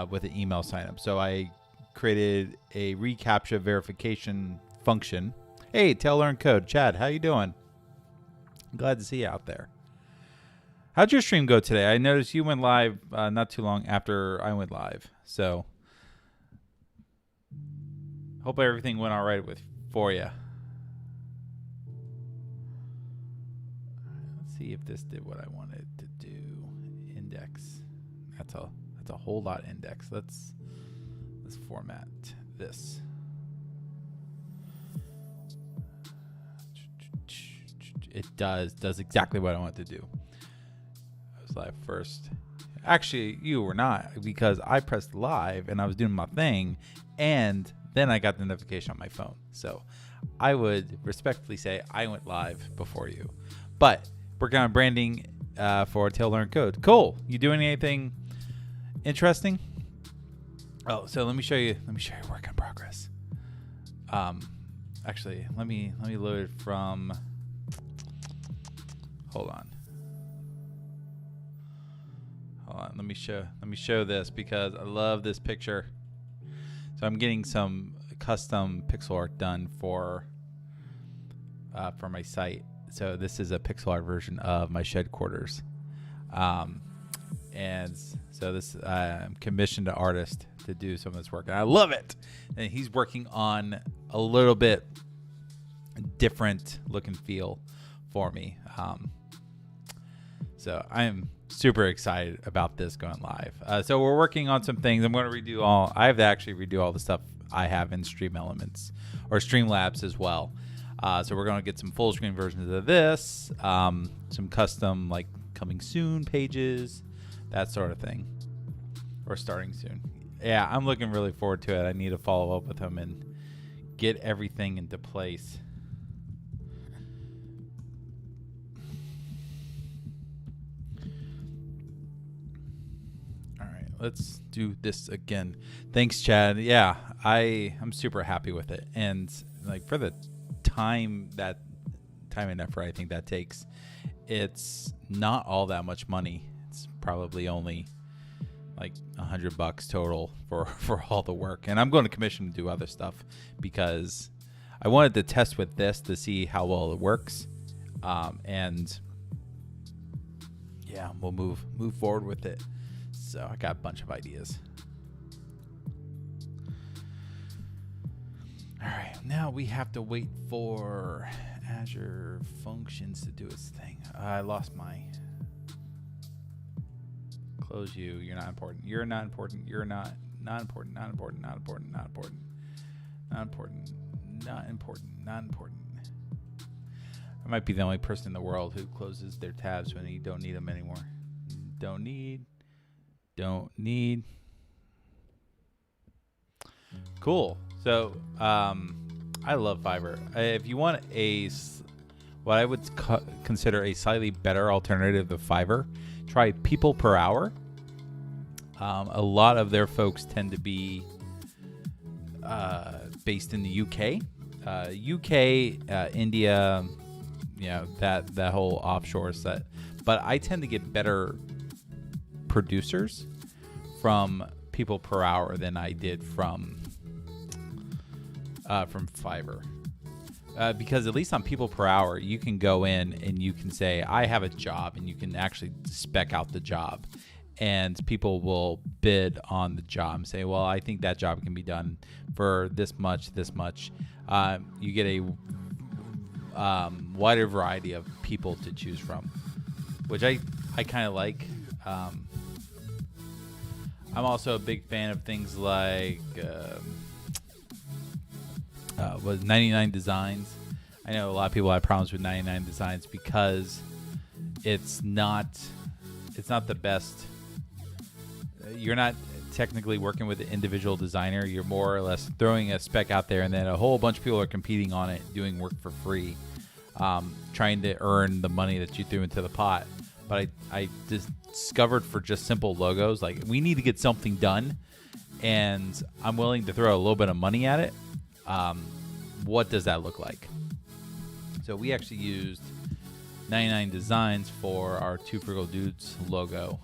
with an email sign up. So I created a RECAPTCHA verification function. Hey, Learn Code. Chad, how you doing? Glad to see you out there. How'd your stream go today? I noticed you went live not too long after I went live. So hope everything went all right for you. Let's see if this did what I wanted to do. Index. That's a whole lot index. Let's format this. It does exactly what I want to do. I was live first. Actually, you were not, because I pressed live and I was doing my thing, and then I got the notification on my phone. So I would respectfully say I went live before you. But working on branding for Learn Code. Cool. You doing anything interesting? Oh, so let me show you work in progress. Actually, let me load it from. Hold on. Let me show this because I love this picture. So I'm getting some custom pixel art done for my site. So this is a pixel art version of my shed quarters. And so this I'm commissioned an artist to do some of this work, and I love it. And he's working on a little bit different look and feel for me. So I'm super excited about this going live. So we're working on some things. I'm going to I have to actually redo all the stuff I have in Stream Elements or Streamlabs as well. So we're going to get some full screen versions of this, some custom like coming soon pages, that sort of thing, or starting soon. Yeah, I'm looking really forward to it. I need to follow up with him and get everything into place. All right, let's do this again. Thanks, Chad. Yeah, I'm super happy with it. And like for the time and effort I think that takes, it's not all that much money. It's probably only like $100 total for all the work. And I'm going to commission to do other stuff because I wanted to test with this to see how well it works. And yeah, we'll move forward with it. So I got a bunch of ideas. All right, now we have to wait for Azure Functions to do its thing. I lost my... Close you. You're not important. You're not important. You're not important. Not important. Not important. Not important. Not important. Not important. Not important. I might be the only person in the world who closes their tabs when you don't need them anymore. Don't need. Cool. So, I love Fiverr. If you want what I would consider a slightly better alternative to Fiverr, try people per hour. A lot of their folks tend to be based in the UK, India, that whole offshore set. But I tend to get better producers from people per hour than I did from Fiverr. Because at least on people per hour, you can go in and you can say, I have a job, and you can actually spec out the job, and people will bid on the job and say, well, I think that job can be done for this much. You get a wider variety of people to choose from, which I kind of like. I'm also a big fan of things like 99 Designs. I know a lot of people have problems with 99 Designs because it's not the best. You're not technically working with an individual designer. You're more or less throwing a spec out there, and then a whole bunch of people are competing on it, doing work for free, trying to earn the money that you threw into the pot. But I discovered for just simple logos, like, we need to get something done, and I'm willing to throw a little bit of money at it. What does that look like? So we actually used 99 Designs for our Two Frugal Dudes logo.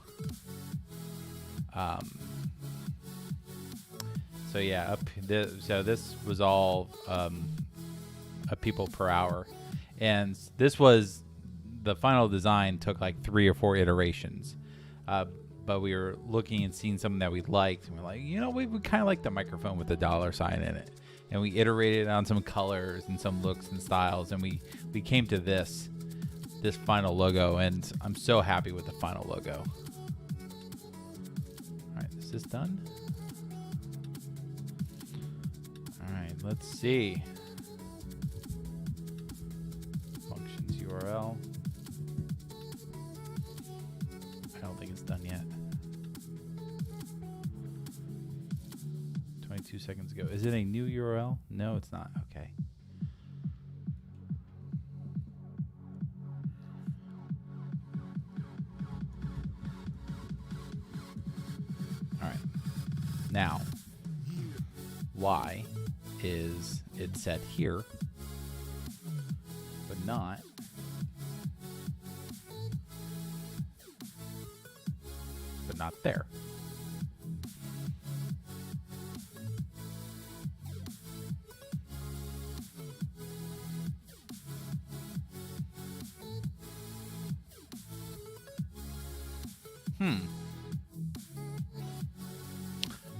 So yeah, so this was all a people per hour, and this was the final design took like 3 or 4 iterations. But we were looking and seeing something that we liked, and we're like, we kind of like the microphone with the $sign in it. And we iterated on some colors and some looks and styles, and we came to this final logo, and I'm so happy with the final logo. All right, is this done? All right, let's see. Functions URL. I don't think it's done yet. 22 seconds ago. Is it a new URL? No, it's not. Okay. All right. Now, why is it set here, but not there?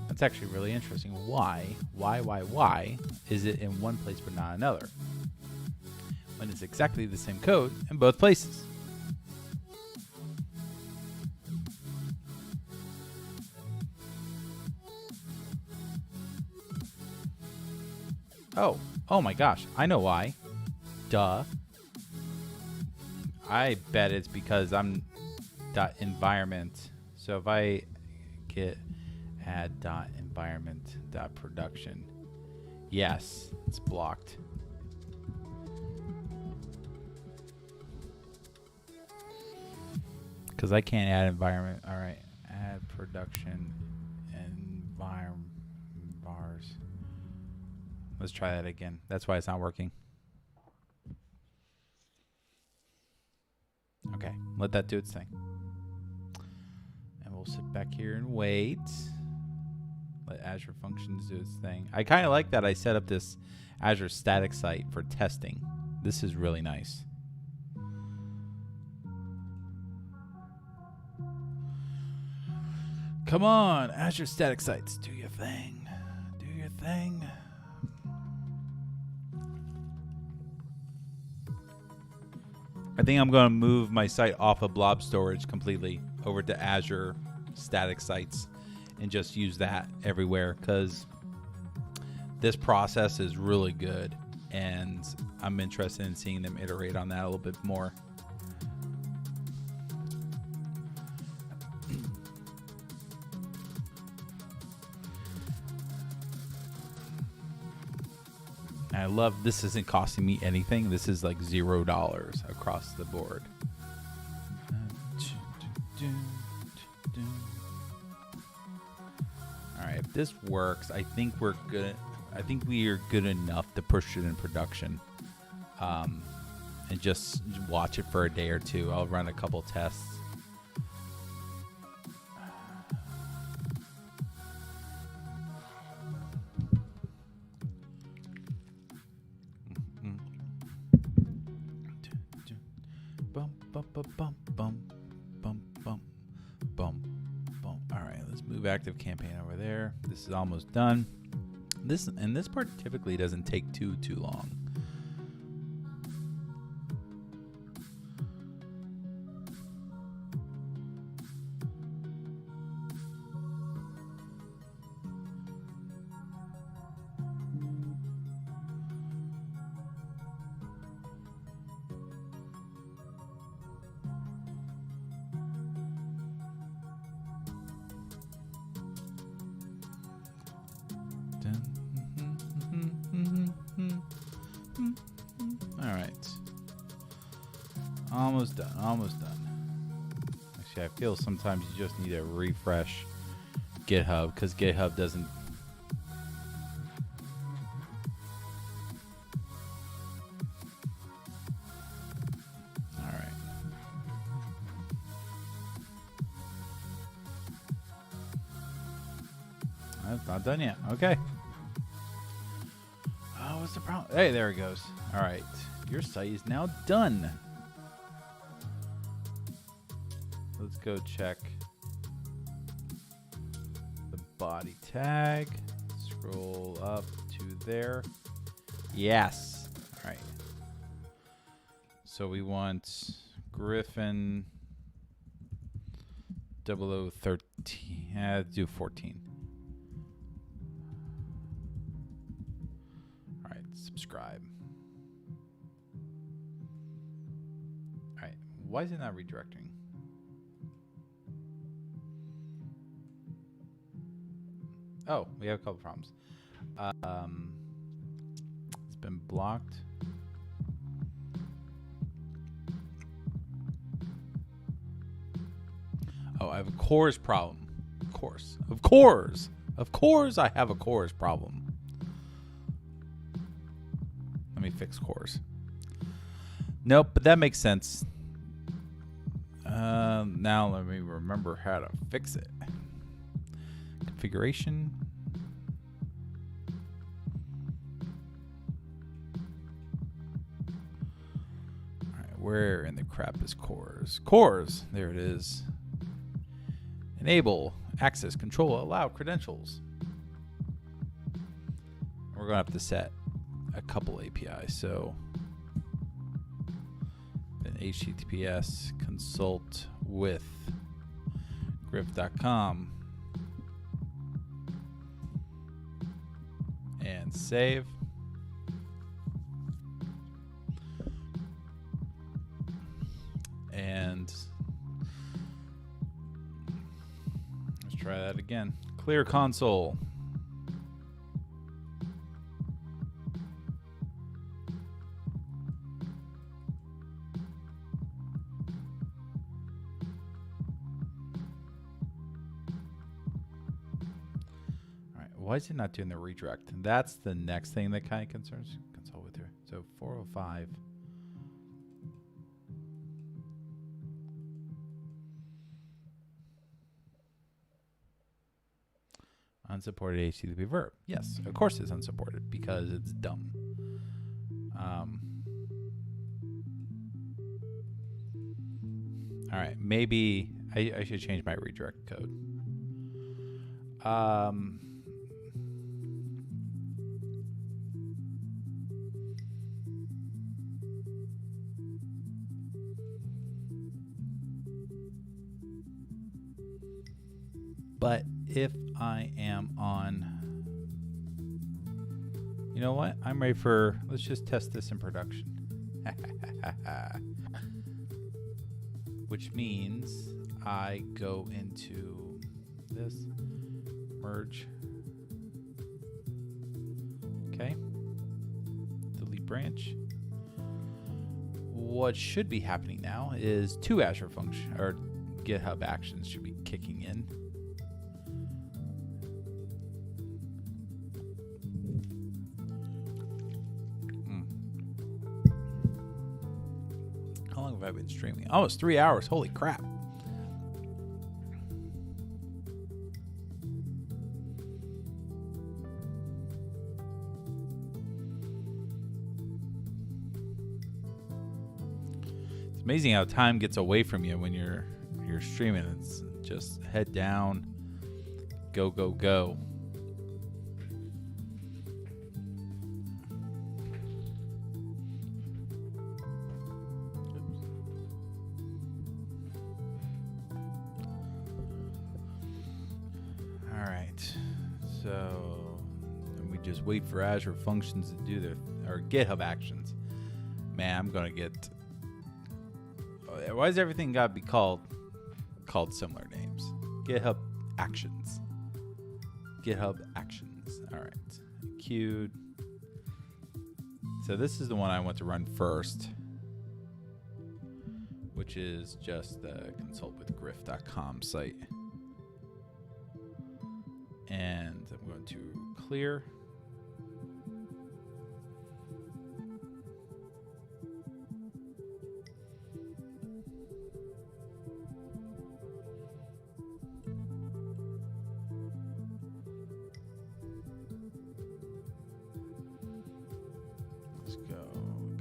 That's actually really interesting. Why is it in one place but not another, when it's exactly the same code in both places? Oh my gosh, I know why. Duh. I bet it's because I'm .environment. So if I get add .environment .production, yes, it's blocked. Because I can't add environment. All right, add production Let's try that again. That's why it's not working. Okay, let that do its thing. And we'll sit back here and wait. Let Azure Functions do its thing. I kind of like that I set up this Azure static site for testing. This is really nice. Come on, Azure static sites, do your thing. Do your thing. I think I'm going to move my site off of blob storage completely over to Azure static sites and just use that everywhere, because this process is really good and I'm interested in seeing them iterate on that a little bit more. And I love this isn't costing me anything. This is like $0 across the board. All right, if this works, I think we're good. I think we are good enough to push it in production, and just watch it for a day or two. I'll run a couple tests. Bum bum bum bum bum bum bum bum bum. All right, let's move active campaign over there. This is almost done. This part typically doesn't take too long. All right. Almost done. Almost done. Actually, I feel sometimes you just need to refresh GitHub because GitHub doesn't. All right. That's not done yet. Okay. Oh, what's the problem? Hey, there it goes. All right. Your site is now done. Let's go check the body tag. Scroll up to there. Yes. All right. So we want Griffin 0013. Do 14. All right. Subscribe. All right. Why is it not redirecting? Oh, we have a couple problems. It's been blocked. Oh, I have a CORS problem. Of course. Of course. Of course I have a CORS problem. Let me fix CORS. Nope, but that makes sense. Now let me remember how to fix it. Configuration. All right, where in the crap is CORS? CORS, there it is. Enable, access, control, allow credentials. We're gonna have to set a couple APIs. So then HTTPS consult with griff.com. And save. And let's try that again. Clear console. Why is it not doing the redirect? That's the next thing that kind of concerns. Consult with her. So 405. Unsupported HTTP verb. Yes, of course it's unsupported because it's dumb. All right, maybe I should change my redirect code. But if I am on, you know what? I'm ready for, let's just test this in production. Which means I go into this, merge. Okay. Delete branch. What should be happening now is two Azure function or GitHub actions should be kicking in. How long have I been streaming? Almost 3 hours. Holy crap. It's amazing how time gets away from you when you're streaming. It's just head down, go, go, go. So, and we just wait for Azure functions to do their, or GitHub actions. Man, I'm gonna get. Why does everything gotta be called similar names? GitHub actions. GitHub actions. All right, queued. So this is the one I want to run first, which is just the consultwithgriff.com site. And I'm going to clear. Let's go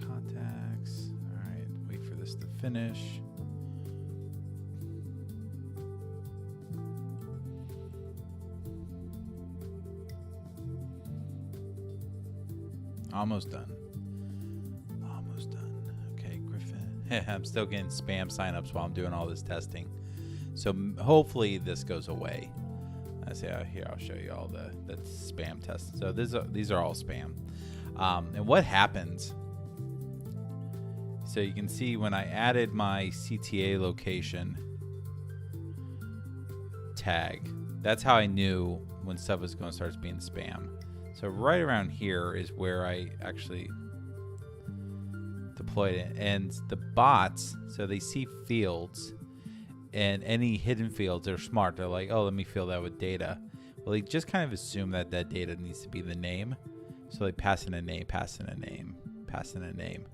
contacts. All right, wait for this to finish. Almost done. Almost done. Okay, Griffin. I'm still getting spam signups while I'm doing all this testing. So hopefully this goes away. I say here, I'll show you all the spam tests. So these are all spam. And what happens? So you can see when I added my CTA location tag, that's how I knew when stuff was going to start being spam. So right around here is where I actually deployed it. And the bots, so they see fields, and any hidden fields, they're smart. They're like, oh, let me fill that with data. Well, they just kind of assume that that data needs to be the name. So they pass in a name, pass in a name, pass in a name.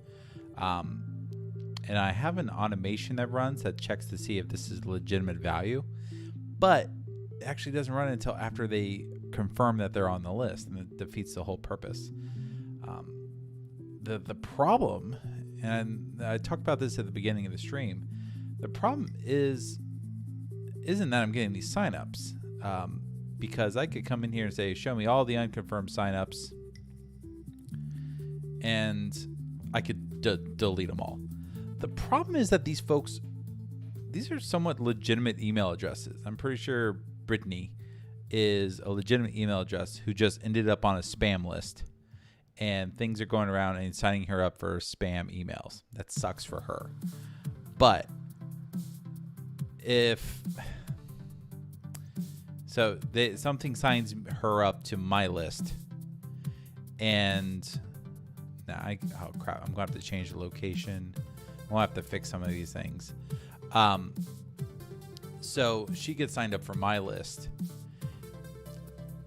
And I have an automation that runs that checks to see if this is legitimate value. But it actually doesn't run until after they confirm that they're on the list, and it defeats the whole purpose. The problem, and I talked about this at the beginning of the stream, the problem isn't that I'm getting these signups, because I could come in here and say, show me all the unconfirmed signups, and I could delete them all. The problem is that these folks, these are somewhat legitimate email addresses. I'm pretty sure Brittany is a legitimate email address who just ended up on a spam list, and things are going around and signing her up for spam emails. That sucks for her. But if so, something signs her up to my list, and now oh crap, I'm gonna have to change the location. I'll have to fix some of these things. So she gets signed up for my list.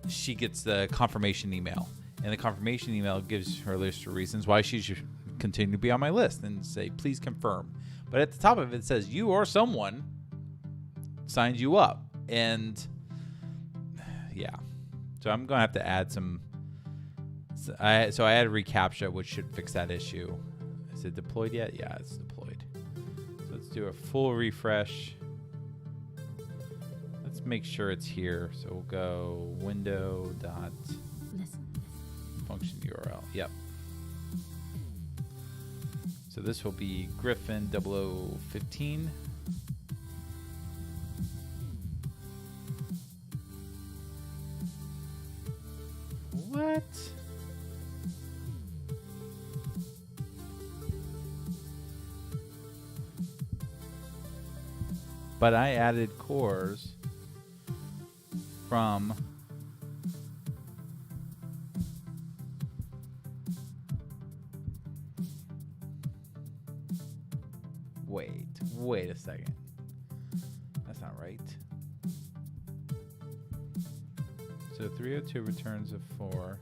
she gets the confirmation email. And the confirmation email gives her a list of reasons why she should continue to be on my list and say, please confirm. But at the top of it says, you or someone signed you up. And yeah. So I'm going to have to add some. So I added RECAPTCHA, which should fix that issue. Is it deployed yet? Yeah, it's deployed. So let's do a full refresh. Let's make sure it's here. So we'll go window dot function URL. Yep. So this will be Griffin 0015. What? But I added cores from wait a second. That's not right. So 302 returns a 4.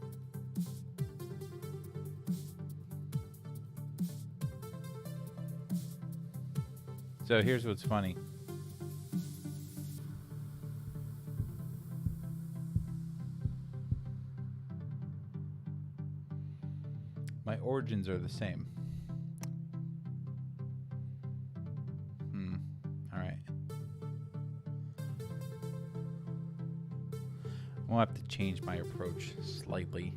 So here's what's funny. My origins are the same. All right. I'll have to change my approach slightly.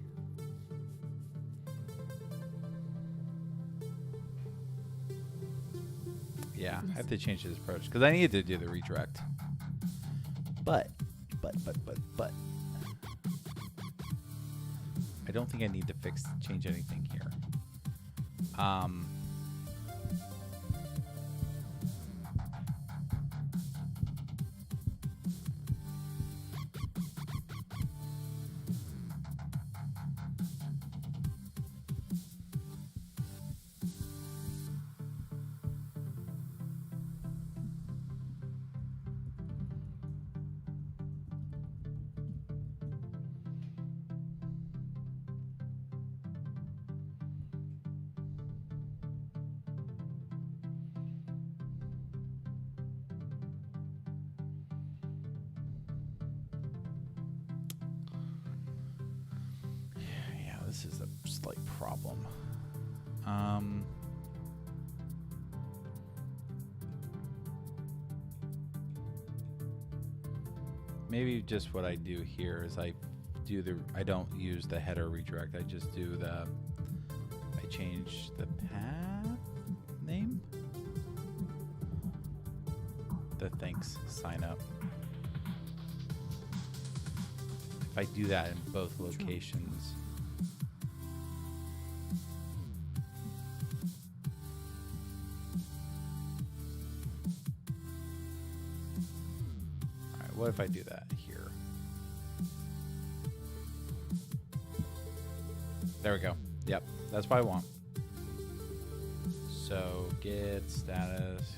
Yeah, I have to change this approach because I need to do the redirect. But I don't think I need to change anything here. This is a slight problem. Maybe just what I do here is I don't use the header redirect. I just do I change the path name. The thanks sign up. If I do that in both locations. What if I do that here? There we go. Yep, that's what I want. So get status.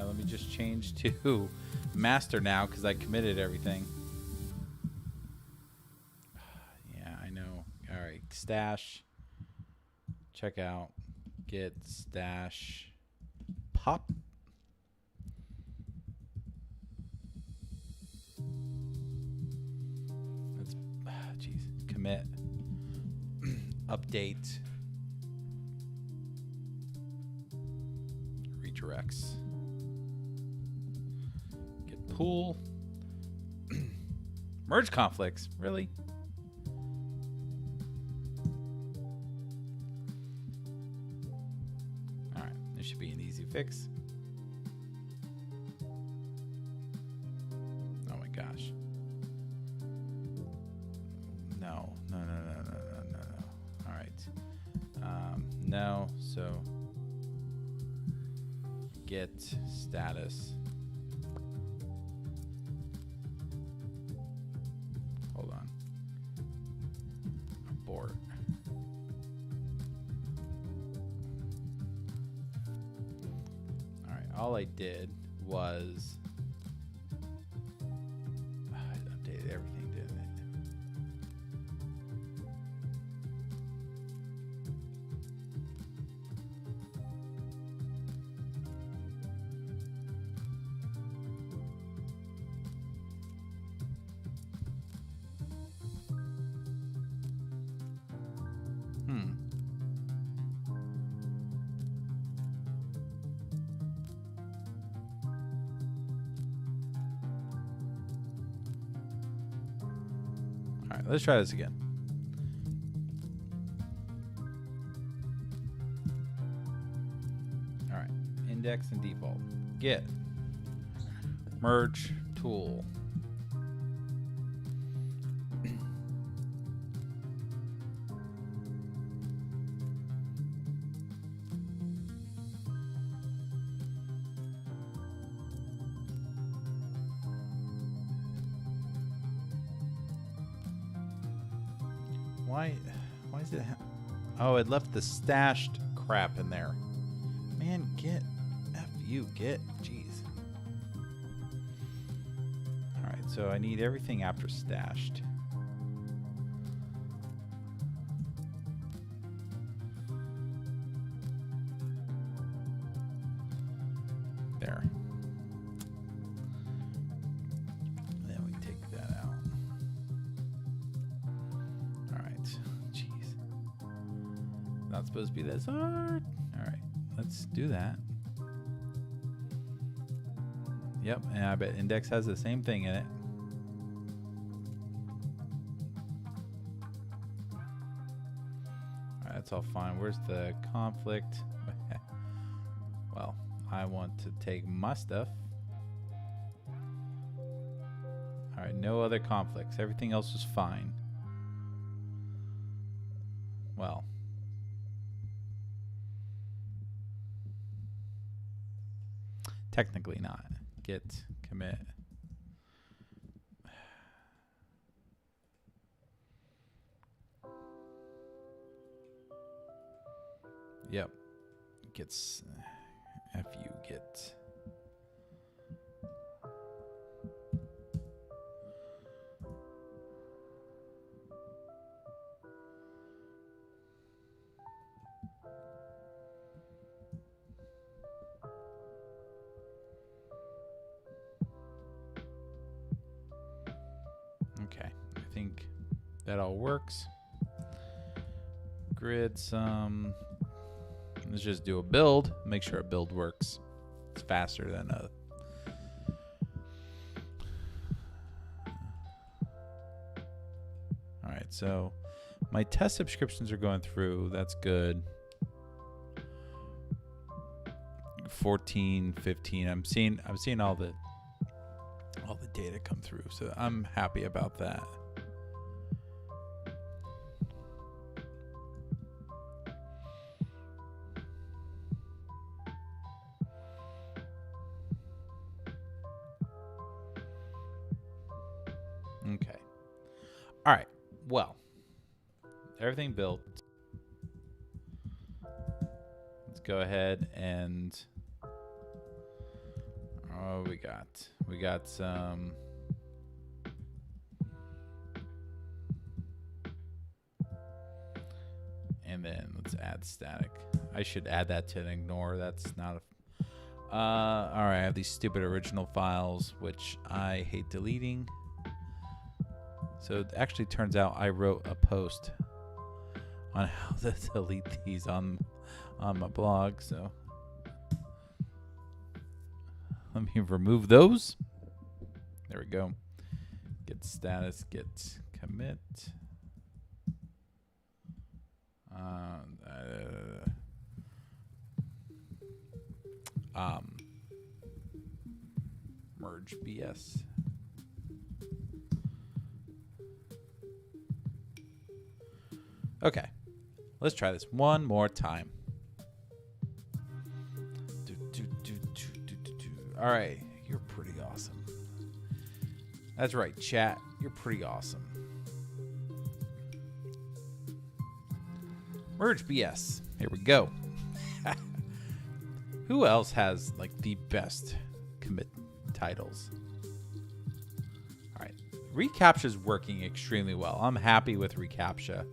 Let me just change to master now because I committed everything. Yeah, I know. All right, stash. Check out. Get stash. Pop. Commit, update, redirects, get pool, merge conflicts, really? All right, this should be an easy fix. Oh my gosh. No. All right. No, so get status. Hold on. Abort. All right. All I did was I updated everything, didn't it? All right, let's try this again. All right, index and default. Get merge tool. Why is it? Oh, it left the stashed crap in there. Man, get get. Jeez. All right, so I need everything after stashed. There. Then we take that out. All right. Jeez. Not supposed to be this hard. All right. Let's do that. Yep, and I bet index has the same thing in it. All right, that's all fine. Where's the conflict? Well, I want to take my stuff. All right, no other conflicts. Everything else is fine. Well. Technically not. Git commit. Yep. Gets fu git. Okay, I think that all works. Grid some. Let's just do a build. Make sure a build works. It's faster than a. All right, so my test subscriptions are going through. That's good. 14, 15. I'm seeing all the data come through, so I'm happy about that. Okay. All right. Well, everything built. Let's go ahead and we got some and then let's add static. I should add that to ignore. That's not a all right, I have these stupid original files which I hate deleting. So it actually turns out I wrote a post on how to delete these on my blog, so let me remove those. There we go. Get status, get commit. Merge BS. Okay, let's try this one more time. All right, you're pretty awesome. That's right, chat. You're pretty awesome. Merge BS. Here we go. Who else has like the best commit titles? All right, RECAPTCHA is working extremely well. I'm happy with RECAPTCHA.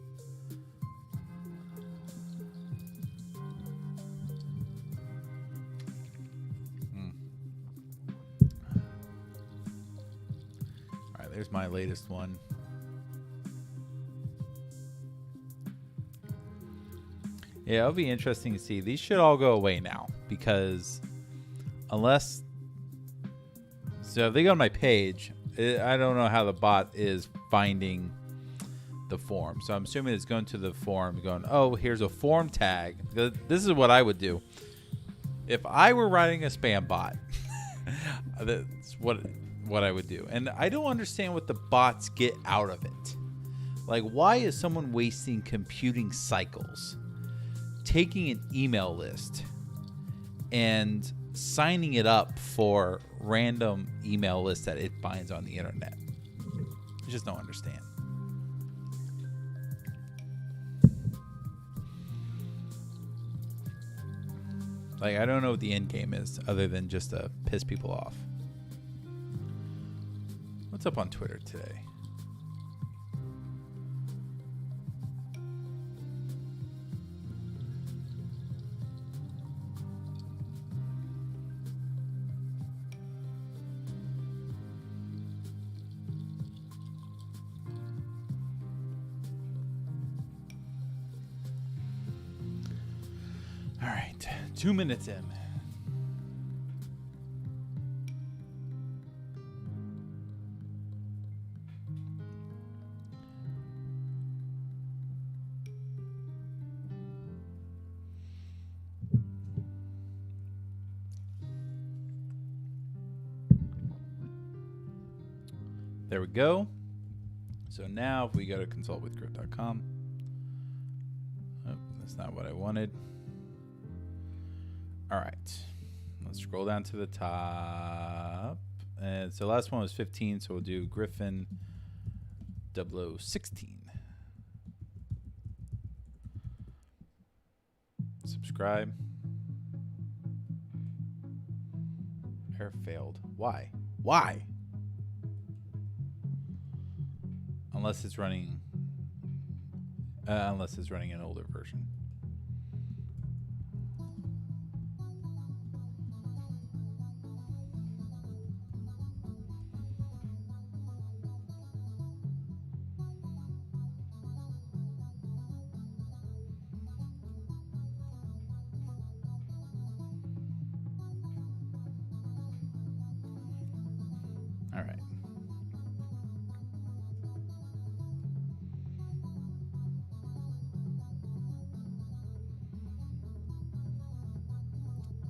There's my latest one. Yeah, it'll be interesting to see. These should all go away now because unless... So if they go on my page, I don't know how the bot is finding the form. So I'm assuming it's going to the form, going, oh, here's a form tag. This is what I would do if I were writing a spam bot. That's what I would do. And I don't understand what the bots get out of it. Like, why is someone wasting computing cycles taking an email list and signing it up for random email lists that it finds on the internet? I just don't understand. Like, I don't know what the end game is other than just to piss people off. What's up on Twitter today? All right, 2 minutes in. There we go. So now if we go to consultwithgriff.com, oh, that's not what I wanted. All right, let's scroll down to the top. And so last one was 15, so we'll do Griffin 0016. Subscribe. Error failed. Why? Why? Unless it's running an older version. All right.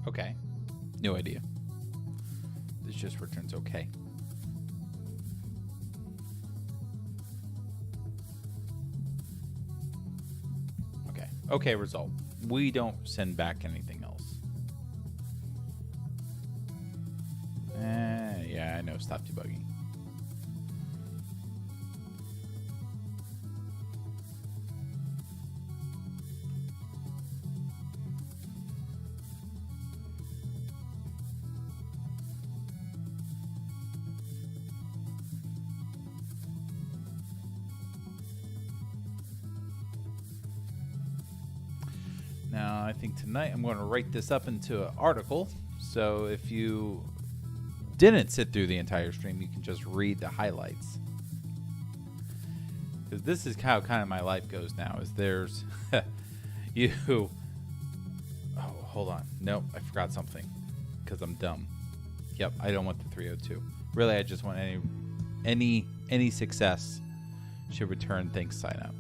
Okay. No idea. This just returns okay. Okay. Okay, result. We don't send back anything else. Yeah, I know. Stop debugging. Now, I think tonight I'm going to write this up into an article. So if you didn't sit through the entire stream, you can just read the highlights. Because this is how kind of my life goes now. Is there's you. Oh, hold on. Nope, I forgot something. Because I'm dumb. Yep, I don't want the 302. Really, I just want any success should return thanks sign up.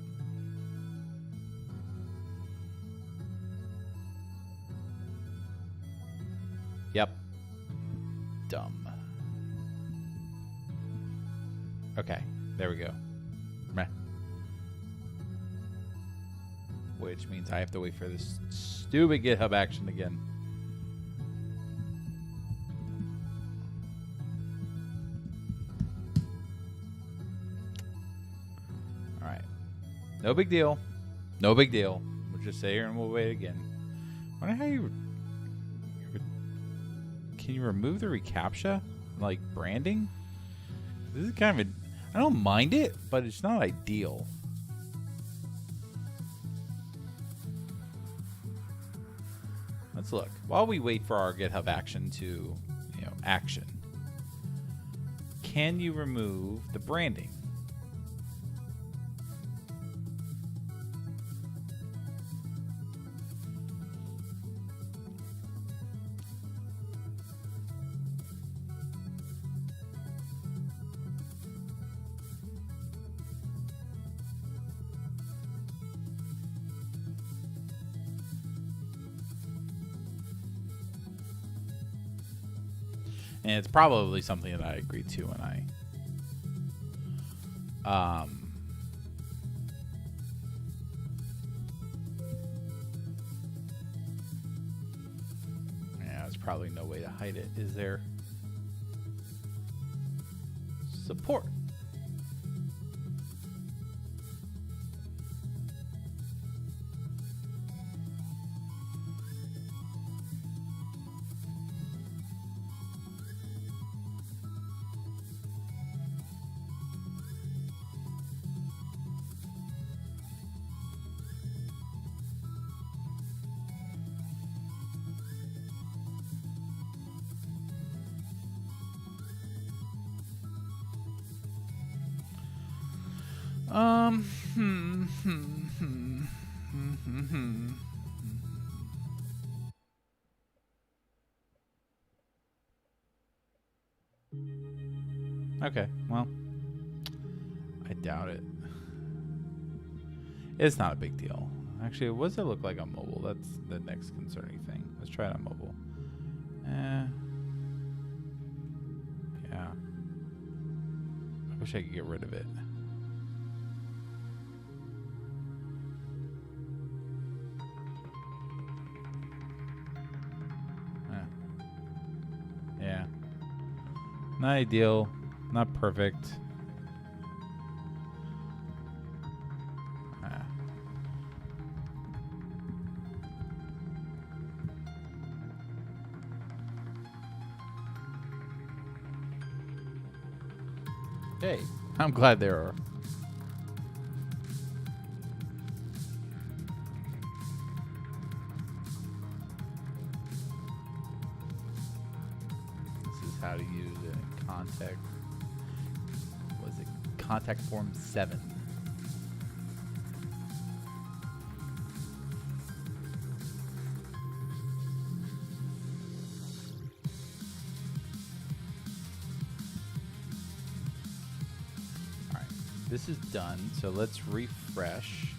Yep. Dumb. Okay, there we go. Meh. Which means I have to wait for this stupid GitHub action again. All right. No big deal. No big deal. We'll just sit here and we'll wait again. I wonder how you... Can you remove the RECAPTCHA? Like branding? This is kind of I don't mind it, but it's not ideal. Let's look. While we wait for our GitHub action to, action. Can you remove the branding? And it's probably something that I agreed to when I yeah, there's probably no way to hide it, is there? Support. Okay, well, I doubt it. It's not a big deal. Actually, what does it look like on mobile? That's the next concerning thing. Let's try it on mobile. Yeah. I wish I could get rid of it. Yeah. Not ideal. Not perfect. Hey, I'm glad there are. This is how to use it in contact. Was it Contact Form 7? This is done, so let's refresh.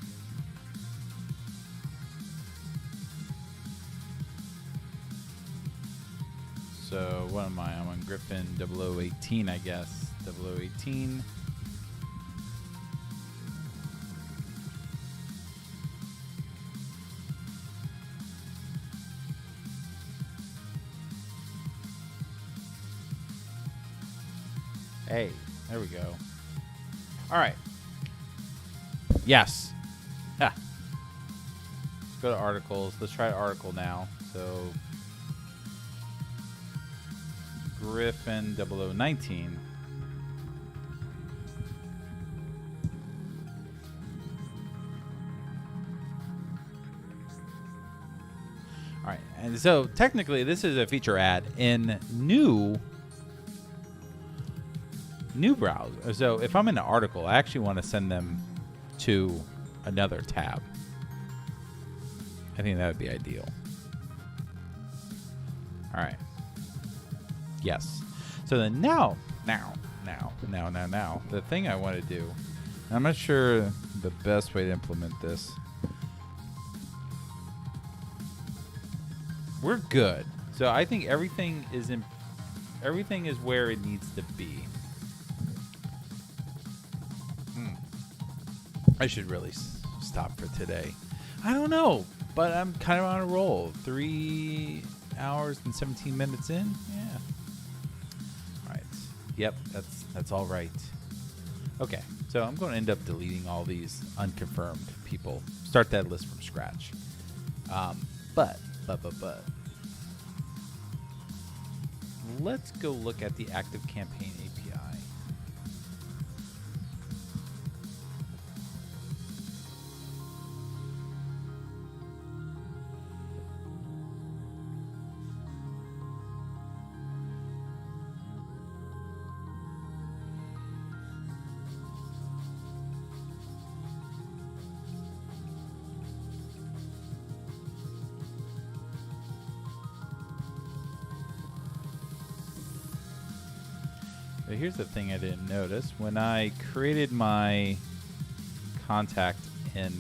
So what am I? I'm on Griffin 0018, I guess. 0018. Hey, there we go. All right. Yes. Ah. Let's go to articles. Let's try article now. So Griffin 0019. All right. And so technically this is a feature ad in new browser. So if I'm in an article, I actually want to send them to another tab. I think that would be ideal. All right. Yes. So then now, the thing I want to do, I'm not sure the best way to implement this. We're good. So I think everything is where it needs to be. I should really stop for today. I don't know, but I'm kind of on a roll. 3 hours and 17 minutes in. Yeah. All right. Yep, that's all right. Okay, so I'm going to end up deleting all these unconfirmed people. Start that list from scratch. But let's go look at the ActiveCampaign API. But here's the thing I didn't notice. When I created my contact in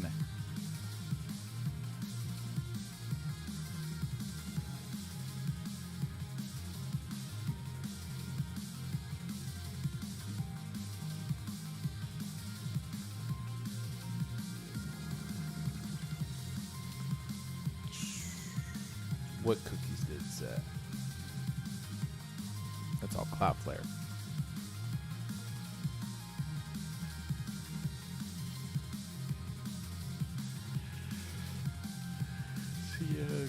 what cookies did set. That's all Cloudflare.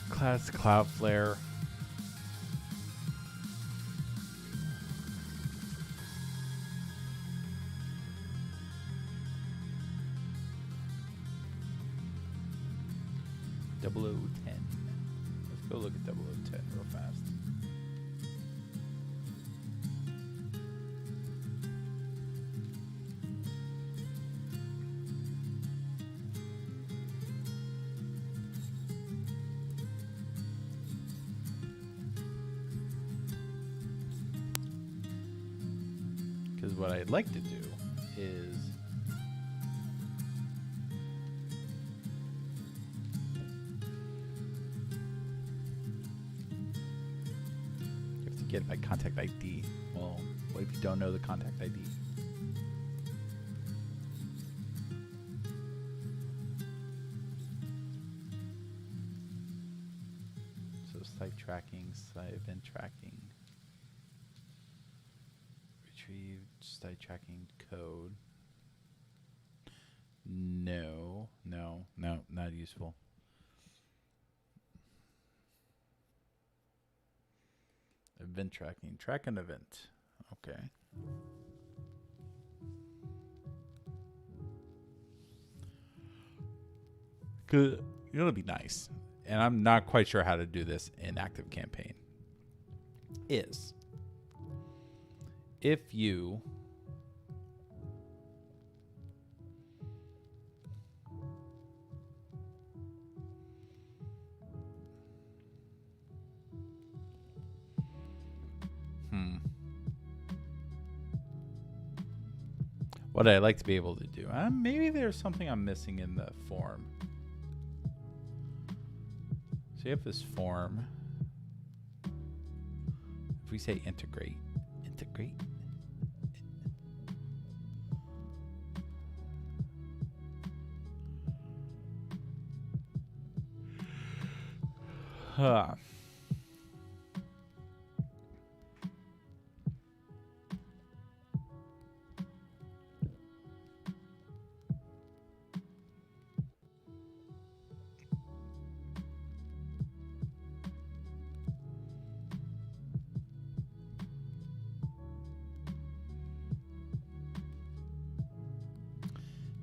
Class Cloudflare. .0010. Let's go look at 0010 real fast. Because what I'd like to do is you have to get my contact ID. Well, what if you don't know the contact ID? So site tracking, site event tracking. Retrieve site tracking code. No, not useful. Event tracking. Track an event. Okay. Good. You know, it'd be nice. And I'm not quite sure how to do this in ActiveCampaign. Is if you what I'd like to be able to do, maybe there's something I'm missing in the form. So you have this form. If we say integrate. Huh.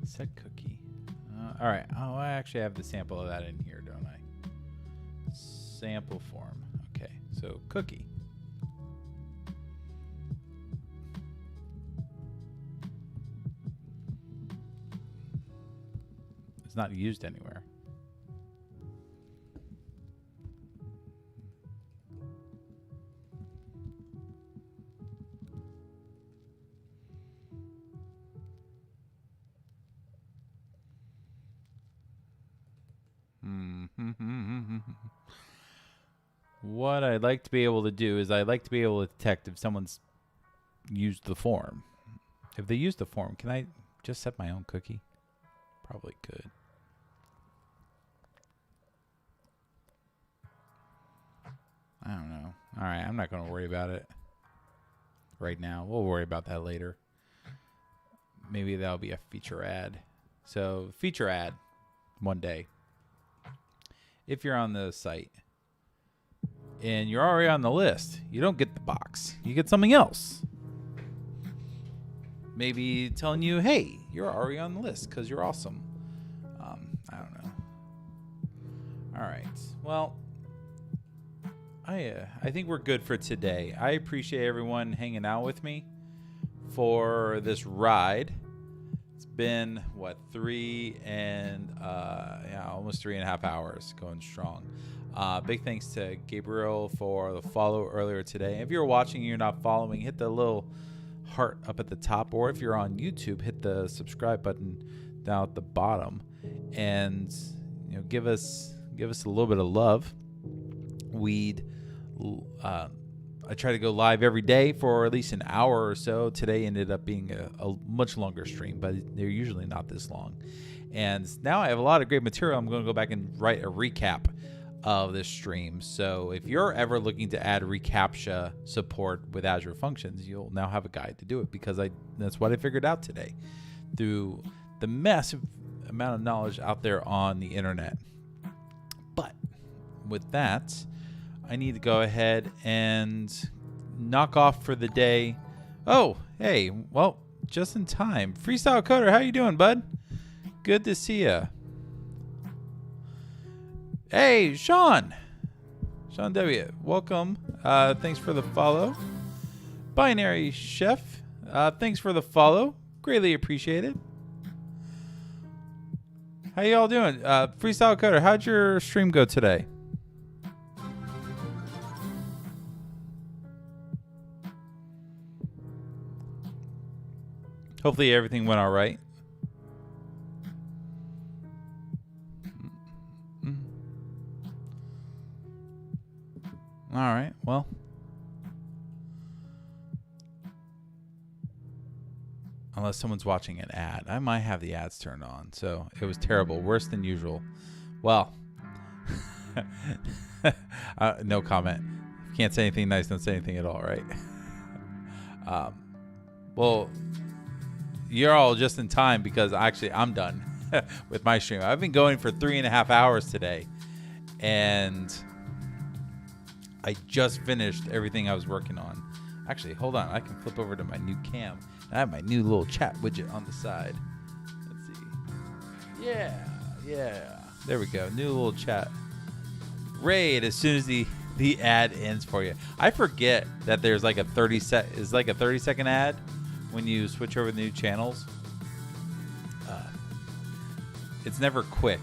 Set cookie. All right. Oh, I actually have the sample of that in here, don't I? Sample form. Okay. So cookie. It's not used anywhere. What I'd like to be able to do is I'd like to be able to detect if someone's used the form. If they use the form, can I just set my own cookie? Probably could. I don't know. All right, I'm not going to worry about it right now. We'll worry about that later. Maybe that'll be a feature ad. So feature ad one day. If you're on the site and you're already on the list, you don't get the box. You get something else. Maybe telling you, hey, you're already on the list because you're awesome. I don't know. All right. Well, I think we're good for today. I appreciate everyone hanging out with me for this ride. It's been, what, almost 3.5 hours going strong. Big thanks to Gabriel for the follow earlier today. If you're watching and you're not following, hit the little heart up at the top, or if you're on YouTube, hit the subscribe button down at the bottom, and give us a little bit of love. I try to go live every day for at least an hour or so. Today ended up being a much longer stream, but they're usually not this long. And now I have a lot of great material. I'm going to go back and write a recap of this stream. So if you're ever looking to add RECAPTCHA support with Azure Functions, you'll now have a guide to do it, because that's what I figured out today through the massive amount of knowledge out there on the internet. But with that, I need to go ahead and knock off for the day. Oh, hey, well, just in time. Freestyle Coder, how you doing, bud? Good to see ya. Hey, Sean W, welcome. Thanks for the follow. Binary Chef, thanks for the follow. Greatly appreciated. How you all doing? Freestyle Coder, how'd your stream go today? Hopefully everything went all right. All right, well. Unless someone's watching an ad. I might have the ads turned on. So it was terrible. Worse than usual. Well. No comment. If you can't say anything nice, don't say anything at all, right? Well, you're all just in time, because actually I'm done with my stream. I've been going for 3.5 hours today. And I just finished everything I was working on. Actually, hold on. I can flip over to my new cam. I have my new little chat widget on the side. Let's see. Yeah. There we go. New little chat. Raid as soon as the ad ends for you. I forget that there's like a 30-second ad when you switch over the new channels. It's never quick.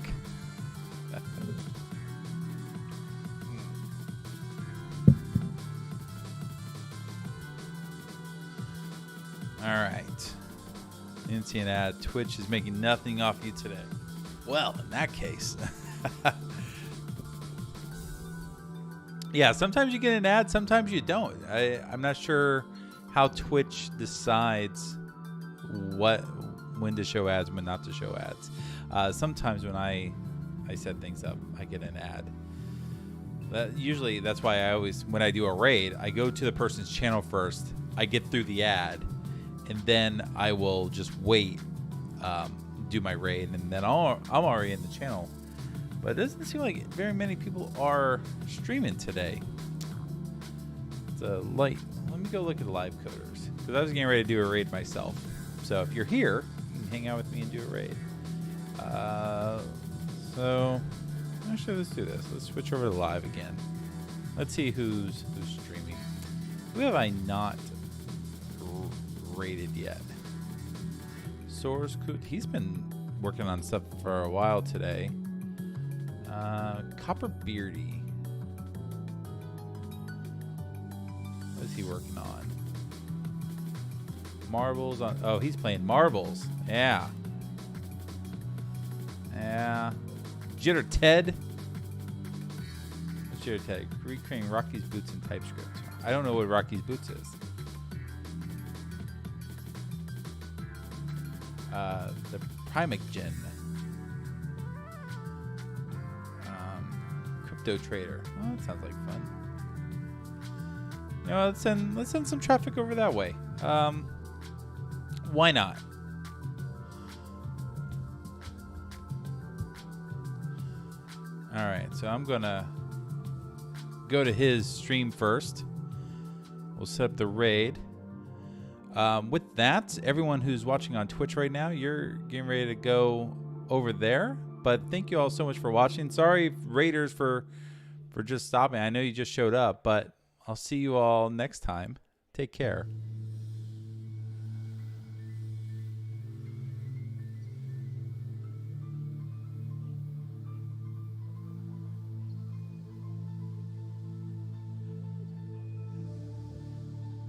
All right. Didn't see an ad. Twitch is making nothing off you today. Well, in that case. Yeah, sometimes you get an ad, sometimes you don't. I'm not sure how Twitch decides when to show ads, when not to show ads. Sometimes when I set things up, I get an ad. Usually that's why when I do a raid, I go to the person's channel first. I get through the ad. And then I will just wait, do my raid, and then I'm already in the channel. But it doesn't seem like very many people are streaming today. It's a light. Let me go look at the live coders, because I was getting ready to do a raid myself. So if you're here, you can hang out with me and do a raid. So actually, let's do this. Let's switch over to live again. Let's see who's streaming. Who have I not rated yet? Source Coot, he's been working on stuff for a while today. Copper Beardy, what is he working on? Marbles on. Oh, he's playing marbles. Yeah. Jitter Ted. What's Jitter Ted? Recreating Rocky's Boots in TypeScript. I don't know what Rocky's Boots is. The Primic Gen. Crypto Trader. Oh, that sounds like fun. You know, let's send some traffic over that way. Why not? All right, so I'm gonna go to his stream first. We'll set up the raid. With that, everyone who's watching on Twitch right now, you're getting ready to go over there. But thank you all so much for watching. Sorry, Raiders, for just stopping. I know you just showed up, but I'll see you all next time. Take care.